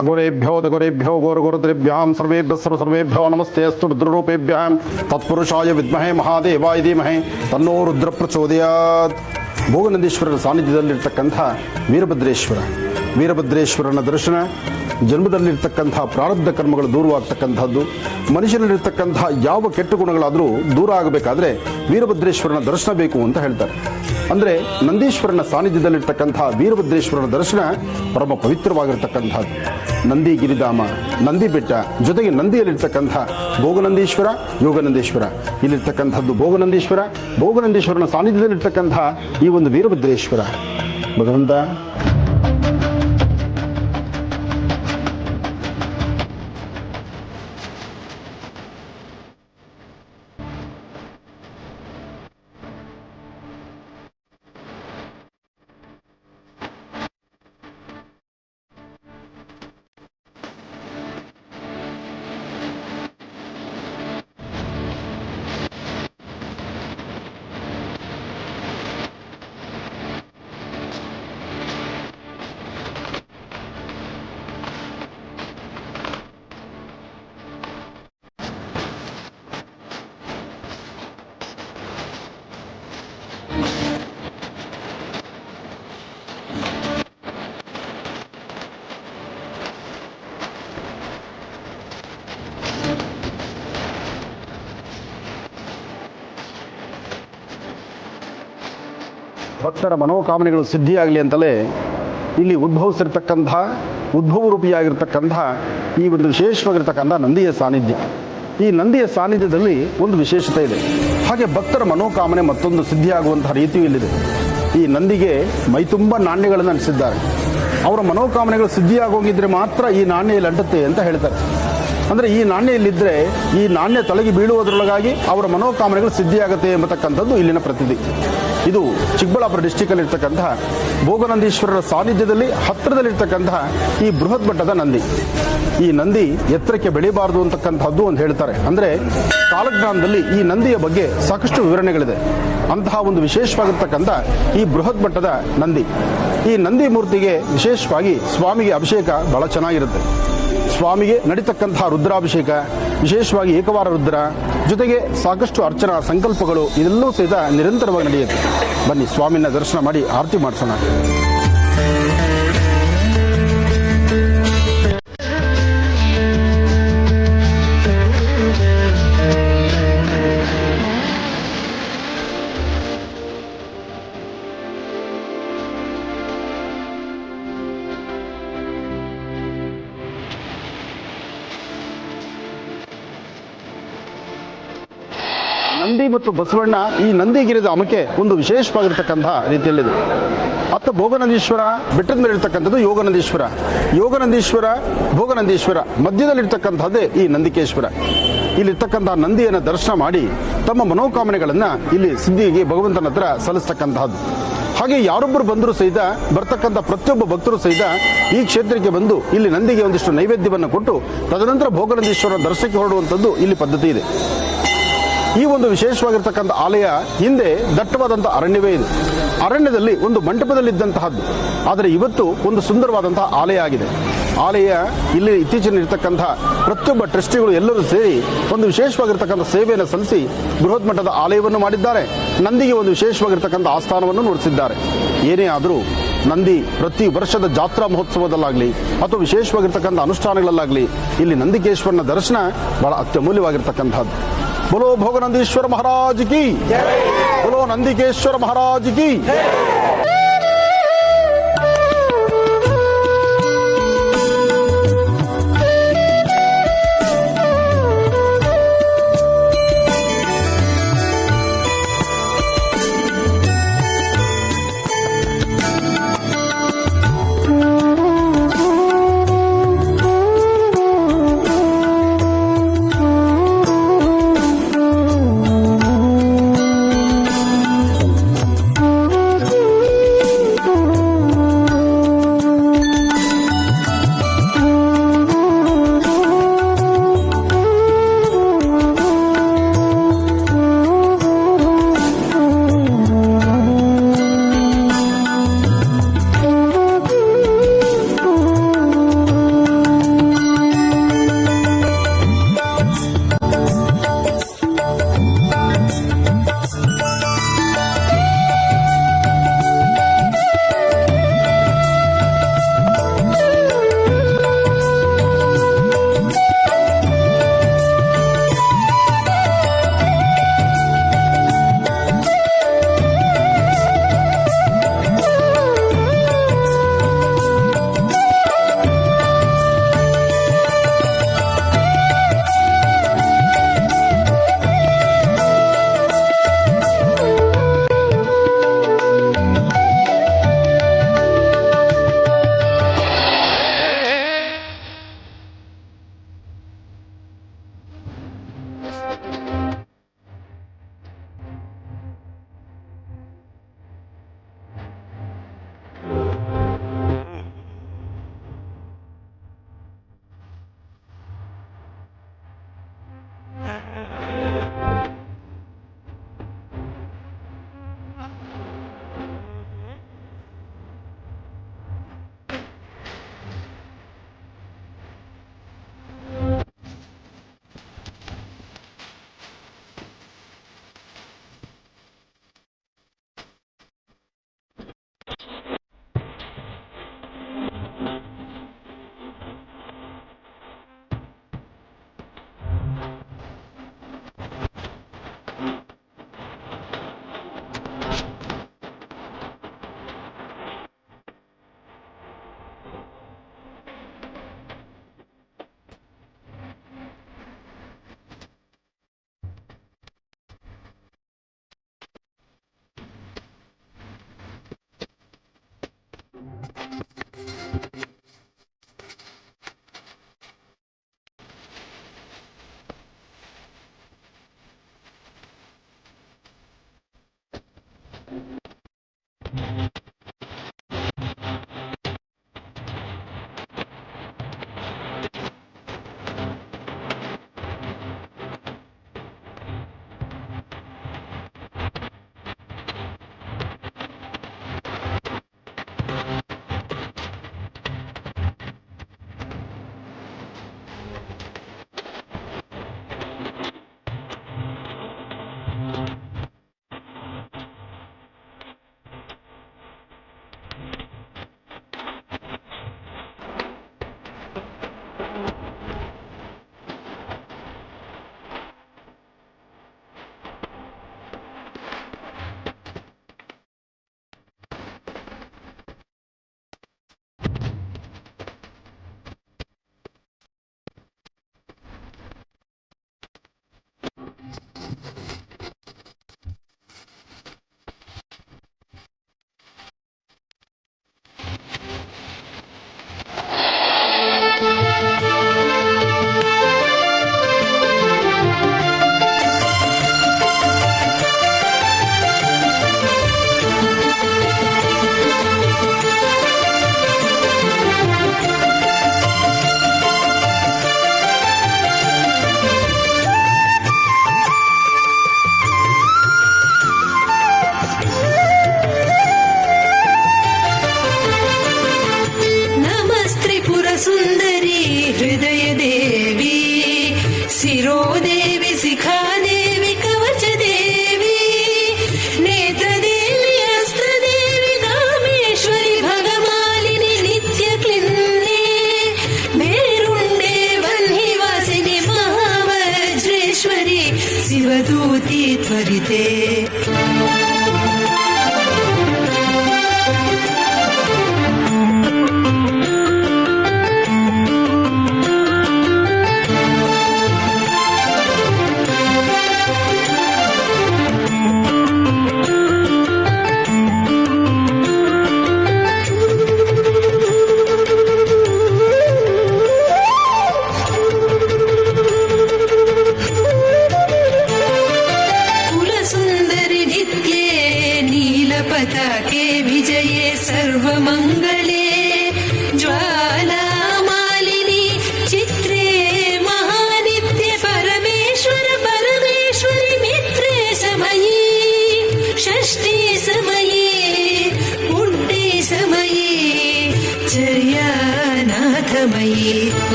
ಅಘೋರೇಭ್ಯೋ ದಘೋರೇಭ್ಯೋ ಘೋರಘೋರದ್ರೇಭ್ಯಾಂ ಸರ್ವೇಭ್ಯೋ ನಮಸ್ತೆ ಅಸ್ತು ರುದ್ರರೂಪೇಭ್ಯಾಂ ತತ್ಪುರುಷಾಯ ವಿದ್ಮಹೇ ಮಹಾದೇವಾಯ ಧೀಮಹಿ ತನ್ನೋ ರುದ್ರ ಪ್ರಚೋದಯಾತ್. ಭೋಗನಂದೀಶ್ವರರ ಸಾನ್ನಿಧ್ಯದಲ್ಲಿರ್ತಕ್ಕಂಥ ವೀರಭದ್ರೇಶ್ವರನ ದರ್ಶನ ಜನ್ಮದಲ್ಲಿರ್ತಕ್ಕಂಥ ಪ್ರಾರಬ್ಧ ಕರ್ಮಗಳು ದೂರವಾಗ್ತಕ್ಕಂಥದ್ದು. ಮನುಷ್ಯನಲ್ಲಿರ್ತಕ್ಕಂಥ ಯಾವ ಕೆಟ್ಟ ಗುಣಗಳಾದರೂ ದೂರ ಆಗಬೇಕಾದ್ರೆ ವೀರಭದ್ರೇಶ್ವರನ ದರ್ಶನ ಬೇಕು ಅಂತ ಹೇಳ್ತಾರೆ. ಅಂದರೆ ನಂದೀಶ್ವರನ ಸಾನ್ನಿಧ್ಯದಲ್ಲಿರ್ತಕ್ಕಂಥ ವೀರಭದ್ರೇಶ್ವರನ ದರ್ಶನ ಪರಮ ಪವಿತ್ರವಾಗಿರ್ತಕ್ಕಂಥದ್ದು. ನಂದಿ ಗಿರಿಧಾಮ, ನಂದಿ ಬೆಟ್ಟ, ಜೊತೆಗೆ ನಂದಿಯಲ್ಲಿರ್ತಕ್ಕಂಥ ಭೋಗನಂದೀಶ್ವರ, ಯೋಗನಂದೀಶ್ವರ, ಇಲ್ಲಿರ್ತಕ್ಕಂಥದ್ದು ಭೋಗನಂದೀಶ್ವರನ ಸಾನ್ನಿಧ್ಯದಲ್ಲಿರ್ತಕ್ಕಂಥ ಈ ಒಂದು ವೀರಭದ್ರೇಶ್ವರ ಭಗವಂತ ಭಕ್ತರ ಮನೋಕಾಮನೆಗಳು ಸಿದ್ಧಿಯಾಗಲಿ ಅಂತಲೇ ಇಲ್ಲಿ ಉದ್ಭವ ರೂಪಿಯಾಗಿರ್ತಕ್ಕಂಥ ಈ ಒಂದು ವಿಶೇಷವಾಗಿರ್ತಕ್ಕಂಥ ನಂದಿಯ ಸಾನ್ನಿಧ್ಯ. ಈ ನಂದಿಯ ಸಾನ್ನಿಧ್ಯದಲ್ಲಿ ಒಂದು ವಿಶೇಷತೆ ಇದೆ. ಹಾಗೆ ಭಕ್ತರ ಮನೋಕಾಮನೆ ಮತ್ತೊಂದು ಸಿದ್ಧಿಯಾಗುವಂತಹ ರೀತಿಯೂ ಇಲ್ಲಿದೆ. ಈ ನಂದಿಗೆ ಮೈತುಂಬ ನಾಣ್ಯಗಳನ್ನು ಅಂಟಿಸಿದ್ದಾರೆ. ಅವರ ಮನೋಕಾಮನೆಗಳು ಸಿದ್ಧಿಯಾಗೋಗಿದ್ರೆ ಮಾತ್ರ ಈ ನಾಣ್ಯ ಇಲ್ಲಿ ಅಂಟುತ್ತೆ ಅಂತ ಹೇಳ್ತಾರೆ. ಅಂದರೆ ಈ ನಾಣ್ಯ ಇಲ್ಲಿದ್ದರೆ ಈ ನಾಣ್ಯ ತಲೆಗೆ ಬೀಳುವುದರೊಳಗಾಗಿ ಅವರ ಮನೋಕಾಮನೆಗಳು ಸಿದ್ಧಿಯಾಗುತ್ತೆ ಎಂಬತಕ್ಕಂಥದ್ದು ಇಲ್ಲಿನ ಪ್ರತೀತಿ. ಇದು ಚಿಕ್ಕಬಳ್ಳಾಪುರ ಡಿಸ್ಟಿಕಲ್ಲಿ ಇರ್ತಕ್ಕಂತಹ ಭೋಗನಂದೀಶ್ವರರ ಸಾನ್ನಿಧ್ಯದಲ್ಲಿ ಹತ್ತಿರದಲ್ಲಿರ್ತಕ್ಕಂತಹ ಈ ಬೃಹತ್ ಮಟ್ಟದ ನಂದಿ. ಈ ನಂದಿ ಎತ್ತರಕ್ಕೆ ಬೆಳೆಯಬಾರದು ಅಂತಕ್ಕಂಥದ್ದು ಅಂತ ಹೇಳ್ತಾರೆ. ಅಂದರೆ ಕಾಲಜ್ಞಾನದಲ್ಲಿ ಈ ನಂದಿಯ ಬಗ್ಗೆ ಸಾಕಷ್ಟು ವಿವರಣೆಗಳಿದೆ. ಅಂತಹ ಒಂದು ವಿಶೇಷವಾಗಿರ್ತಕ್ಕಂಥ ಈ ಬೃಹತ್ ಮಟ್ಟದ ನಂದಿ, ಈ ನಂದಿ ಮೂರ್ತಿಗೆ ವಿಶೇಷವಾಗಿ ಸ್ವಾಮಿಗೆ ಅಭಿಷೇಕ ಬಹಳ ಚೆನ್ನಾಗಿರುತ್ತೆ. ಸ್ವಾಮಿಗೆ ನಡೀತಕ್ಕಂತಹ ರುದ್ರಾಭಿಷೇಕ, ವಿಶೇಷವಾಗಿ ಏಕವಾರ ರುದ್ರ, ಜೊತೆಗೆ ಸಾಕಷ್ಟು ಅರ್ಚನಾ ಸಂಕಲ್ಪಗಳು ಇದೆಲ್ಲವೂ ಸಹಿತ ನಿರಂತರವಾಗಿ ನಡೆಯುತ್ತೆ. ಬನ್ನಿ ಸ್ವಾಮಿನ ದರ್ಶನ ಮಾಡಿ ಆರತಿ ಮಾಡಿಸೋಣ. ನಂದಿ ಮತ್ತು ಬಸವಣ್ಣ ಈ ನಂದಿಗಿರಿದ ಅಮಕೆ ಒಂದು ವಿಶೇಷವಾಗಿರ್ತಕ್ಕಂತಹ ರೀತಿಯಲ್ಲಿದೆ. ಅತ್ತ ಭೋಗನಂದೀಶ್ವರ ಬೆಟ್ಟದ ಮೇಲೆ ಇರ್ತಕ್ಕಂಥದ್ದು ಯೋಗನಂದೀಶ್ವರ, ಯೋಗನಂದೀಶ್ವರ ಭೋಗನಂದೀಶ್ವರ, ಮಧ್ಯದಲ್ಲಿರ್ತಕ್ಕಂಥದ್ದೇ ಈ ನಂದಿಕೇಶ್ವರ. ಇಲ್ಲಿರ್ತಕ್ಕಂತಹ ನಂದಿಯನ್ನು ದರ್ಶನ ಮಾಡಿ ತಮ್ಮ ಮನೋಕಾಮನೆಗಳನ್ನು ಇಲ್ಲಿ ಸಿದ್ಧಿಗೆ ಭಗವಂತನ ಹತ್ರ ಸಲ್ಲಿಸ್ತಕ್ಕಂತಹದ್ದು. ಹಾಗೆ ಯಾರೊಬ್ಬರು ಬಂದರೂ ಸಹಿತ ಬರ್ತಕ್ಕಂಥ ಪ್ರತಿಯೊಬ್ಬ ಭಕ್ತರು ಸಹಿತ ಈ ಕ್ಷೇತ್ರಕ್ಕೆ ಬಂದು ಇಲ್ಲಿ ನಂದಿಗೆ ಒಂದಿಷ್ಟು ನೈವೇದ್ಯವನ್ನು ಕೊಟ್ಟು ತದನಂತರ ಭೋಗನಂದೀಶ್ವರ ದರ್ಶನಕ್ಕೆ ಹೊರಡುವಂಥದ್ದು ಇಲ್ಲಿ ಪದ್ಧತಿ ಇದೆ. ಈ ಒಂದು ವಿಶೇಷವಾಗಿರ್ತಕ್ಕಂಥ ಆಲಯ ಹಿಂದೆ ದಟ್ಟವಾದಂಥ ಅರಣ್ಯವೇ ಇದೆ. ಅರಣ್ಯದಲ್ಲಿ ಒಂದು ಮಂಟಪದಲ್ಲಿದ್ದಂತಹದ್ದು, ಆದರೆ ಇವತ್ತು ಒಂದು ಸುಂದರವಾದಂತಹ ಆಲಯ ಆಗಿದೆ. ಆಲಯ ಇಲ್ಲಿ ಇತ್ತೀಚಿನ ಇರತಕ್ಕಂಥ ಪ್ರತಿಯೊಬ್ಬ ಟ್ರಸ್ಟಿಗಳು ಎಲ್ಲರೂ ಸೇರಿ ಒಂದು ವಿಶೇಷವಾಗಿರ್ತಕ್ಕಂಥ ಸೇವೆಯನ್ನು ಸಲ್ಲಿಸಿ ಬೃಹತ್ ಮಟ್ಟದ ಆಲಯವನ್ನು ಮಾಡಿದ್ದಾರೆ. ನಂದಿಗೆ ಒಂದು ವಿಶೇಷವಾಗಿರ್ತಕ್ಕಂಥ ಆಸ್ಥಾನವನ್ನು ನೋಡಿಸಿದ್ದಾರೆ. ಏನೇ ಆದರೂ ನಂದಿ ಪ್ರತಿ ವರ್ಷದ ಜಾತ್ರಾ ಮಹೋತ್ಸವದಲ್ಲಾಗಲಿ ಅಥವಾ ವಿಶೇಷವಾಗಿರ್ತಕ್ಕಂಥ ಅನುಷ್ಠಾನಗಳಲ್ಲಾಗಲಿ ಇಲ್ಲಿ ನಂದಿಕೇಶ್ವರನ ದರ್ಶನ ಬಹಳ ಅತ್ಯಮೂಲ್ಯವಾಗಿರ್ತಕ್ಕಂಥದ್ದು. बोलो भोगनंदीश्वर महाराज की, बोलो नंदिकेश्वर महाराज की. सुन्दरी हृदय देवी शिरोदेवी शिखादेवी कवचदेवी नेत्रदेवी अस्त्रदेवी कामेश्वरी भगमालिनी नित्यक्लिन्ने मेरुण्डे वह्निवासिनि महावज्रेश्वरी शिवदूती त्वरिते नित्ये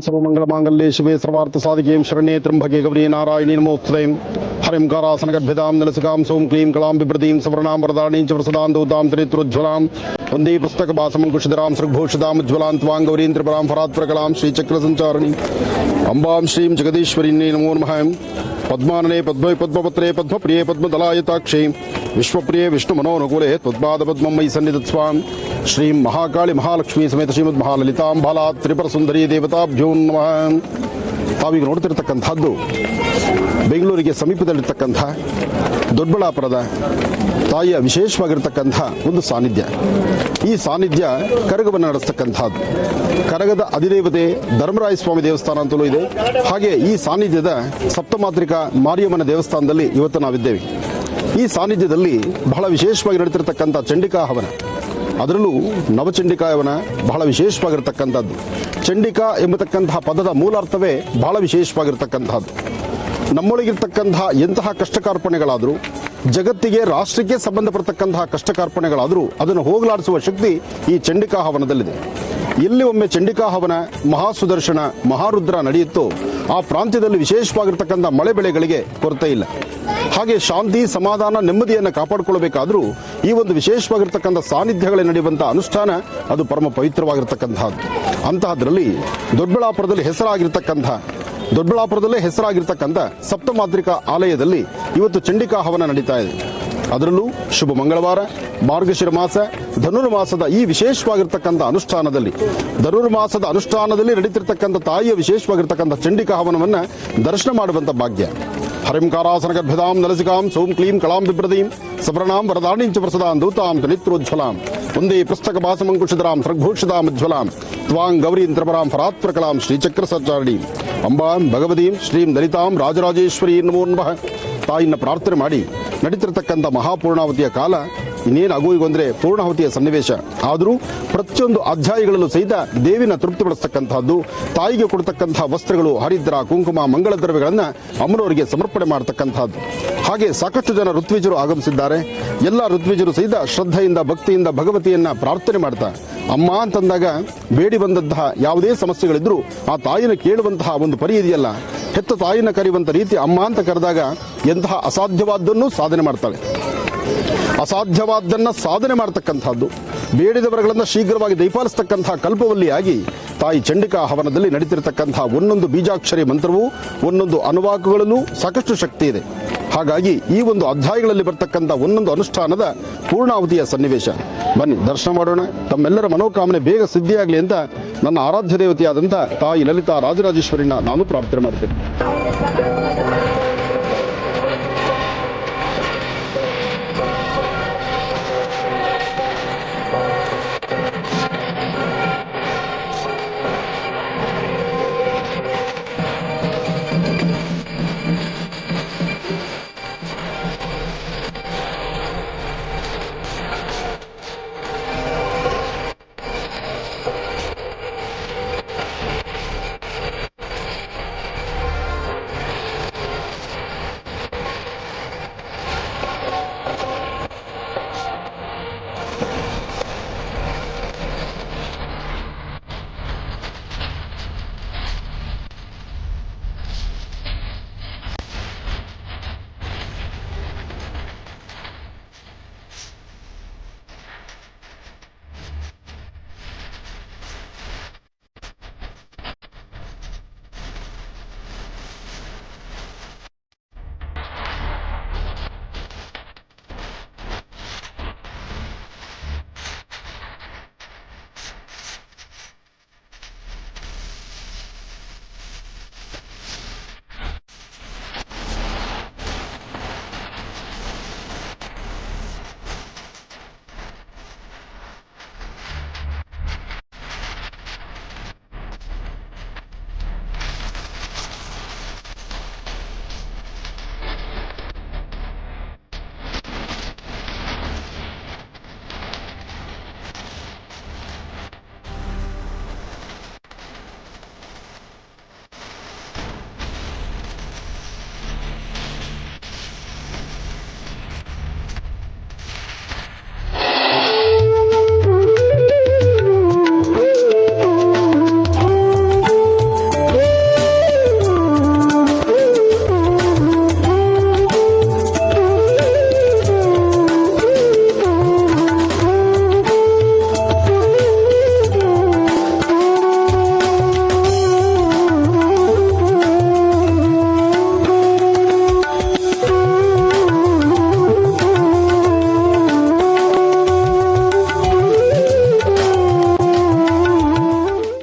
ಸರ್ವಮಂಗಳಮಾಂಗಲ್ಯೆ ಶಿವೆ ಸರ್ವಾರ್ಥಸಾಧಿಕೆ ಶರಣ್ಯೆ ತ್ರ್ಯಂಬಕೆ ಗೌರಿ ನಾರಾಯಣಿ ನಮೋಸ್ತುತೆ ಹರಿಂ ಕಾರಾಸನಗರ್ಭಿದಾಂ ನಲಸಿಕಾಂ ಸೋಂ ಕ್ಲೀಂ ಕಲಾಂ ಬಿಭ್ರತೀಂ ಸವರ್ಣಾಂ ವರದಾಣೀಂ ಚ ವರಸದಾಂ ದೌತಾಂ ತ್ರಿನೇತ್ರೋಜ್ವಲಾಂ ವಂದೇ ಪುಸ್ತಕಭಾಸಮಂಕುಶಧರಾಂ ಸೃಗ್ಭೂಷಿತಾಂ ಉಜ್ವಲಾಂ ತ್ವಾಂ ಗೌರೀಂ ತ್ರಿಪುರಾಂ ಫರಾತ್ಪರಕಲಾಂ ಶ್ರೀಚಕ್ರಸಂಚಾರಿಣಿ ಅಂಬಾಂ ಶ್ರೀಂ ಜಗದೀಶ್ವರಿಣ್ಯೇ ನಮೋ ನಮಃ ಪದ್ಮಾನನೆ ಪದ್ಮೈ ಪದ್ಮಪತ್ರೆ ಪದ್ಮಪ್ರಿಯೆ ಪದ್ಮದಲಾಯತಾಕ್ಷಿ ವಿಶ್ವಪ್ರಿಯೆ ವಿಷ್ಣು ಮನೋನುಕೂಲೆ ತ್ವತ್ಪಾದ ಪದ್ಮಂ ಮಯಿ ಸನ್ನಿಧತ್ಸ್ವಾಂ ಶ್ರೀಂ ಮಹಾಕಾಳಿ ಮಹಾಲಕ್ಷ್ಮೀ ಸಮೇತ ಶ್ರೀಮದ್ ಮಹಾಲಲಿತಾಂಬಾಲಾ ತ್ರಿಪುರ ಸುಂದರಿ ದೇವತಾಭ್ಯೋ ನಮಃ. ತಾವೀಗ ನೋಡ್ತಿರ್ತಕ್ಕಂಥದ್ದು ಬೆಂಗಳೂರಿಗೆ ಸಮೀಪದಲ್ಲಿರ್ತಕ್ಕಂಥ ದೊಡ್ಡಬಳ್ಳಾಪುರದ ತಾಯಿಯ ವಿಶೇಷವಾಗಿರ್ತಕ್ಕಂಥ ಒಂದು ಸಾನ್ನಿಧ್ಯ. ಈ ಸಾನ್ನಿಧ್ಯ ಕರಗವನ್ನು ನಡೆಸ್ತಕ್ಕಂಥದ್ದು. ಕರಗದ ಅಧಿದೇವತೆ ಧರ್ಮರಾಯ ಸ್ವಾಮಿ ದೇವಸ್ಥಾನ ಅಂತಲೂ ಇದೆ. ಹಾಗೆ ಈ ಸಾನ್ನಿಧ್ಯದ ಸಪ್ತಮಾತ್ರಿಕಾ ಮಾರಿಯಮ್ಮನ ದೇವಸ್ಥಾನದಲ್ಲಿ ಇವತ್ತು ನಾವಿದ್ದೇವೆ. ಈ ಸಾನ್ನಿಧ್ಯದಲ್ಲಿ ಬಹಳ ವಿಶೇಷವಾಗಿ ನಡೀತಿರ್ತಕ್ಕಂಥ ಚಂಡಿಕಾ ಹವನ, ಅದರಲ್ಲೂ ನವಚಂಡಿಕಾ ಹವನ ಬಹಳ ವಿಶೇಷವಾಗಿರ್ತಕ್ಕಂಥದ್ದು. ಚಂಡಿಕಾ ಎಂಬತಕ್ಕಂತಹ ಪದದ ಮೂಲಾರ್ಥವೇ ಬಹಳ ವಿಶೇಷವಾಗಿರ್ತಕ್ಕಂಥದ್ದು. ನಮ್ಮೊಳಗಿರ್ತಕ್ಕಂತಹ ಎಂತಹ ಕಷ್ಟಕಾರ್ಪಣೆಗಳಾದರೂ, ಜಗತ್ತಿಗೆ ರಾಷ್ಟ್ರಕ್ಕೆ ಸಂಬಂಧಪಡ್ತಕ್ಕಂತಹ ಕಷ್ಟಕಾರ್ಪಣೆಗಳಾದರೂ ಅದನ್ನು ಹೋಗಲಾಡಿಸುವ ಶಕ್ತಿ ಈ ಚಂಡಿಕಾ ಹವನದಲ್ಲಿದೆ. ಎಲ್ಲಿ ಒಮ್ಮೆ ಚಂಡಿಕಾ ಹವನ, ಮಹಾಸುದರ್ಶನ, ಮಹಾರುದ್ರ ನಡೆಯುತ್ತೋ ಆ ಪ್ರಾಂತ್ಯದಲ್ಲಿ ವಿಶೇಷವಾಗಿರ್ತಕ್ಕಂಥ ಮಳೆ ಬೆಳೆಗಳಿಗೆ ಕೊರತೆ ಇಲ್ಲ. ಹಾಗೆ ಶಾಂತಿ, ಸಮಾಧಾನ, ನೆಮ್ಮದಿಯನ್ನು ಕಾಪಾಡಿಕೊಳ್ಳಬೇಕಾದರೂ ಈ ಒಂದು ವಿಶೇಷವಾಗಿರ್ತಕ್ಕಂಥ ಸಾನ್ನಿಧ್ಯಗಳೇ ನಡೆಯುವಂಥ ಅನುಷ್ಠಾನ ಅದು ಪರಮ ಪವಿತ್ರವಾಗಿರ್ತಕ್ಕಂಥದ್ದು. ಅಂತಹದ್ರಲ್ಲಿ ದೊಡ್ಡಬಳ್ಳಾಪುರದಲ್ಲೇ ಹೆಸರಾಗಿರ್ತಕ್ಕಂಥ ಸಪ್ತಮಾತ್ರಿಕಾ ಆಲಯದಲ್ಲಿ ಇವತ್ತು ಚಂಡಿಕಾ ಹವನ ನಡೀತಾ ಇದೆ. ಅದರಲ್ಲೂ ಶುಭ ಮಂಗಳವಾರ, ಮಾರ್ಗಶಿರ ಮಾಸ, ಧನುರ್ಮಾಸದ ಈ ವಿಶೇಷವಾಗಿರ್ತಕ್ಕಂಥ ಅನುಷ್ಠಾನದಲ್ಲಿ ನಡೀತಿರ್ತಕ್ಕಂಥ ತಾಯಿಯ ವಿಶೇಷವಾಗಿರ್ತಕ್ಕಂಥ ಚಂಡಿಕಾ ಹವನವನ್ನು ದರ್ಶನ ಮಾಡುವಂಥ ಭಾಗ್ಯ. ಹರಿಂಕಾರಾಸನಗರ್ಭಿದಾಂ ನಲಸಿಕಾಂ ಸೋಂ ಕ್ಲೀಂ ಕಲಾಂ ಬಿಭ್ರತೀಂ ಸವರ್ಣಾಂ ವರದಾಣೀಂ ಚ ವರಸದಾಂ ದೂತಾಂ ತ್ರಿನೇತ್ರೋಜ್ವಲಾಂ ವಂದೇ ಪುಸ್ತಕಭಾಸಮಂಕುಶಧರಾಂ ಸೃಗ್ಭೂಷಿತಾಂ ಉಜ್ವಲಾಂ ತ್ವಾಂ ಗೌರೀಂ ತ್ರಿಪುರಾಂ ಫರಾತ್ಪರಕಲಾಂ ಶ್ರೀಚಕ್ರಸಂಚಾರಿಣೀಂ ಅಂಬಾಂ ಭಗವತೀಂ ಶ್ರೀಂ ಲಲಿತಾಂ ರಾಜರಾಜೇಶ್ವರಿ ನಮೋ ನಮಃ. ತಾಯಿನ ಪ್ರಾರ್ಥನೆ ಮಾಡಿ ನಡೀತಿರ್ತಕ್ಕಂಥ ಮಹಾಪೂರ್ಣಾವತಿಯ ಕಾಲ ಇನ್ನೇನು ಆಗೋಯಿಗೊಂದ್ರೆ ಪೂರ್ಣಾವತಿಯ ಸನ್ನಿವೇಶ. ಆದರೂ ಪ್ರತಿಯೊಂದು ಅಧ್ಯಾಯಗಳಲ್ಲೂ ಸಹಿತ ದೇವಿನ ತೃಪ್ತಿಪಡಿಸ್ತಕ್ಕಂಥದ್ದು. ತಾಯಿಗೆ ಕೊಡ್ತಕ್ಕಂತಹ ವಸ್ತ್ರಗಳು, ಹರಿದ್ರ, ಕುಂಕುಮ, ಮಂಗಳ ದ್ರವ್ಯಗಳನ್ನು ಅಮ್ಮನವರಿಗೆ ಸಮರ್ಪಣೆ ಮಾಡತಕ್ಕಂಥದ್ದು. ಹಾಗೆ ಸಾಕಷ್ಟು ಜನ ಋತ್ವಿಜರು ಆಗಮಿಸಿದ್ದಾರೆ. ಎಲ್ಲ ಋತ್ವಿಜರು ಸಹಿತ ಶ್ರದ್ಧೆಯಿಂದ, ಭಕ್ತಿಯಿಂದ ಭಗವತಿಯನ್ನ ಪ್ರಾರ್ಥನೆ ಮಾಡ್ತಾ ಅಮ್ಮ ಅಂತಂದಾಗ ಬೇಡಿ ಬಂದಂತಹ ಯಾವುದೇ ಸಮಸ್ಯೆಗಳಿದ್ರೂ ಆ ತಾಯಿನ ಕೇಳುವಂತಹ ಒಂದು ಪರಿ ಇದೆಯಲ್ಲ, ಹೆತ್ತ ತಾಯಿನ ಕರೆಯುವಂಥ ರೀತಿ ಅಮ್ಮ ಅಂತ ಕರೆದಾಗ ಎಂತಹ ಅಸಾಧ್ಯವಾದ್ದನ್ನು ಸಾಧನೆ ಮಾಡ್ತಾಳೆ. ಅಸಾಧ್ಯವಾದ್ದನ್ನ ಸಾಧನೆ ಮಾಡತಕ್ಕಂಥದ್ದು, ಬೇಡಿದವರುಗಳನ್ನು ಶೀಘ್ರವಾಗಿ ದಯಪಾಲಿಸತಕ್ಕಂತಹ ಕಲ್ಪವಲ್ಲಿಯಾಗಿ ತಾಯಿ ಚಂಡಿಕಾ ಹವನದಲ್ಲಿ ನಡೀತಿರತಕ್ಕಂತಹ ಒಂದೊಂದು ಬೀಜಾಕ್ಷರಿ ಮಂತ್ರವೂ, ಒಂದೊಂದು ಅನುವಾಕಗಳಲ್ಲೂ ಸಾಕಷ್ಟು ಶಕ್ತಿ ಇದೆ. ಹಾಗಾಗಿ ಈ ಒಂದು ಅಧ್ಯಾಯಗಳಲ್ಲಿ ಬರ್ತಕ್ಕಂಥ ಒಂದೊಂದು ಅನುಷ್ಠಾನದ ಪೂರ್ಣಾವಧಿಯ ಸನ್ನಿವೇಶ. ಬನ್ನಿ ದರ್ಶನ ಮಾಡೋಣ. ತಮ್ಮೆಲ್ಲರ ಮನೋಕಾಮನೆ ಬೇಗ ಸಿದ್ಧಿಯಾಗಲಿ ಅಂತ ನನ್ನ ಆರಾಧ್ಯ ದೇವತೆಯಾದಂಥ ತಾಯಿ ಲಲಿತಾ ರಾಜರಾಜೇಶ್ವರಿನ ನಾನು ಪ್ರಾರ್ಥನೆ ಮಾಡ್ತೇನೆ.